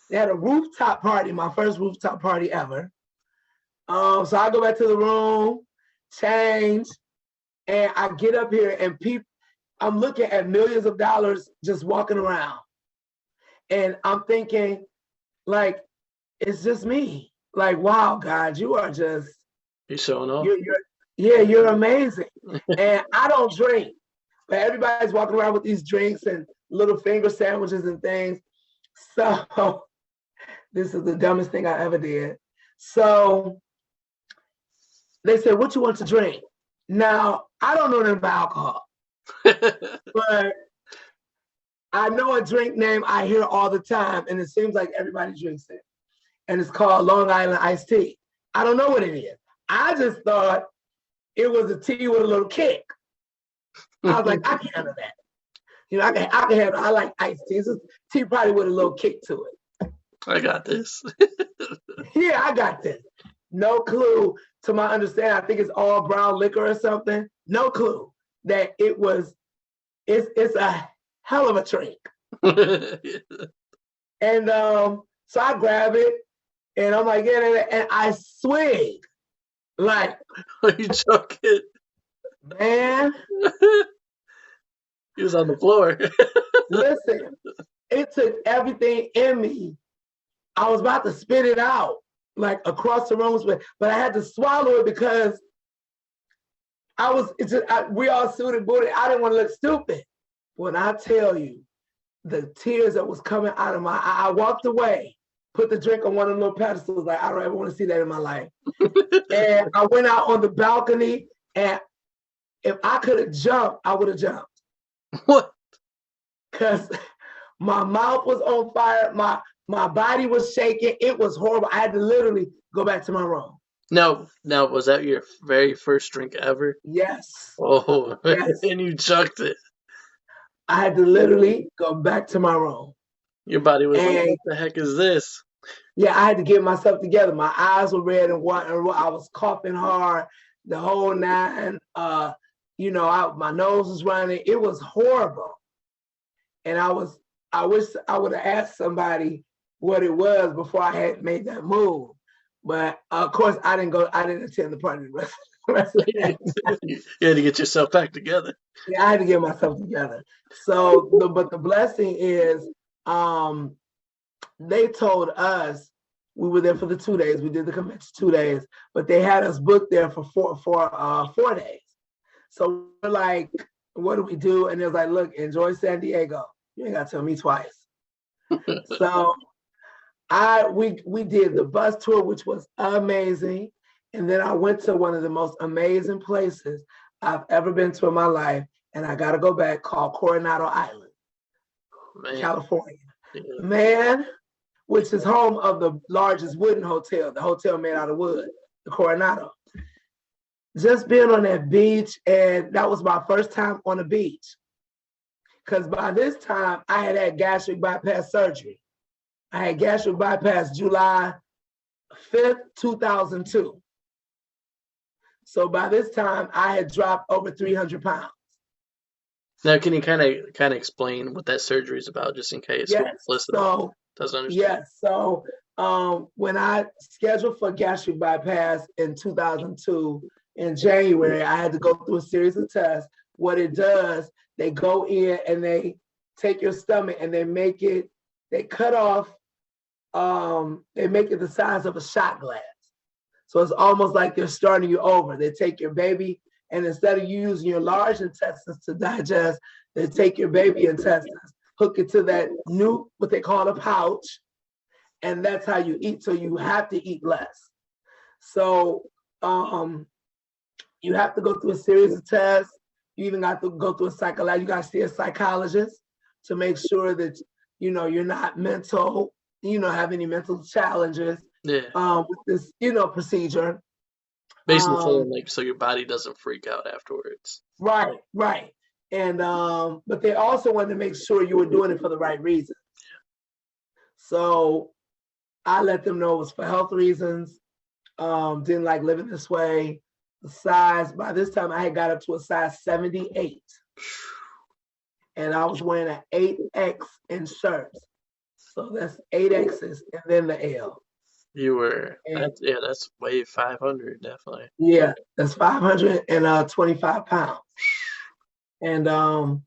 they had a rooftop party, my first rooftop party ever. So I go back to the room, change, and I get up here and I'm looking at millions of dollars just walking around. And I'm thinking, like, it's just me. Like, wow, God, you are just, you're showing off. Yeah, you're amazing. And I don't drink, but everybody's walking around with these drinks and little finger sandwiches and things. So this is the dumbest thing I ever did. So they said, what you want to drink? Now, I don't know nothing about alcohol, but I know a drink name I hear all the time, and it seems like everybody drinks it. And it's called Long Island iced tea. I don't know what it is. I just thought it was a tea with a little kick. I was like, I can handle that. You know, I can handle. I like iced tea. It's tea probably with a little kick to it. I got this. Yeah, I got this. No clue to my understanding. I think it's all brown liquor or something. No clue that it was. It's a hell of a drink. And so I grab it, and I'm like, yeah, and I swig. Like, Are you joking? man, He was on the floor. listen, it took everything in me. I was about to spit it out, like across the room, but I had to swallow it because we all suited booted. I didn't want to look stupid. When I tell you, the tears that was coming out of my eye, I walked away, put the drink on one of the little pedestals, like, I don't ever want to see that in my life. And I went out on the balcony, and if I could have jumped, I would have jumped. What? Because my mouth was on fire, my body was shaking. It was horrible. I had to literally go back to my room. Now, was that your very first drink ever? Yes. Oh, Yes. And you chucked it. I had to literally go back to my room. Your body was like, what the heck is this? Yeah, I had to get myself together. My eyes were red and white. I was coughing hard, the whole nine. My nose was running. It was horrible. And I wish I would have asked somebody what it was before I had made that move. But of course, I didn't attend the party the rest of the day. You had to get yourself back together. Yeah, I had to get myself together. So, but the blessing is, they told us we were there for the 2 days. We did the convention 2 days, but they had us booked there for 4 days. So we're like, what do we do? And it was like, look, enjoy San Diego. You ain't got to tell me twice. So we did the bus tour, which was amazing. And then I went to one of the most amazing places I've ever been to in my life. And I got to go back, called Coronado Island, California. Yeah. Man, which is home of the largest wooden hotel, the hotel made out of wood, the Coronado. Just being on that beach, and that was my first time on the beach. Because by this time, I had gastric bypass surgery. I had gastric bypass July 5th, 2002. So by this time, I had dropped over 300 pounds. Now, can you kind of explain what that surgery is about, just in case listening doesn't understand? Yes. So when I scheduled for gastric bypass in 2002, in January, I had to go through a series of tests. What it does, they go in and they take your stomach and they cut off, they make it the size of a shot glass. So it's almost like they're starting you over. They take your baby, and instead of you using your large intestines to digest, they take your baby intestines, hook it to that new, what they call a pouch, and that's how you eat. So you have to eat less. So you have to go through a series of tests. You even got to go through a psychologist. You got to see a psychologist to make sure that you're not mental, have any mental challenges. Yeah. With this, procedure. Basically, so your body doesn't freak out afterwards. Right. And but they also wanted to make sure you were doing it for the right reasons. So I let them know it was for health reasons. Didn't like living this way. The size, by this time I had got up to a size 78. And I was wearing an 8X in shirts. So that's 8X's and then the L. You were, that's way 500, definitely. Yeah, that's 525 pounds. And I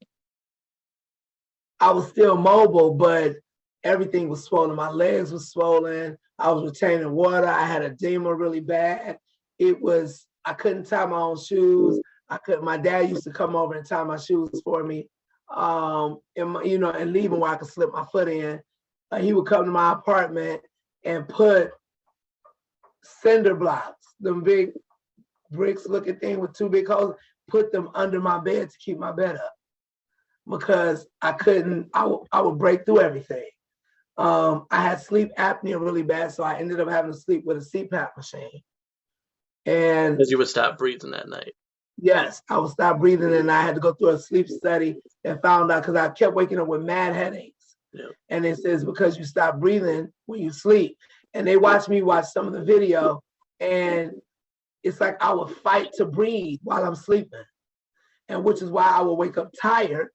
was still mobile, but everything was swollen. My legs were swollen. I was retaining water. I had edema really bad. It was I couldn't tie my own shoes. My dad used to come over and tie my shoes for me. And leaving where I could slip my foot in. He would come to my apartment and put cinder blocks, them big bricks looking thing with two big holes, put them under my bed to keep my bed up because I would break through everything. I had sleep apnea really bad, so I ended up having to sleep with a CPAP machine. And because you would stop breathing that night. Yes, I would stop breathing, and I had to go through a sleep study and found out because I kept waking up with mad headaches. Yeah. And it says because you stop breathing when you sleep. And they watched me watch some of the video, and it's like I would fight to breathe while I'm sleeping, and which is why I would wake up tired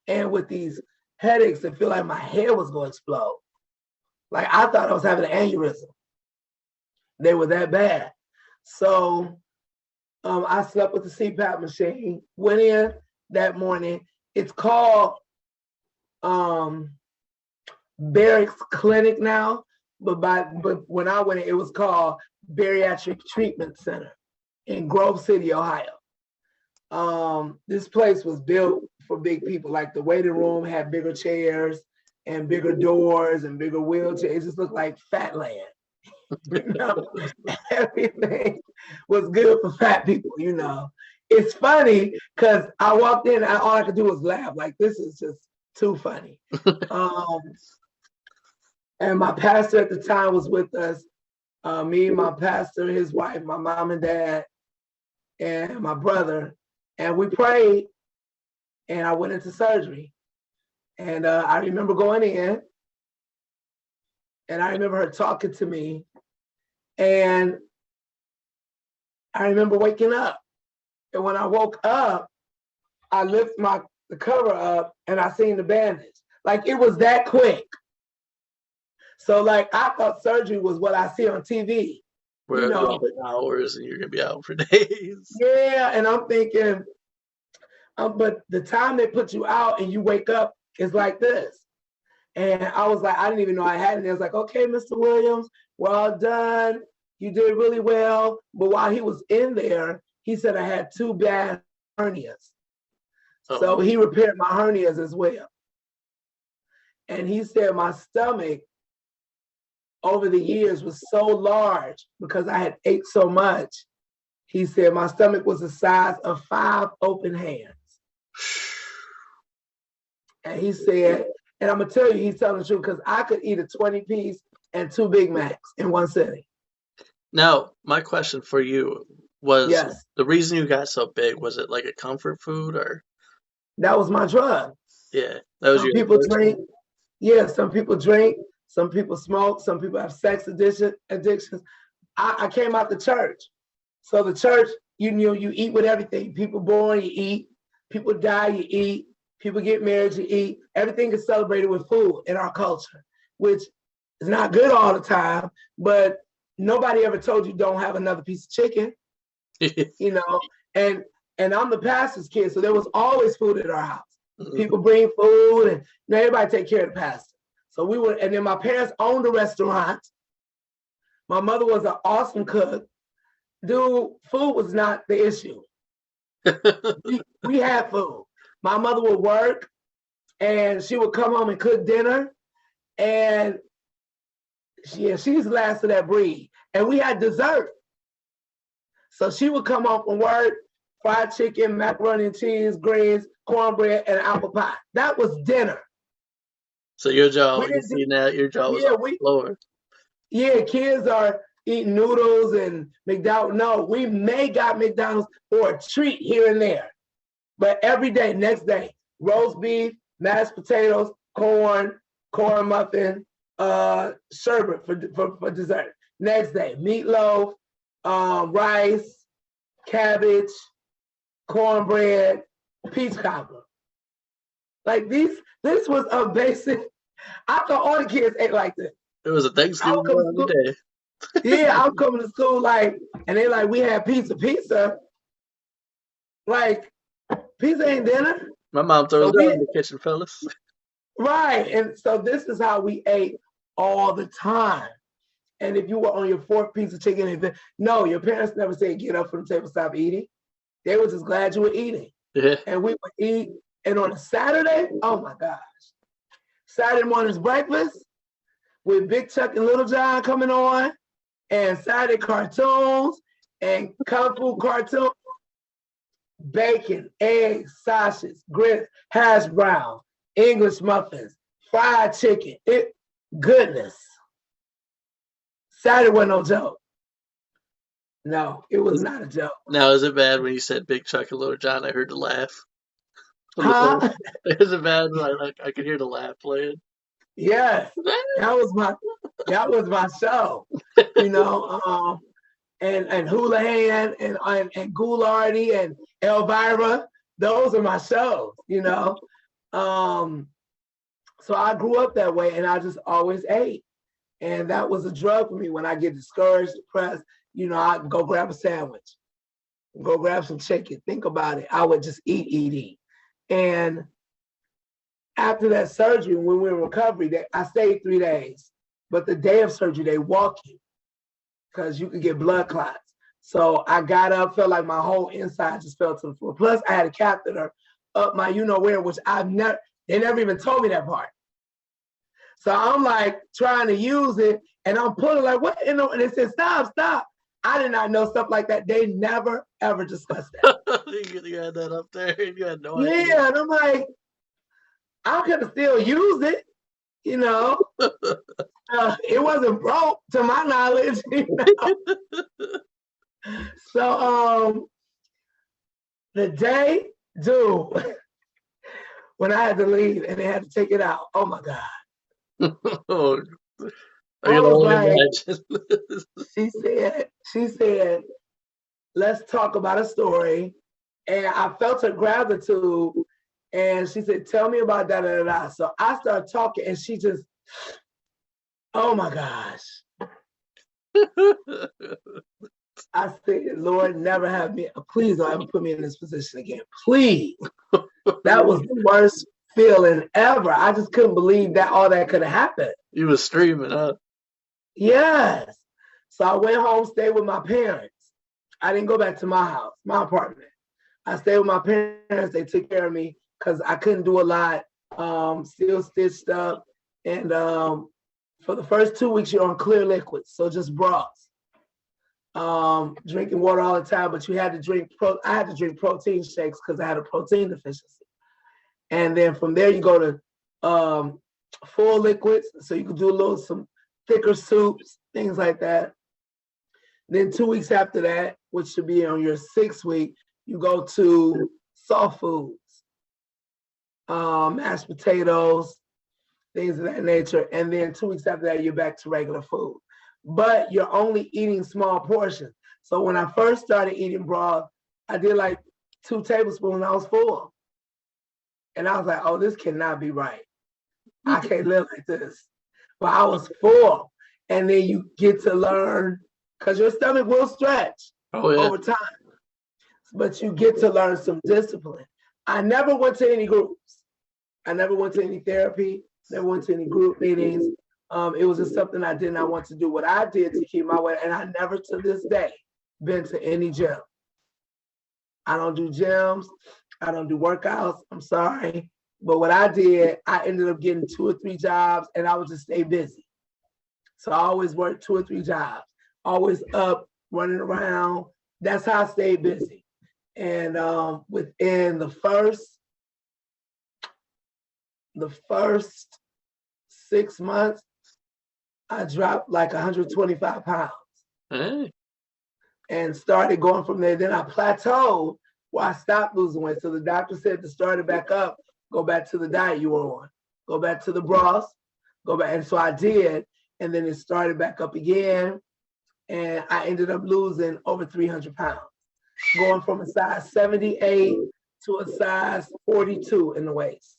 and with these headaches and feel like my head was going to explode. Like I thought I was having an aneurysm. They were that bad. So I slept with the CPAP machine, went in that morning. It's called Barracks Clinic now, but when I went in, it was called Bariatric Treatment Center in Grove City, Ohio. This place was built for big people. Like the waiting room had bigger chairs and bigger doors and bigger wheelchairs. It just looked like fat land. Everything was good for fat people, It's funny because I walked in and all I could do was laugh. Like, this is just too funny. And my pastor at the time was with us. Me, my pastor, his wife, my mom and dad, and my brother. And we prayed, and I went into surgery. And I remember going in, and I remember her talking to me. And I remember waking up. And when I woke up, I lifted the cover up and I seen the bandage. Like it was that quick. So like I thought surgery was what I see on TV. Where hours and you're gonna be out for days. Yeah, and I'm thinking, but the time they put you out and you wake up is like this. And I was like, I didn't even know I had it. It was like, okay, Mr. Williams, we're all done. You did really well. But while he was in there, he said I had 2 bad hernias. Oh. So he repaired my hernias as well. And he said my stomach over the years was so large because I had ate so much. He said my stomach was the size of 5 open hands. And he said, and I'm going to tell you, he's telling the truth because I could eat a 20-piece and 2 Big Macs in one sitting. Now, my question for you was, yes. The reason you got so big, was it like a comfort food or? That was my drug. Yeah. That was some people drink. Yeah, some people drink. Some people smoke. Some people have sex addictions. I came out the church. So the church, you eat with everything. People born, you eat. People die, you eat. People get married, you eat. Everything is celebrated with food in our culture, which is not good all the time, but nobody ever told you don't have another piece of chicken, and I'm the pastor's kid, so there was always food at our house. Mm-hmm. People bring food and everybody take care of the pastor. So and then my parents owned a restaurant. My mother was an awesome cook. Dude, food was not the issue. we had food. My mother would work and she would come home and cook dinner, and she's the last of that breed. And we had dessert. So she would come home from work, fried chicken, macaroni and cheese, greens, cornbread, and apple pie. That was dinner. So your job, your job was lower. Yeah, kids are eating noodles and McDonald's. No, we got McDonald's for a treat here and there. But every day, next day, roast beef, mashed potatoes, corn muffin, sherbet for dessert. Next day, meatloaf, rice, cabbage, cornbread, peach cobbler. Like this was a basic. I thought all the kids ate like this. It was a Thanksgiving day. Yeah, I'm coming to school and they like, we had pizza. Like, pizza ain't dinner. My mom throws it in the kitchen, fellas. Right, and so this is how we ate all the time. And if you were on your fourth piece of chicken, no, your parents never said get up from the table, stop eating. They were just glad you were eating. Yeah. And we would eat. And on a Saturday, oh my gosh, Saturday morning's breakfast with Big Chuck and Little John coming on, and Saturday cartoons and Kung Fu cartoons, bacon, eggs, sausage, grits, hash brown, English muffins, fried chicken. Goodness. Saturday wasn't no joke. No, it was not a joke. Now, is it bad when you said Big Chuck and Little John? I heard the laugh. Huh? Is it bad when I could hear the laugh playing? Yes, that was my show. You know, and Houlihan and Goulardi and Elvira, those are my shows. You know, so I grew up that way, and I just always ate. And that was a drug for me. When I get discouraged, depressed, you know, I go grab a sandwich, go grab some chicken. Think about it. I would just eat. And after that surgery, when we were in recovery, I stayed 3 days. But the day of surgery, they walk you because you could get blood clots. So I got up, felt like my whole inside just fell to the floor. Plus, I had a catheter up my you-know-where, which they never even told me that part. So I'm like trying to use it, and I'm pulling like, what? And they said, stop. I did not know stuff like that. They never, ever discussed that. You had that up there, and you had no idea. Yeah, and I'm like, I could have still used it, you know. It wasn't broke to my knowledge, you know. So the day, dude, when I had to leave and they had to take it out, oh my God. Oh, I I can was only imagine. She said, let's talk about a story. And I felt her gratitude. And she said, tell me about that. So I started talking, and she just, oh my gosh. I said, Lord, never have me, please don't ever put me in this position again. Please. That was the worst feeling ever. I just couldn't believe that all that could have happened. You was streaming, huh? Yes. So I went home, stayed with my parents. I didn't go back to my house, my apartment. I stayed with my parents. They took care of me because I couldn't do a lot. Still stitched up. And for the first 2 weeks, you're on clear liquids, so just broths. Drinking water all the time, but you had to drink, I had to drink protein shakes because I had a protein deficiency. And then from there, you go to full liquids, so you could do some thicker soups, things like that. Then 2 weeks after that, which should be on your 6th week, you go to soft foods, mashed potatoes, things of that nature. And then 2 weeks after that, you're back to regular food. But you're only eating small portions. So when I first started eating broth, I did like 2 tablespoons and I was full. And I was like, oh, this cannot be right. I can't live like this. But I was full. And then you get to learn, because your stomach will stretch over time. But you get to learn some discipline. I never went to any groups. I never went to any therapy, never went to any group meetings. It was just something I did not want to do. What I did to keep my weight, and I never to this day been to any gym. I don't do gyms. I don't do workouts. I'm sorry. But what I did, I ended up getting 2 or 3 jobs, and I would just stay busy. So I always worked 2 or 3 jobs, always up, running around. That's how I stayed busy. And within the first 6 months, I dropped like 125 pounds. Hey. And started going from there. Then I plateaued where I stopped losing weight. So the doctor said to start it back up, go back to the diet you were on, go back to the broth, go back. And so I did. And then it started back up again. And I ended up losing over 300 pounds, going from a size 78 to a size 42 in the waist.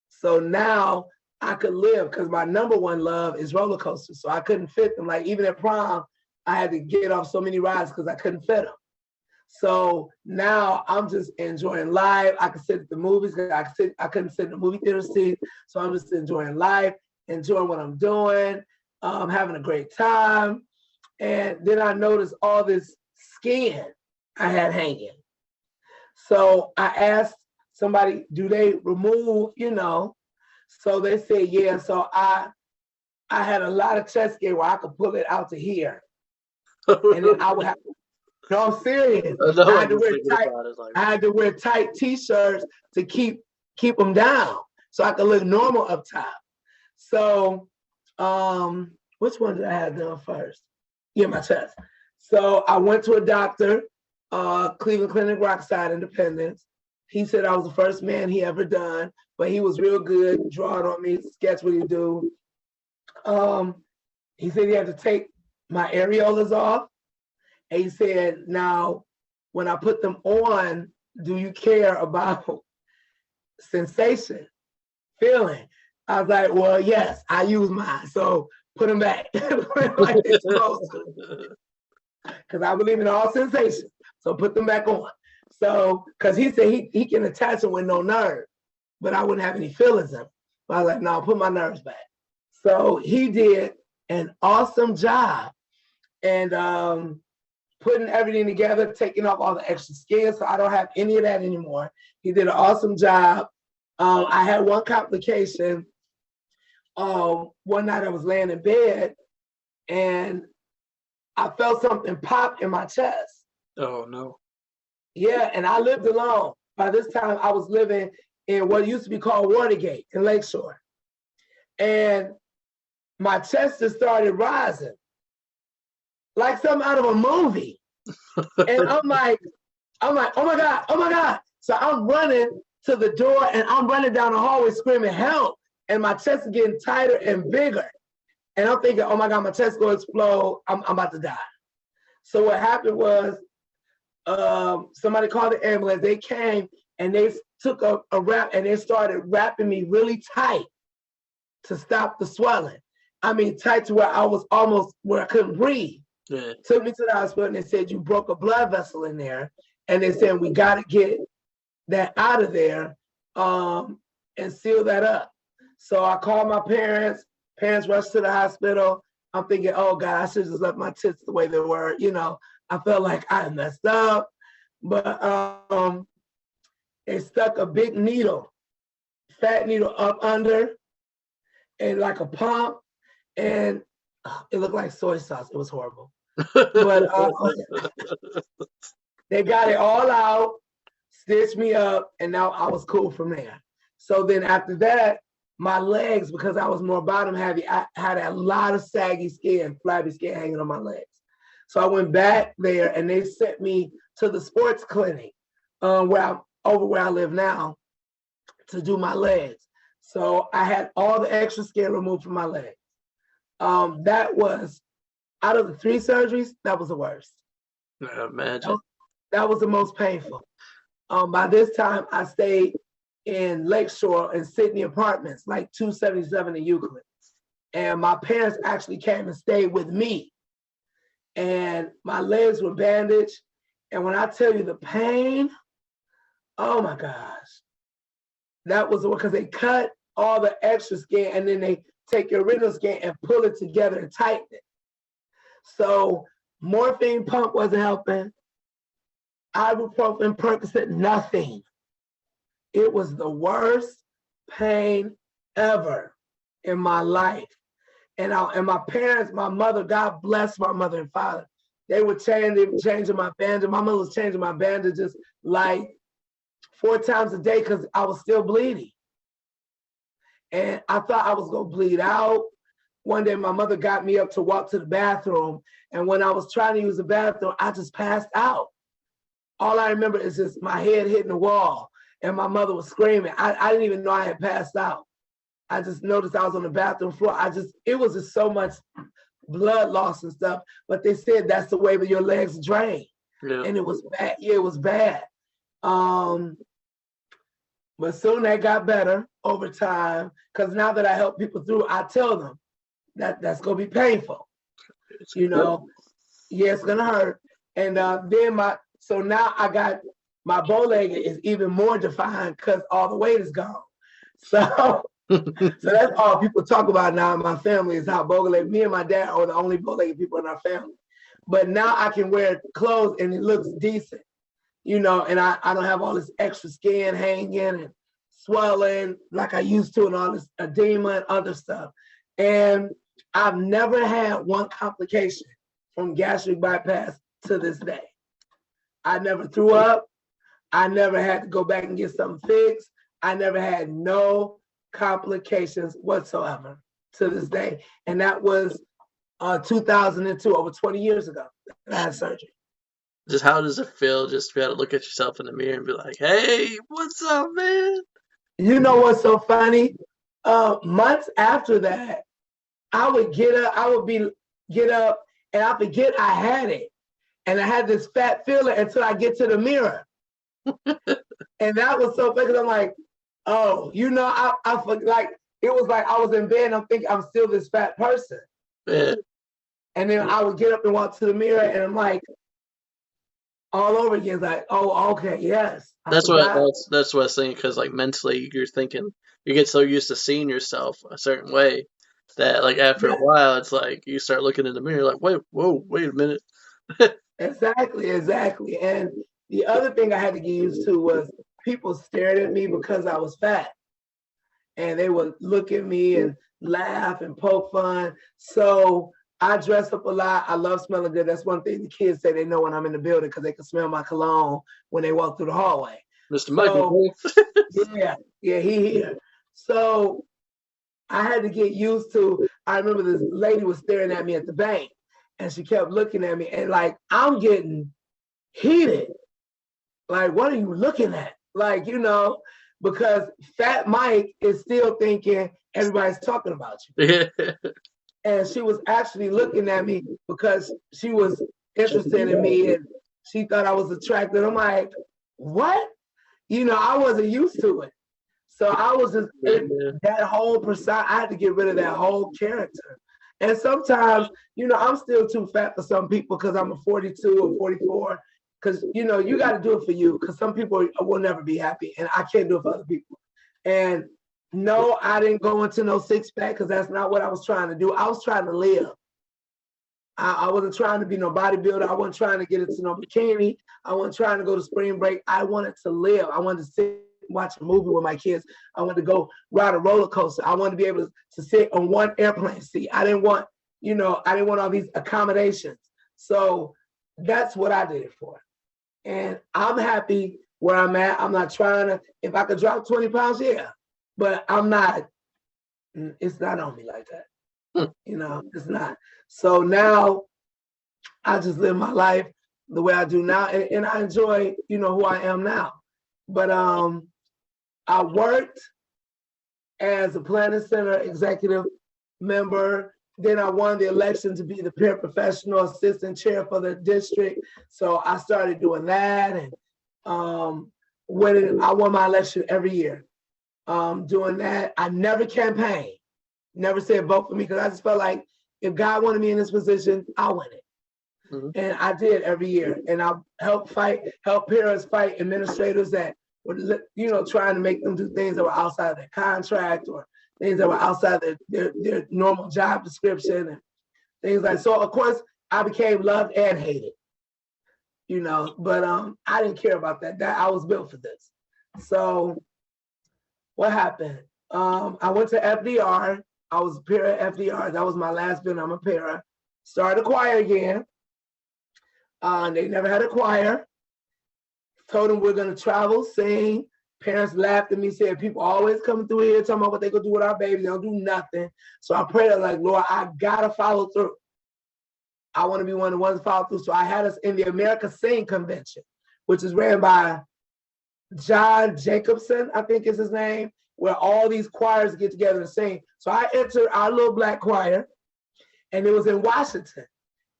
So now I could live, because my number one love is roller coasters. So I couldn't fit them. Like even at prom, I had to get off so many rides because I couldn't fit them. So now I'm just enjoying life. I could sit at the movies. I couldn't sit in the movie theater seat. So I'm just enjoying life, enjoying what I'm doing. having a great time. And then I noticed all this skin I had hanging. So I asked somebody, do they remove, So they said, yeah. So I had a lot of chest skin where I could pull it out to here. And then I would have, no, I'm serious. I had to wear tight, I had to wear tight t-shirts to keep them down so I could look normal up top. So which one did I have done first? Yeah, my chest. So I went to a doctor, Cleveland Clinic, Rockside, Independence. He said I was the first man he ever done, but he was real good, drawing on me, sketch what he do. He said he had to take my areolas off. And he said, now, when I put them on, do you care about sensation, feeling? I was like, well, yes, I use mine. So put them back like they're supposed to. Because I believe in all sensations. So put them back on. So, because he said he can attach them with no nerve, but I wouldn't have any feelings in them. But I was like, no, put my nerves back. So he did an awesome job and putting everything together, taking off all the extra skin, so I don't have any of that anymore. He did an awesome job. I had one complication. One night I was laying in bed and I felt something pop in my chest. Oh, no. Yeah, and I lived alone. By this time, I was living in what used to be called Watergate in Lakeshore. And my chest just started rising like something out of a movie. And I'm like, oh my God. So I'm running to the door and I'm running down the hallway screaming, help. And my chest is getting tighter and bigger. And I'm thinking, oh my God, my chest is going to explode. I'm about to die. So what happened was somebody called the ambulance. They came and they took a wrap and they started wrapping me really tight to stop the swelling. I mean, tight to where I was almost where I couldn't breathe. Yeah. Took me to the hospital and they said, you broke a blood vessel in there. And they said, we got to get that out of there and seal that up. So I called my parents. Parents rushed to the hospital. I'm thinking, oh God, I should just left my tits the way they were. I felt like I messed up. But they stuck a big needle, fat needle up under and like a pump. And it looked like soy sauce. It was horrible. But they got it all out, stitched me up, and now I was cool from there. So then after that, my legs, because I was more bottom heavy, I had a lot of saggy skin, flabby skin hanging on my legs. So I went back there and they sent me to the sports clinic where I live now to do my legs. So I had all the extra skin removed from my legs. That was, out of the 3 surgeries, that was the worst. Imagine. That was the most painful. By this time, I stayed in Lakeshore and Sydney apartments, like 277 in Euclid. And my parents actually came and stayed with me. And my legs were bandaged. And when I tell you the pain, oh my gosh. That was the one, because they cut all the extra skin and then they take your original skin and pull it together and tighten it. So morphine pump wasn't helping. Ibuprofen, Percocet, nothing. It was the worst pain ever in my life. And my parents, my mother, God bless my mother and father, they were changing my bandage. My mother was changing my bandages like 4 times a day because I was still bleeding. And I thought I was going to bleed out. One day, my mother got me up to walk to the bathroom. And when I was trying to use the bathroom, I just passed out. All I remember is just my head hitting the wall. And my mother was screaming. I didn't even know I had passed out. I just noticed I was on the bathroom floor. It was just so much blood loss and stuff. But they said that's the way that your legs drain. Yeah. And it was bad. Yeah, it was bad. But soon that got better over time. Because now that I help people through, I tell them that's going to be painful. Yeah, it's going to hurt. And so now I got, my bow leg is even more defined because all the weight is gone. So So that's all people talk about now in my family is how bow-legged. Me and my dad are the only bow-legged people in our family. But now I can wear clothes and it looks decent, and I don't have all this extra skin hanging and swelling like I used to and all this edema and other stuff. And I've never had one complication from gastric bypass to this day. I never threw up. I never had to go back and get something fixed. I never had no complications whatsoever to this day. And that was 2002, over 20 years ago, I had surgery. Just how does it feel just to be able to look at yourself in the mirror and be like, hey, what's up, man? You know what's so funny? Months after that, I would get up and I forget I had it. And I had this fat feeling until I get to the mirror. And that was so funny because I'm like, oh, I like, it was like I was in bed and I'm thinking I'm still this fat person. Yeah. And then I would get up and walk to the mirror and I'm like, all over again, like, oh, okay, yes. That's what I was saying, because like mentally you're thinking, you get so used to seeing yourself a certain way that like after a while it's like you start looking in the mirror like, wait a minute. Exactly. And the other thing I had to get used to was people stared at me because I was fat. And they would look at me and laugh and poke fun. So I dress up a lot. I love smelling good. That's one thing the kids say they know when I'm in the building because they can smell my cologne when they walk through the hallway. Mr. Michael. Yeah, he here. So I had to get used to, I remember this lady was staring at me at the bank and she kept looking at me and like, I'm getting heated. Like, what are you looking at? Like, because Fat Mike is still thinking everybody's talking about you. And she was actually looking at me because she was interested in me and she thought I was attractive. I'm like, what? I wasn't used to it. So I was just that whole persona. I had to get rid of that whole character. And sometimes, I'm still too fat for some people because I'm a 42 or 44. Because, you got to do it for you because some people will never be happy and I can't do it for other people. And no, I didn't go into no six pack because that's not what I was trying to do. I was trying to live. I wasn't trying to be no bodybuilder. I wasn't trying to get into no bikini. I wasn't trying to go to spring break. I wanted to live. I wanted to sit and watch a movie with my kids. I wanted to go ride a roller coaster. I wanted to be able to sit on one airplane seat. I didn't want, I didn't want all these accommodations. So that's what I did it for. And I'm happy where I'm at. I'm not trying to, if I could drop 20 pounds, yeah. But I'm not, it's not on me like that. It's not. So now I just live my life the way I do now. And I enjoy, who I am now. But I worked as a planning center executive member. Then I won the election to be the paraprofessional assistant chair for the district. So I started doing that. And I won my election every year. Doing that, I never campaigned, never said vote for me because I just felt like if God wanted me in this position, I'll win it. Mm-hmm. And I did every year. And I help parents fight administrators that were, trying to make them do things that were outside of their contract or things that were outside of their normal job description and things like. So of course I became loved and hated, but I didn't care about that. I was built for this. So what happened? I went to FDR. I was a para at FDR. That was my last bit. I'm a para. Started a choir again. They never had a choir. Told them we're going to travel, sing. Parents laughed at me, said people always coming through here talking about what they going to do with our babies. They don't do nothing. So I prayed, like, Lord, I got to follow through. I want to be one of the ones to follow through. So I had us in the America Sing Convention, which is ran by John Jacobson, I think is his name, where all these choirs get together and sing. So I entered our little black choir, and it was in Washington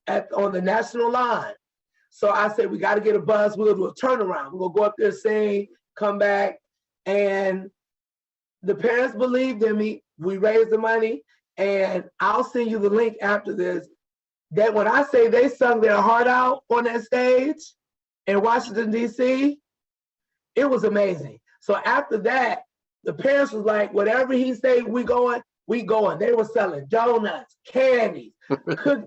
on the national line. So I said, we got to get a bus. We're going to do a turnaround. We're going to go up there, sing, come back. And the parents believed in me. We raised the money, and I'll send you the link after this, that when I say they sung their heart out on that stage in Washington, D.C., it was amazing. So after that, The parents was like, whatever he say, we going, we going. They were selling donuts, candies, cook.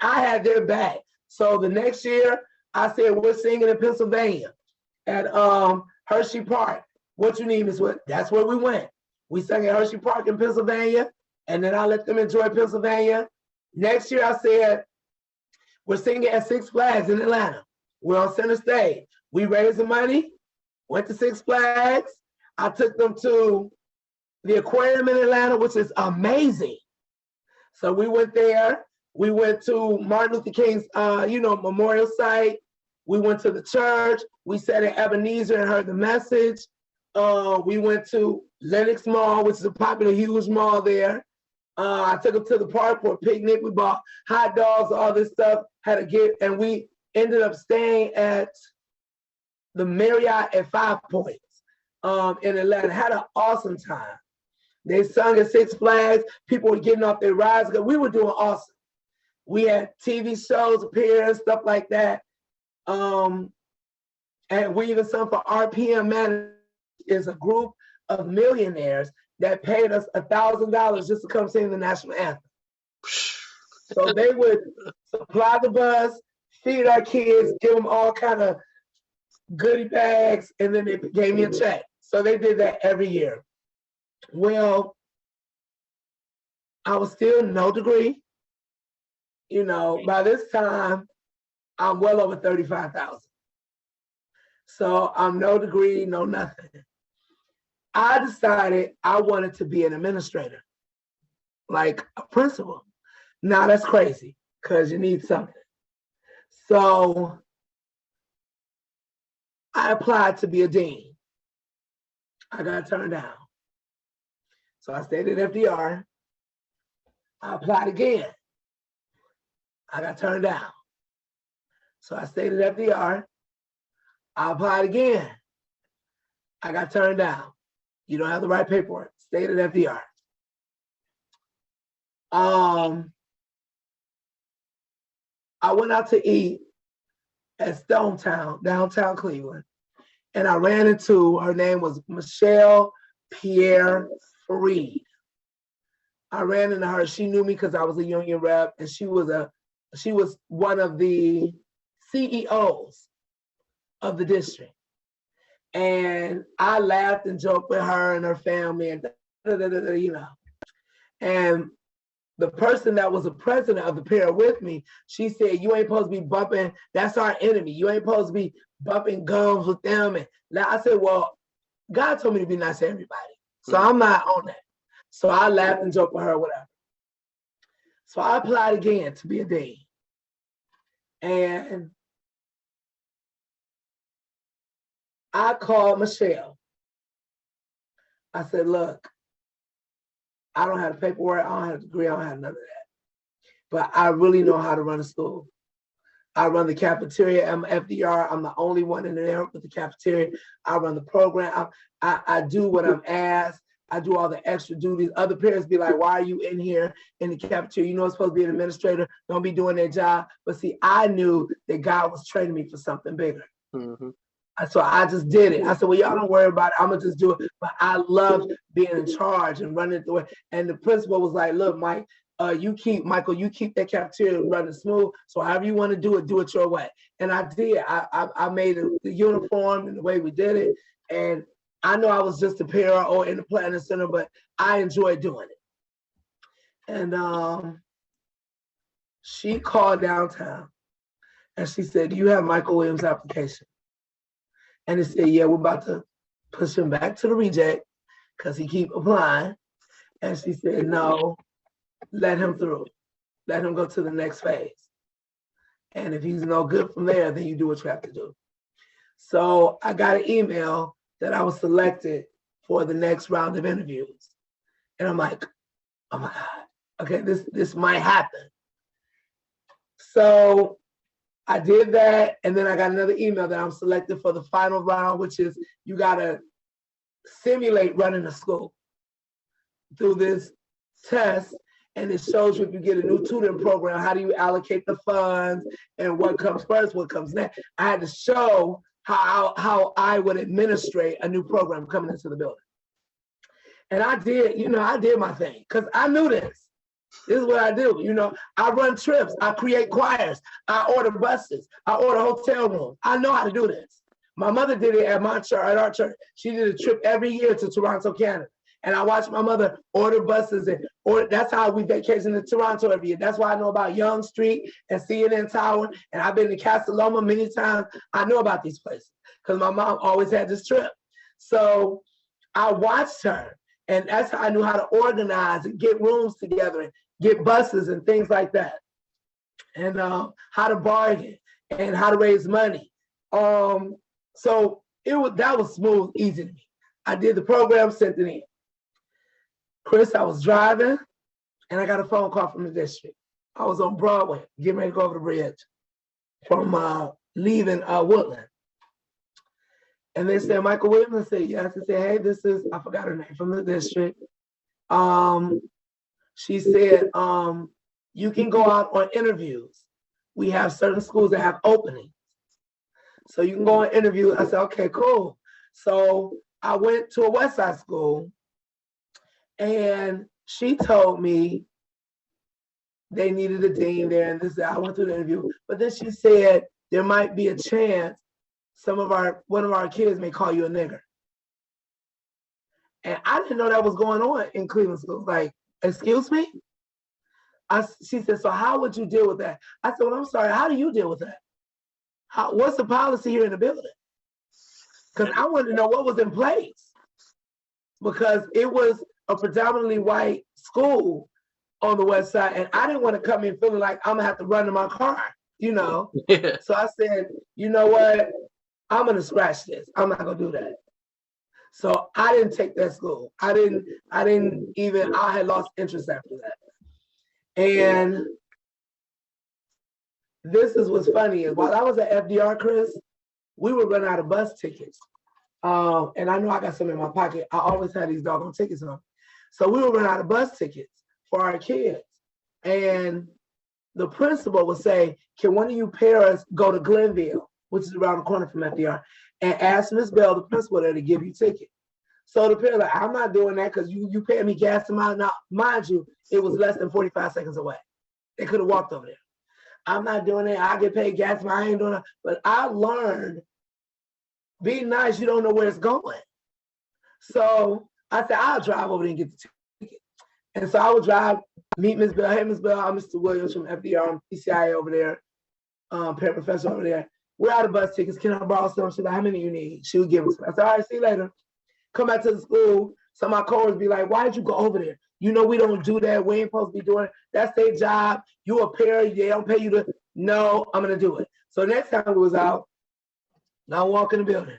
I had their back. So the next year, I said, we're singing in Pennsylvania at Hershey Park. What you need is what? That's where we went. We sang at Hershey Park in Pennsylvania, and then I let them enjoy Pennsylvania. Next year, I said, we're singing at Six Flags in Atlanta. We're on center stage. We raised the money, went to Six Flags. I took them to the aquarium in Atlanta, which is amazing. So we went there. We went to Martin Luther King's, memorial site. We went to the church. We sat at Ebenezer and heard the message. We went to Lenox Mall, which is a popular, huge mall there. I took them to the park for a picnic. We bought hot dogs, all this stuff, had a gift, and we ended up staying at the Marriott at 5 Points in Atlanta. Had an awesome time. They sung at Six Flags. People were getting off their rides. We were doing awesome. We had TV shows appear, stuff like that. And we even sung for RPM Man, is a group of millionaires that paid us $1,000 just to come sing the national anthem. So they would supply the bus, feed our kids, give them all kind of goodie bags, and then they gave me a check. So they did that every year. Well, I was still no degree. By this time, I'm well over 35,000. So I'm no degree, no nothing. I decided I wanted to be an administrator, like a principal. Now that's crazy because you need something. So I applied to be a dean. I got turned down. So I stayed at FDR. I applied again. I got turned down. So I stayed at FDR. I applied again. I got turned down. You don't have the right paperwork. Stayed at FDR. I went out to eat at Stonetown, downtown Cleveland, and I ran into, her name was Michelle Pierre Freed. I ran into her. She knew me because I was a union rep, and she was one of the CEOs of the district. And I laughed and joked with her and her family and And the person that was the president of the pair with me, she said, you ain't supposed to be bumping, that's our enemy. You ain't supposed to be bumping gums with them. And I said, well, God told me to be nice to everybody. So I'm not on that. So I laughed and joked with her, whatever. So I applied again to be a dean. And I called Michelle. I said, look, I don't have the paperwork, I don't have a degree, I don't have none of that. But I really know how to run a school. I run the cafeteria, I'm FDR, I'm the only one in there with the cafeteria. I run the program, I do what I'm asked, I do all the extra duties. Other parents be like, why are you in here in the cafeteria? You know it's supposed to be an administrator, don't be doing their job. But see, I knew that God was training me for something bigger. Mm-hmm. So I just did it. I said, well, y'all don't worry about it. I'm going to just do it. But I loved being in charge and running through it. And the principal was like, look, Mike, you keep that cafeteria running smooth. So however you want to do it your way. And I did. I made the uniform and the way we did it. And I know I was just a para or in the planning center, but I enjoyed doing it. And she called downtown and she said, do you have Michael Williams' application? And it said, yeah, we're about to push him back to the reject because he keep applying. And she said, no, let him through. Let him go to the next phase. And if he's no good from there, then you do what you have to do. So I got an email that I was selected for the next round of interviews. And I'm like, oh my God, okay, this might happen. So I did that, and then I got another email that I'm selected for the final round, which is you gotta simulate running a school through this test, and it shows you if you get a new tutoring program, how do you allocate the funds, and what comes first, what comes next. I had to show how I would administrate a new program coming into the building. And I did my thing because I knew this. This is what I do. I run trips. I create choirs. I order buses. I order hotel rooms. I know how to do this. My mother did it at our church. She did a trip every year to Toronto, Canada. And I watched my mother order buses, or that's how we vacation in Toronto every year. That's why I know about Yonge Street and CNN Tower. And I've been to Casa Loma many times. I know about these places because my mom always had this trip. So I watched her, and that's how I knew how to organize and get rooms together and get buses and things like that, and how to bargain and how to raise money. So that was smooth, easy to me. I did the program, sent it in. Chris, I was driving, and I got a phone call from the district. I was on Broadway, getting ready to go over the bridge from leaving Woodland. And they said, Michael Williams. I said, yes. I said, hey, this is, I forgot her name, from the district. She said, you can go out on interviews. We have certain schools that have openings. So you can go on interviews. I said, okay, cool. So I went to a West Side school, and she told me they needed a dean there, and this. I went through the interview, but then she said there might be a chance one of our kids may call you a nigger. And I didn't know that was going on in Cleveland schools. Like, excuse me? She said, so how would you deal with that? I said, well, I'm sorry, how do you deal with that? What's the policy here in the building? Because I wanted to know what was in place. Because it was a predominantly white school on the West Side, and I didn't want to come in feeling like I'm gonna have to run to my car, Yeah. So I said, you know what? I'm gonna scratch this. I'm not gonna do that. So I didn't take that school. I had lost interest after that. And this is what's funny is while I was at FDR, Chris, we would run out of bus tickets. And I know I got some in my pocket. I always had these doggone tickets on. So we would run out of bus tickets for our kids. And the principal would say, can one of you parents go to Glenville, which is around the corner from FDR, and ask Miss Bell, the principal there, to give you tickets. So the parent like, I'm not doing that because you pay me gas amount. Now, mind you, it was less than 45 seconds away. They could have walked over there. I'm not doing it. I get paid gas amount. I ain't doing it. But I learned, be nice, you don't know where it's going. So I said, I'll drive over there and get the ticket. And so I would drive, meet Miss Bell. Hey, Miss Bell, I'm Mr. Williams from FDR. I'm PCIA over there, paraprofessor over there. We're out of bus tickets. Can I borrow some? She's like, how many you need? She would give us. I said, all right, see you later. Come back to the school. Some of my coworkers be like, why did you go over there? You know we don't do that. We ain't supposed to be doing it. That's their job. You a parent. They don't pay you to. No, I'm going to do it. So next time we was out, now I walk in the building.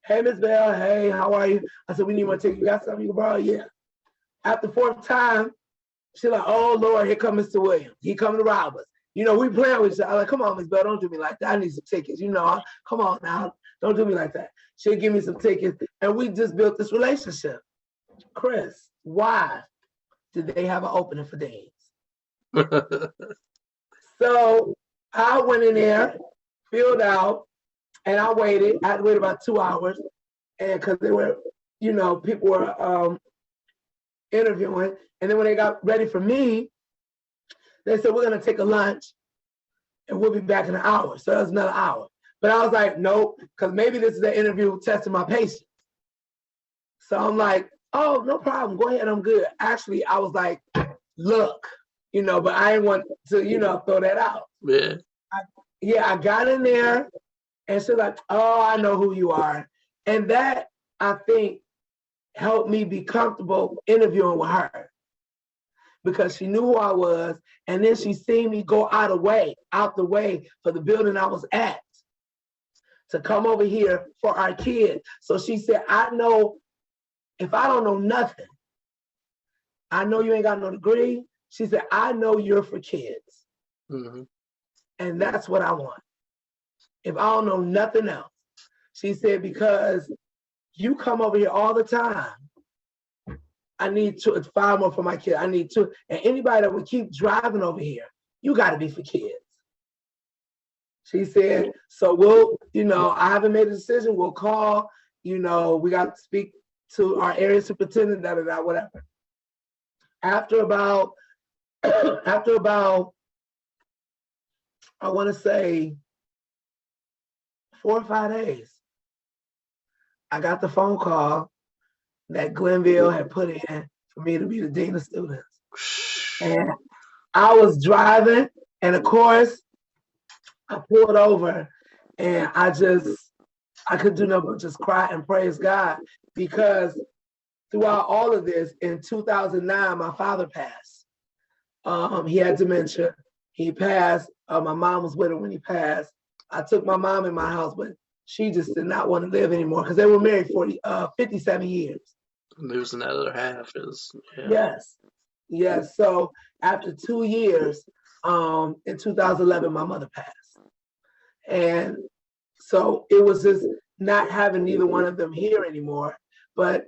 Hey, Miss Bell. Hey, how are you? I said, we need more tickets. You got something you can borrow? Yeah. After fourth time, she's like, oh, Lord, here comes Mr. Williams. He coming to rob us. You know, we playing with each other. I'm like, come on, Miss Bell, don't do me like that. I need some tickets. You know, come on now. Don't do me like that. She'll give me some tickets. And we just built this relationship. Chris, why did they have an opening for deans? So I went in there, filled out, and I waited. I had to wait about 2 hours. And because they were, you know, people were interviewing. And then when they got ready for me, they said, we're going to take a lunch and we'll be back in an hour. So that was another hour. But I was like, nope, because maybe this is an interview testing my patience. So I'm like, oh, no problem. Go ahead. I'm good. Actually, I was like, look, you know, but I didn't want to, you know, throw that out. Yeah. I got in there and she's like, oh, I know who you are. And that, I think, helped me be comfortable interviewing with her because she knew who I was. And then she seen me go out the way for the building I was at to come over here for our kids. So she said, I know if I don't know nothing, I know you ain't got no degree. She said, I know you're for kids. Mm-hmm. And that's what I want. If I don't know nothing else. She said, because you come over here all the time. I need 5 more for my kid. I need 2. And anybody that would keep driving over here, you got to be for kids. She said, so we'll, you know, I haven't made a decision. We'll call, you know, we got to speak to our area superintendent, whatever. After about, I want to say 4 or 5 days, I got the phone call that Glenville had put in for me to be the dean of students. And I was driving, and of course, I pulled over, and I could do nothing but just cry and praise God, because throughout all of this, in 2009, my father passed. He had dementia. He passed. My mom was with him when he passed. I took my mom in my house, but she just did not want to live anymore because they were married 57 years. Losing that other half is, yeah. Yes. So after 2 years, in 2011, my mother passed. And so it was just not having neither one of them here anymore, but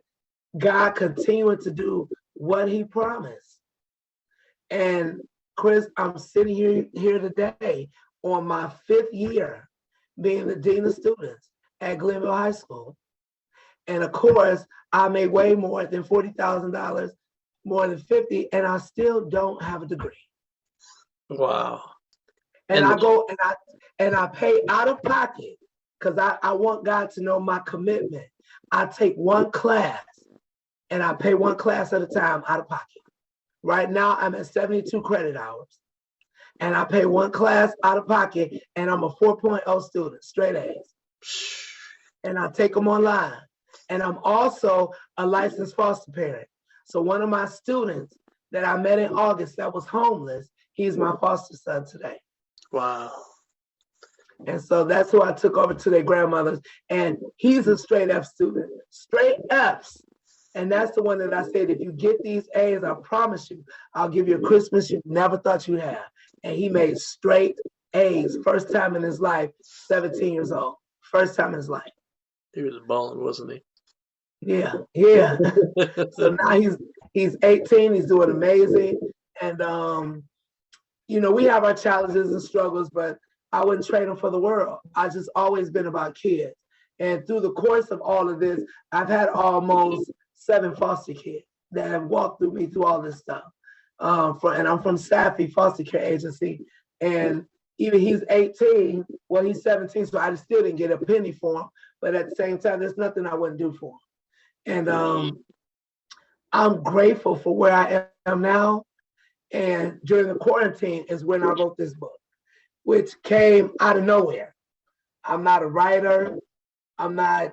God continuing to do what he promised. And Chris, I'm sitting here today on my 5th year being the dean of students at Glenville High School. And of course, I made way more than $40,000, more than 50, and I still don't have a degree. Wow. And I go and I pay out of pocket because I want God to know my commitment. I take one class and I pay one class at a time out of pocket. Right now, I'm at 72 credit hours. And I pay one class out of pocket, and I'm a 4.0 student, straight A's. And I take them online. And I'm also a licensed foster parent. So one of my students that I met in August that was homeless, he's my foster son today. Wow. And so that's who I took over to their grandmothers. And he's a straight F student, straight Fs. And that's the one that I said, if you get these A's, I promise you, I'll give you a Christmas you never thought you'd have. And he made straight A's, first time in his life, 17 years old. First time in his life. He was balling, wasn't he? Yeah. So now he's 18, he's doing amazing. And, we have our challenges and struggles, but I wouldn't trade them for the world. I just always been about kids. And through the course of all of this, I've had almost 7 foster kids that have walked through me through all this stuff. And I'm from Safi Foster Care Agency. And even he's 18, well, he's 17, so I still didn't get a penny for him. But at the same time, there's nothing I wouldn't do for him. And I'm grateful for where I am now. And during the quarantine is when I wrote this book, which came out of nowhere. I'm not a writer. I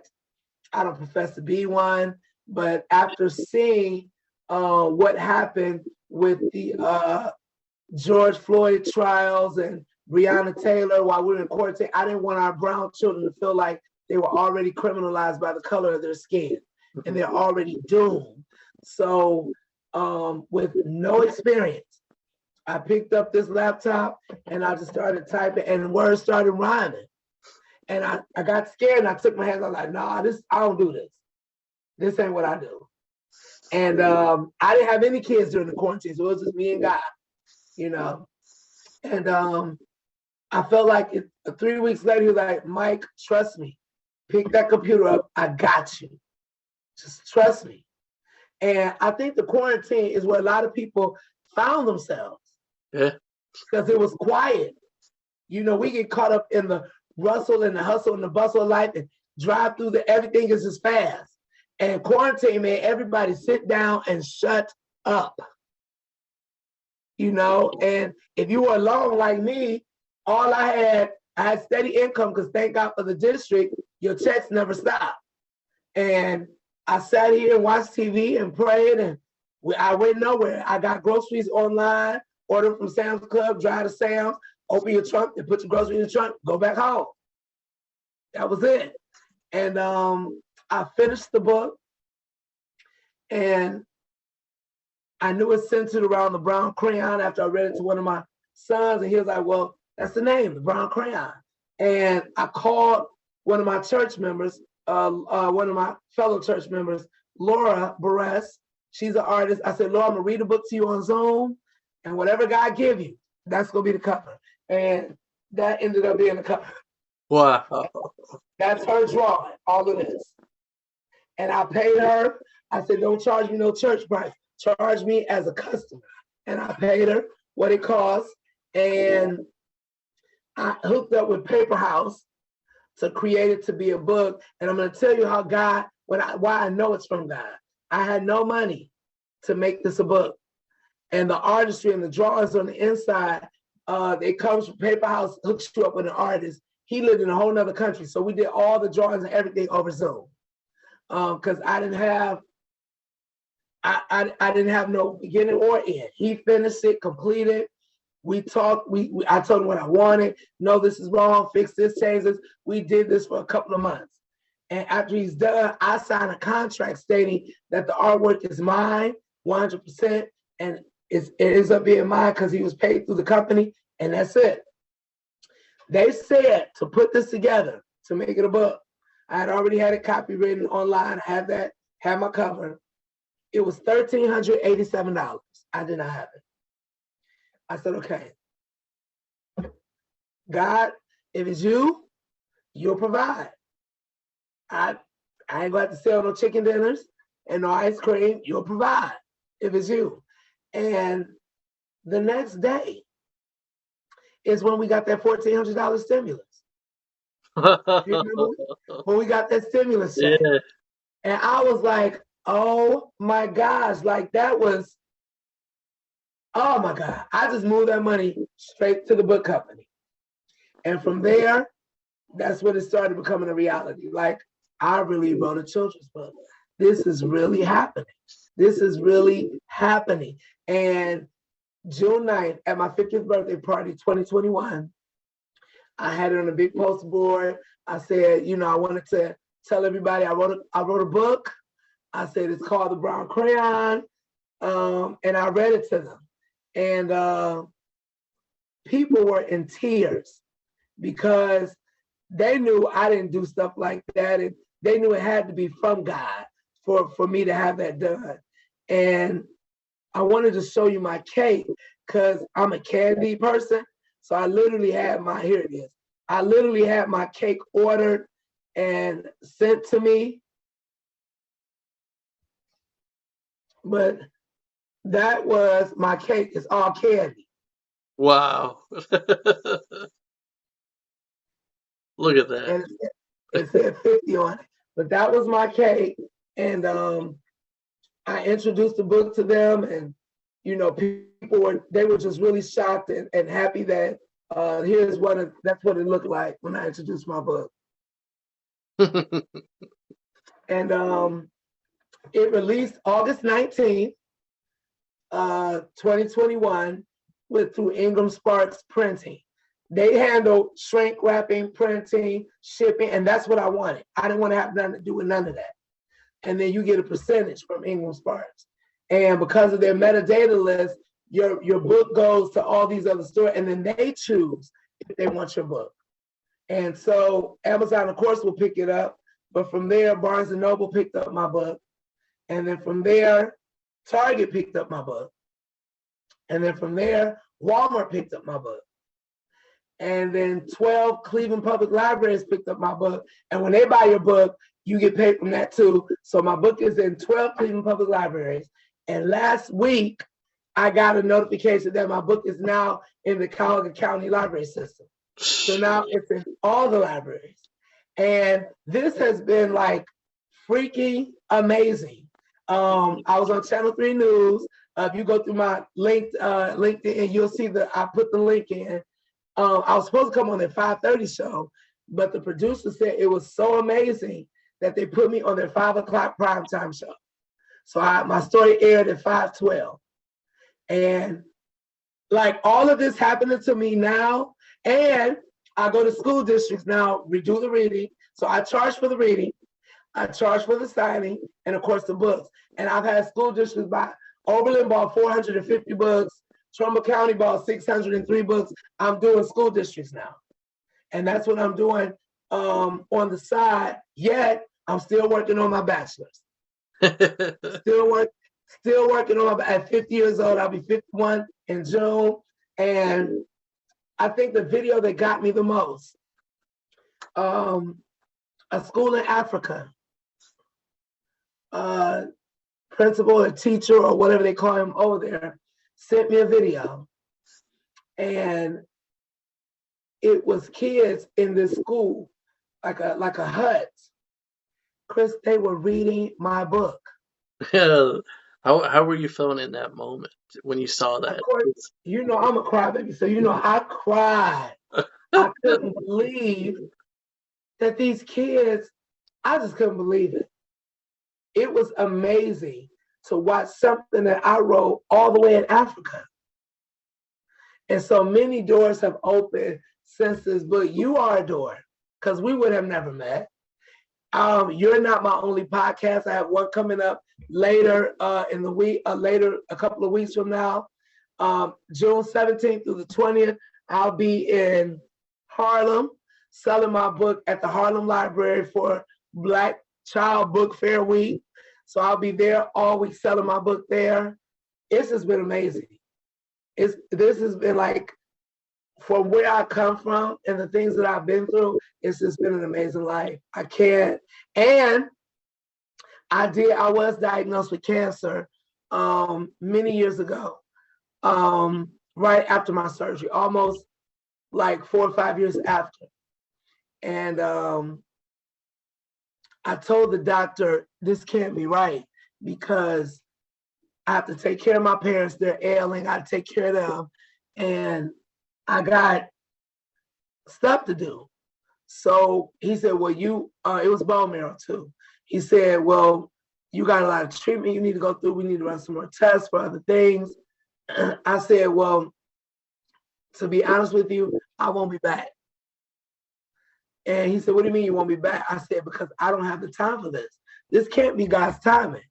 don't profess to be one. But after seeing what happened with the George Floyd trials and Breonna Taylor while we were in quarantine, I didn't want our brown children to feel like they were already criminalized by the color of their skin and they're already doomed. So with no experience, I picked up this laptop and I just started typing and words started rhyming. And I got scared and I took my hands, I was like, nah, I don't do this. This ain't what I do. And I didn't have any kids during the quarantine, so it was just me and God, And I felt like 3 weeks later, he was like, Mike, trust me. Pick that computer up. I got you. Just trust me. And I think the quarantine is where a lot of people found themselves. Yeah. Because it was quiet. We get caught up in the rustle and the hustle and the bustle of life and drive through everything is just fast. And quarantine made everybody sit down and shut up. And if you were alone like me, all I had steady income because thank God for the district, your checks never stop. And I sat here and watched TV and prayed and I went nowhere. I got groceries online, ordered from Sam's Club, drive to Sam's, open your trunk and put your groceries in the trunk, go back home. That was it. And I finished the book and I knew it centered around the brown crayon after I read it to one of my sons and he was like, well, that's the name, the brown crayon. And I called one of my church members, one of my fellow church members, Laura Barres. She's an artist. I said, Laura, I'm gonna read a book to you on Zoom and whatever God give you, that's gonna be the cover. And that ended up being the cover. Wow. That's her drawing, all of this. And I paid her. I said, don't charge me no church price. Charge me as a customer. And I paid her what it cost. And I hooked up with Paper House to create it to be a book. And I'm going to tell you how God, why I know it's from God. I had no money to make this a book. And the artistry and the drawings on the inside, it comes from Paper House, hooks you up with an artist. He lived in a whole nother country. So we did all the drawings and everything over Zoom. Because I didn't have no beginning or end. He finished it, completed. We talked, I told him what I wanted. No, this is wrong, fix this, change this. We did this for a couple of months. And after he's done, I signed a contract stating that the artwork is mine, 100%, and it ends up being mine because he was paid through the company, and that's it. They said to put this together, to make it a book. I had already had it copywritten online, had my cover. It was $1,387. I did not have it. I said, okay, God, if it's you, you'll provide. I ain't going to sell no chicken dinners and no ice cream. You'll provide if it's you. And the next day is when we got that $1,400 stimulus. You remember when we got that stimulus check? Yeah. And I was like, oh my gosh, like that was, oh my God. I just moved that money straight to the book company. And from there, that's when it started becoming a reality. Like, I really wrote a children's book. This is really happening. This is really happening. And June 9th, at my 50th birthday party, 2021, I had it on a big poster board. I said, you know, I wanted to tell everybody I wrote a book. I said it's called The Brown Crayon, and I read it to them. And people were in tears because they knew I didn't do stuff like that, and they knew it had to be from God for me to have that done. And I wanted to show you my cake because I'm a candy person. So I literally had here it is. I literally had my cake ordered and sent to me. But that was my cake. It's all candy. Wow. Look at that. And it said 50 on it. But that was my cake. And I introduced the book to them, and you know, people were just really shocked and happy that that's what it looked like when I introduced my book. And it released August 19th, 2021, through Ingram Sparks Printing. They handle shrink wrapping, printing, shipping, and that's what I wanted. I didn't want to have nothing to do with none of that. And then you get a percentage from Ingram Sparks. And because of their metadata list, your book goes to all these other stores, and then they choose if they want your book. And so Amazon, of course, will pick it up. But from there, Barnes & Noble picked up my book. And then from there, Target picked up my book. And then from there, Walmart picked up my book. And then 12 Cleveland Public Libraries picked up my book. And when they buy your book, you get paid from that too. So my book is in 12 Cleveland Public Libraries. And last week, I got a notification that my book is now in the Cuyahoga County Library System. So now it's in all the libraries. And this has been like freaking amazing. I was on Channel 3 News. If you go through my LinkedIn, you'll see that I put the link in. I was supposed to come on their 5:30 show, but the producer said it was so amazing that they put me on their 5 o'clock primetime show. So my story aired at 5:12. And like all of this happening to me now, and I go to school districts now, redo the reading. So I charge for the reading, I charge for the signing, and of course the books. And I've had school districts buy, Oberlin bought 450 books, Trumbull County bought 603 books. I'm doing school districts now. And that's what I'm doing on the side, yet I'm still working on my bachelor's. Still working on at 50 years old. I'll be 51 in June. And I think the video that got me the most, a school in Africa principal or teacher or whatever they call him over there sent me a video, and it was kids in this school, like a hut. Chris, they were reading my book. Yeah. How were you feeling in that moment when you saw that? Of course, I'm a crybaby, so I cried. I couldn't believe that these kids, I just couldn't believe it. It was amazing to watch something that I wrote all the way in Africa. And so many doors have opened since this book. You are a door, because we would have never met. You're not my only podcast. I have one coming up later in the week, later a couple of weeks from now. June 17th through the 20th, I'll be in Harlem selling my book at the Harlem Library for Black Child Book Fair Week. So I'll be there all week selling my book there. It's just been amazing. This has been like, from where I come from and the things that I've been through, it's just been an amazing life. I can't. And I was diagnosed with cancer many years ago, right after my surgery, almost like 4 or 5 years after. And I told the doctor, this can't be right, because I have to take care of my parents. They're ailing. I take care of them. And I got stuff to do. So he said, well, it was bone marrow too. He said, well, you got a lot of treatment you need to go through. We need to run some more tests for other things. I said, well, to be honest with you, I won't be back. And he said, what do you mean you won't be back? I said, because I don't have the time for this. This can't be God's timing.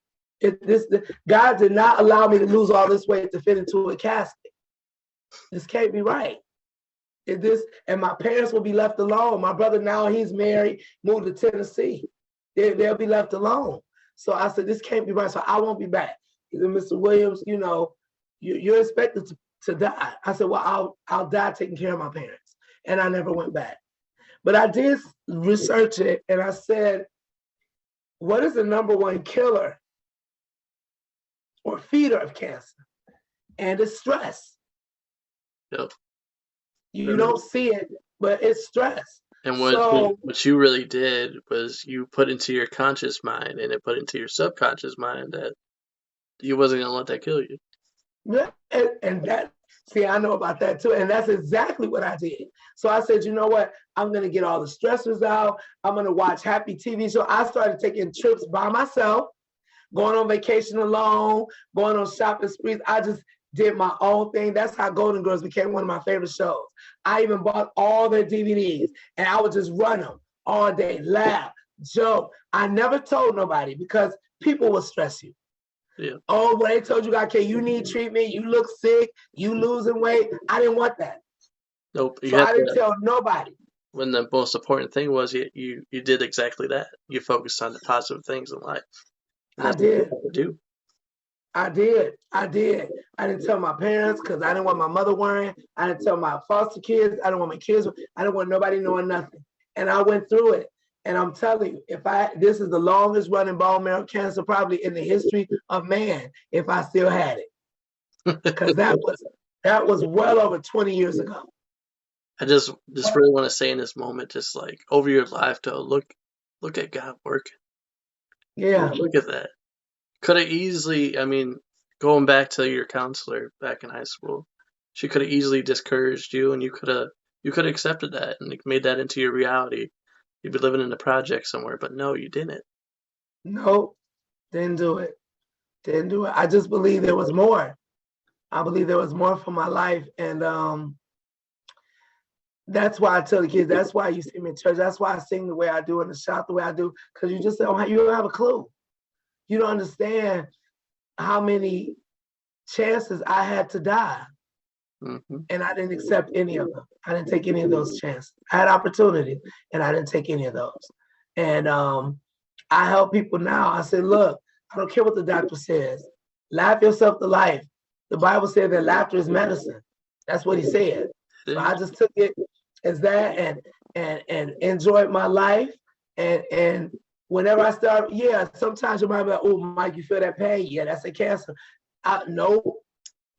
God did not allow me to lose all this weight to fit into a casket. This can't be right. And my parents will be left alone. My brother, now he's married, moved to Tennessee. They'll be left alone. So I said, this can't be right. So I won't be back. He said, Mr. Williams, you're expected to die. I said, well, I'll die taking care of my parents. And I never went back. But I did research it, and I said, what is the number one killer or feeder of cancer? And it's stress. Yep. You don't see it, but it's stress. And what you really did was you put into your conscious mind, and it put into your subconscious mind that you wasn't going to let that kill you. Yeah, and that, see, I know about that too. And that's exactly what I did. So I said, you know what? I'm going to get all the stressors out. I'm going to watch happy TV shows. I started taking trips by myself, going on vacation alone, going on shopping sprees. I just did my own thing. That's how Golden Girls became one of my favorite shows. I even bought all their DVDs, and I would just run them all day, laugh, joke. I never told nobody, because people will stress you. Yeah. Oh, when they told you, okay, you need treatment, you look sick, you losing weight. I didn't want that. Nope. So I didn't tell nobody. When the most important thing was you did exactly that. You focused on the positive things in life. I did. I did. I didn't tell my parents, because I didn't want my mother worrying. I didn't tell my foster kids. I didn't want my kids. I didn't want nobody knowing nothing. And I went through it. And I'm telling you, this is the longest running bone marrow cancer probably in the history of man, if I still had it. Because that was well over 20 years ago. I just really want to say in this moment, just like over your life, though, look at God working. Yeah. Look at that. Could have easily, going back to your counselor back in high school, she could have easily discouraged you, and you could have accepted that and made that into your reality. You'd be living in a project somewhere, but no, you didn't. No, didn't do it. I just believe there was more. I believe there was more for my life. And that's why I tell the kids, that's why you see me in church. That's why I sing the way I do and shout the way I do, because you don't have a clue. You don't understand how many chances I had to die. Mm-hmm. And I didn't accept any of them. I didn't take any of those chances. I had opportunity, and I didn't take any of those. And I help people now. I say, look, I don't care what the doctor says. Laugh yourself to life. The Bible said that laughter is medicine. That's what he said. So I just took it as that and enjoyed my life and whenever I start, sometimes you might be like, oh, Mike, you feel that pain? Yeah, that's a cancer. No,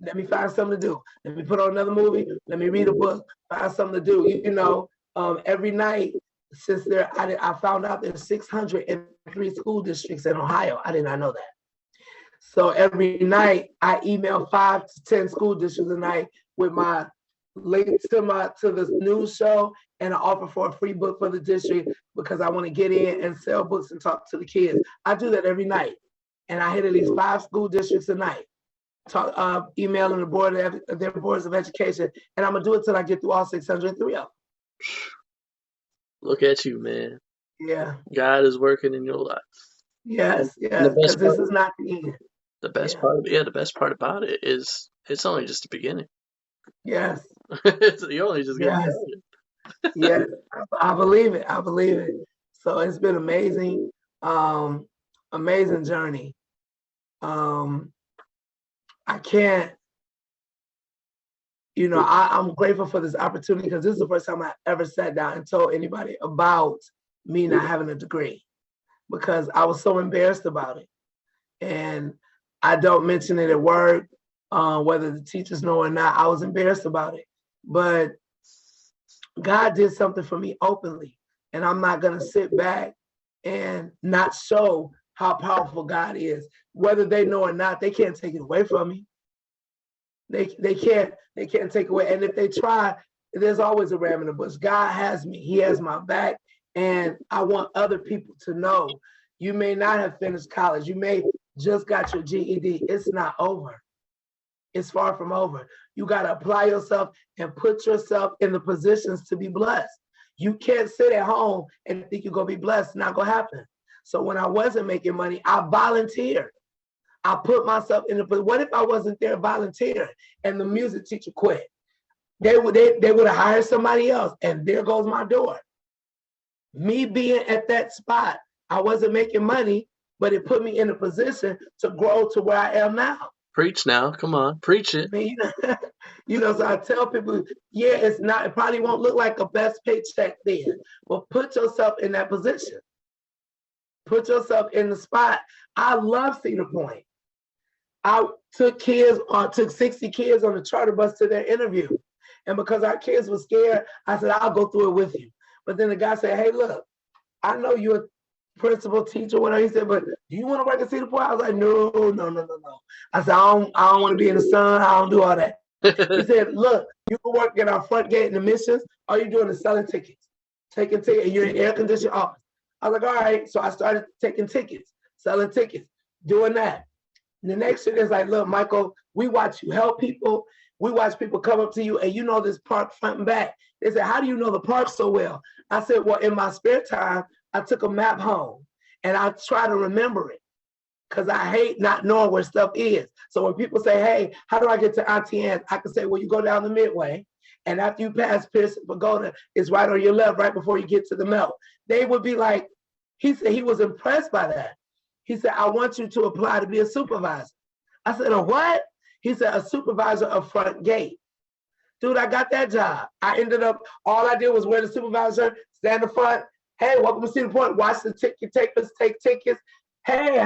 let me find something to do. Let me put on another movie. Let me read a book. Find something to do. Every night since I found out there's 603 school districts in Ohio. I did not know that. So every night I email 5 to 10 school districts a night with my links to the news show and an offer for a free book for the district because I want to get in and sell books and talk to the kids. I do that every night, and I hit at least 5 school districts a night. Emailing their boards of education, and I'm gonna do it till I get through all 603 of them. Look at you, man. Yeah. God is working in your life. Yes, because this is not the end. The best part about it is it's only just the beginning. Yes. You're only just getting started. Yes, I believe it. I believe it. So it's been amazing, amazing journey. I can't, I'm grateful for this opportunity because this is the first time I ever sat down and told anybody about me not having a degree because I was so embarrassed about it. And I don't mention it at work, whether the teachers know or not. I was embarrassed about it. But God did something for me openly. And I'm not going to sit back and not show how powerful God is. Whether they know or not, they can't take it away from me. They can't take away. And if they try, there's always a ram in the bush. God has me. He has my back. And I want other people to know you may not have finished college. You may just got your GED. It's not over. It's far from over. You got to apply yourself and put yourself in the positions to be blessed. You can't sit at home and think you're going to be blessed. It's not going to happen. So when I wasn't making money, I volunteered. I put myself in the, what if I wasn't there volunteering and the music teacher quit? They would have hired somebody else, and there goes my door. Me being at that spot, I wasn't making money, but it put me in a position to grow to where I am now. Preach now, come on, preach it. So I tell people, it probably won't look like a best paycheck then, but put yourself in that position. Put yourself in the spot. I love Cedar Point. I took 60 kids on the charter bus to their interview. And because our kids were scared, I said, I'll go through it with you. But then the guy said, hey, look, I know you're a principal teacher, whatever. He said, but do you want to work at Cedar Point? I was like, no. I said, I don't want to be in the sun. I don't do all that. He said, look, you can work at our front gate in the missions. All you're doing is selling tickets. Taking tickets, and you're in air-conditioned office. I was like, all right. So I started taking tickets, selling tickets, doing that. And the next thing is like, look, Michael, we watch you help people. We watch people come up to you, and you know this park front and back. They said, how do you know the park so well? I said, well, in my spare time, I took a map home, and I try to remember it because I hate not knowing where stuff is. So when people say, hey, how do I get to Auntie Anne's? I can say, well, you go down the Midway, and after you pass Pearson Pagoda, it's right on your left, right before you get to the Melt. They would be like, he said he was impressed by that. He said, I want you to apply to be a supervisor. I said, a what? He said, a supervisor of front gate. Dude, I got that job. I ended up, all I did was wear the supervisor, stand in front. Hey, welcome to Cedar Point. Watch the ticket takers take tickets. Hey,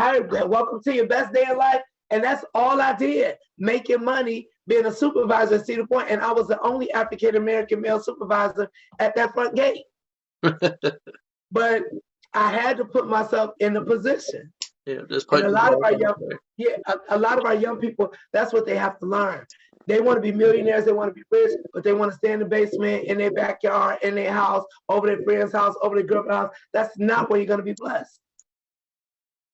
welcome to your best day in life. And that's all I did, making money, being a supervisor at Cedar Point. And I was the only African-American male supervisor at that front gate. But I had to put myself in a position. Yeah, and a lot of our young people, that's what they have to learn. They want to be millionaires, they want to be rich, but they want to stay in the basement, in their backyard, in their house, over their friend's house, over their girlfriend's house. That's not where you're going to be blessed.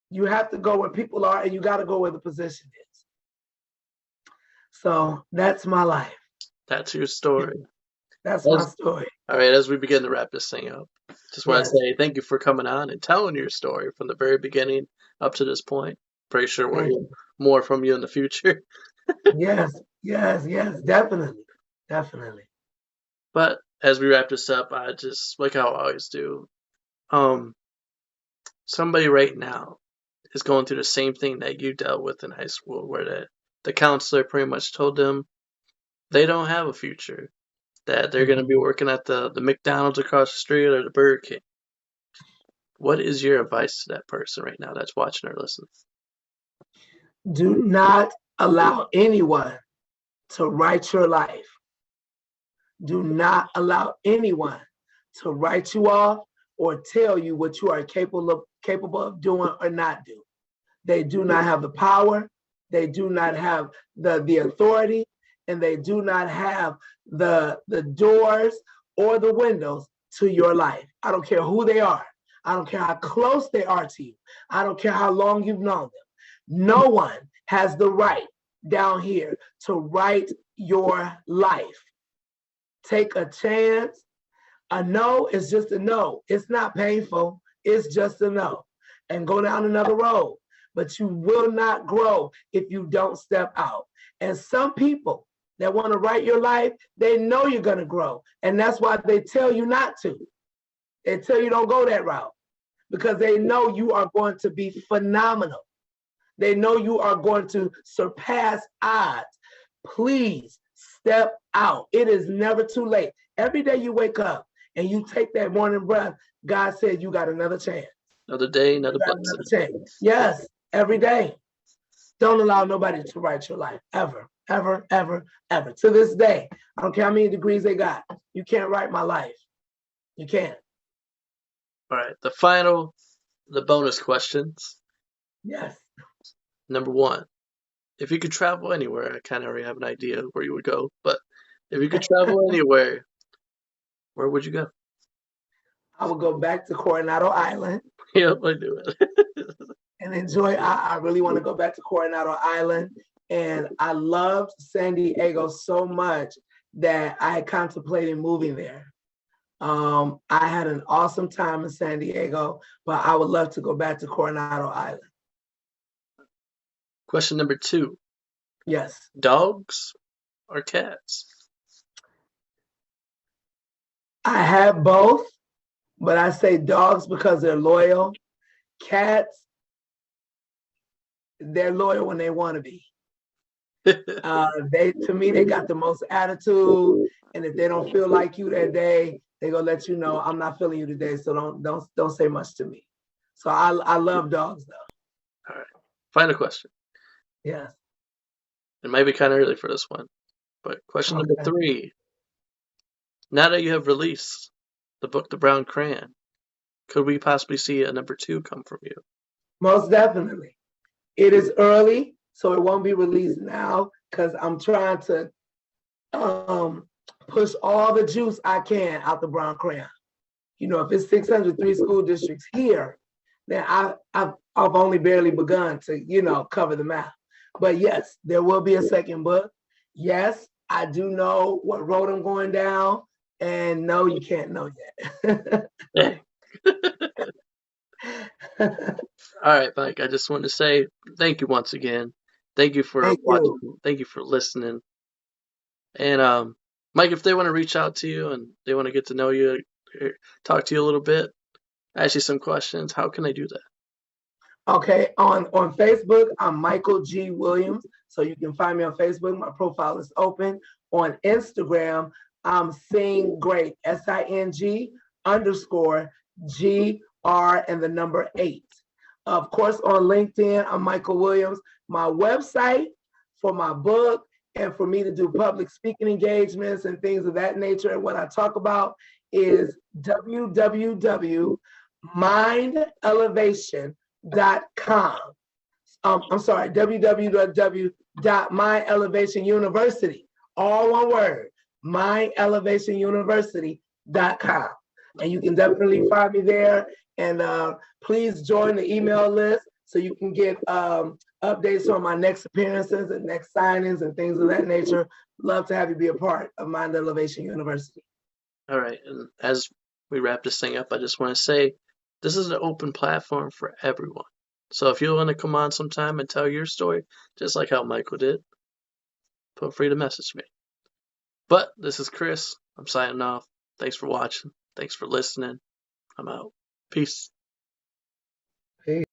You have to go where people are, and you got to go where the position is. So that's my life. That's your story. That's my story. All right, as we begin to wrap this thing up, just want to say thank you for coming on and telling your story from the very beginning up to this point. Pretty sure we'll hear more from you in the future. Yes, definitely. But as we wrap this up, I just, like how I always do, somebody right now is going through the same thing that you dealt with in high school, where the counselor pretty much told them they don't have a future, that they're going to be working at the McDonald's across the street or the Burger King. What is your advice to that person right now that's watching or listening? Do not allow anyone to write your life. Do not allow anyone to write you off or tell you what you are capable of doing or not do. They do not have the power. They do not have the authority, and they do not have the doors or the windows to your life. I don't care who they are. I don't care how close they are to you. I don't care how long you've known them. No one has the right down here to write your life. Take a chance. A no is just a no. It's not painful. It's just a no. And go down another road. But you will not grow if you don't step out. And some people that want to write your life, they know you're going to grow. And that's why they tell you not to. They tell you don't go that route because they know you are going to be phenomenal. They know you are going to surpass odds. Please step out. It is never too late. Every day you wake up and you take that morning breath, God said you got another chance. Another day, another blessing. Another chance. Yes, every day. Don't allow nobody to write your life, ever, ever, ever, ever. To this day, I don't care how many degrees they got. You can't write my life. You can't. All right, the bonus questions. Yes. Number 1, if you could travel anywhere, I kind of already have an idea where you would go, but if you could travel anywhere, where would you go? I would go back to Coronado Island. Yep, I do it. And enjoy. I really want to go back to Coronado Island. And I loved San Diego so much that I had contemplated moving there. I had an awesome time in San Diego, but I would love to go back to Coronado Island. Question number 2. Yes. Dogs or cats? I have both, but I say dogs because they're loyal. Cats, they're loyal when they want to be. To me, they got the most attitude, and if they don't feel like you that day, they gonna let you know I'm not feeling you today, so don't say much to me. So I love dogs though. All right. Final question. Yes. It might be kind of early for this one, but question number 3. Now that you have released the book, The Brown Crayon, could we possibly see a number 2 come from you? Most definitely. It is early, so it won't be released now because I'm trying to push all the juice I can out the Brown Crayon. You know, if it's 603 school districts here, then I've only barely begun to, cover the map. But yes, there will be a second book. Yes, I do know what road I'm going down, and no, you can't know yet. All right, Mike, I just wanted to say thank you once again. Thank you for watching. Thank you for listening. And Mike, if they want to reach out to you and they want to get to know you, talk to you a little bit, ask you some questions, how can they do that? Okay, on Facebook, I'm Michael G. Williams. So you can find me on Facebook. My profile is open. On Instagram, I'm Sing Great, SING_GR and the number 8. Of course, on LinkedIn, I'm Michael Williams. My website for my book and for me to do public speaking engagements and things of that nature, and what I talk about is www.mindelevation.com. I'm sorry, www.myelevationuniversity, all one word, myelevationuniversity.com. And you can definitely find me there. And please join the email list so you can get updates on my next appearances and next signings and things of that nature. Love to have you be a part of Mind Elevation University. All right. And as we wrap this thing up, I just want to say this is an open platform for everyone. So if you want to come on sometime and tell your story, just like how Michael did, feel free to message me. But this is Chris. I'm signing off. Thanks for watching. Thanks for listening. I'm out. Peace.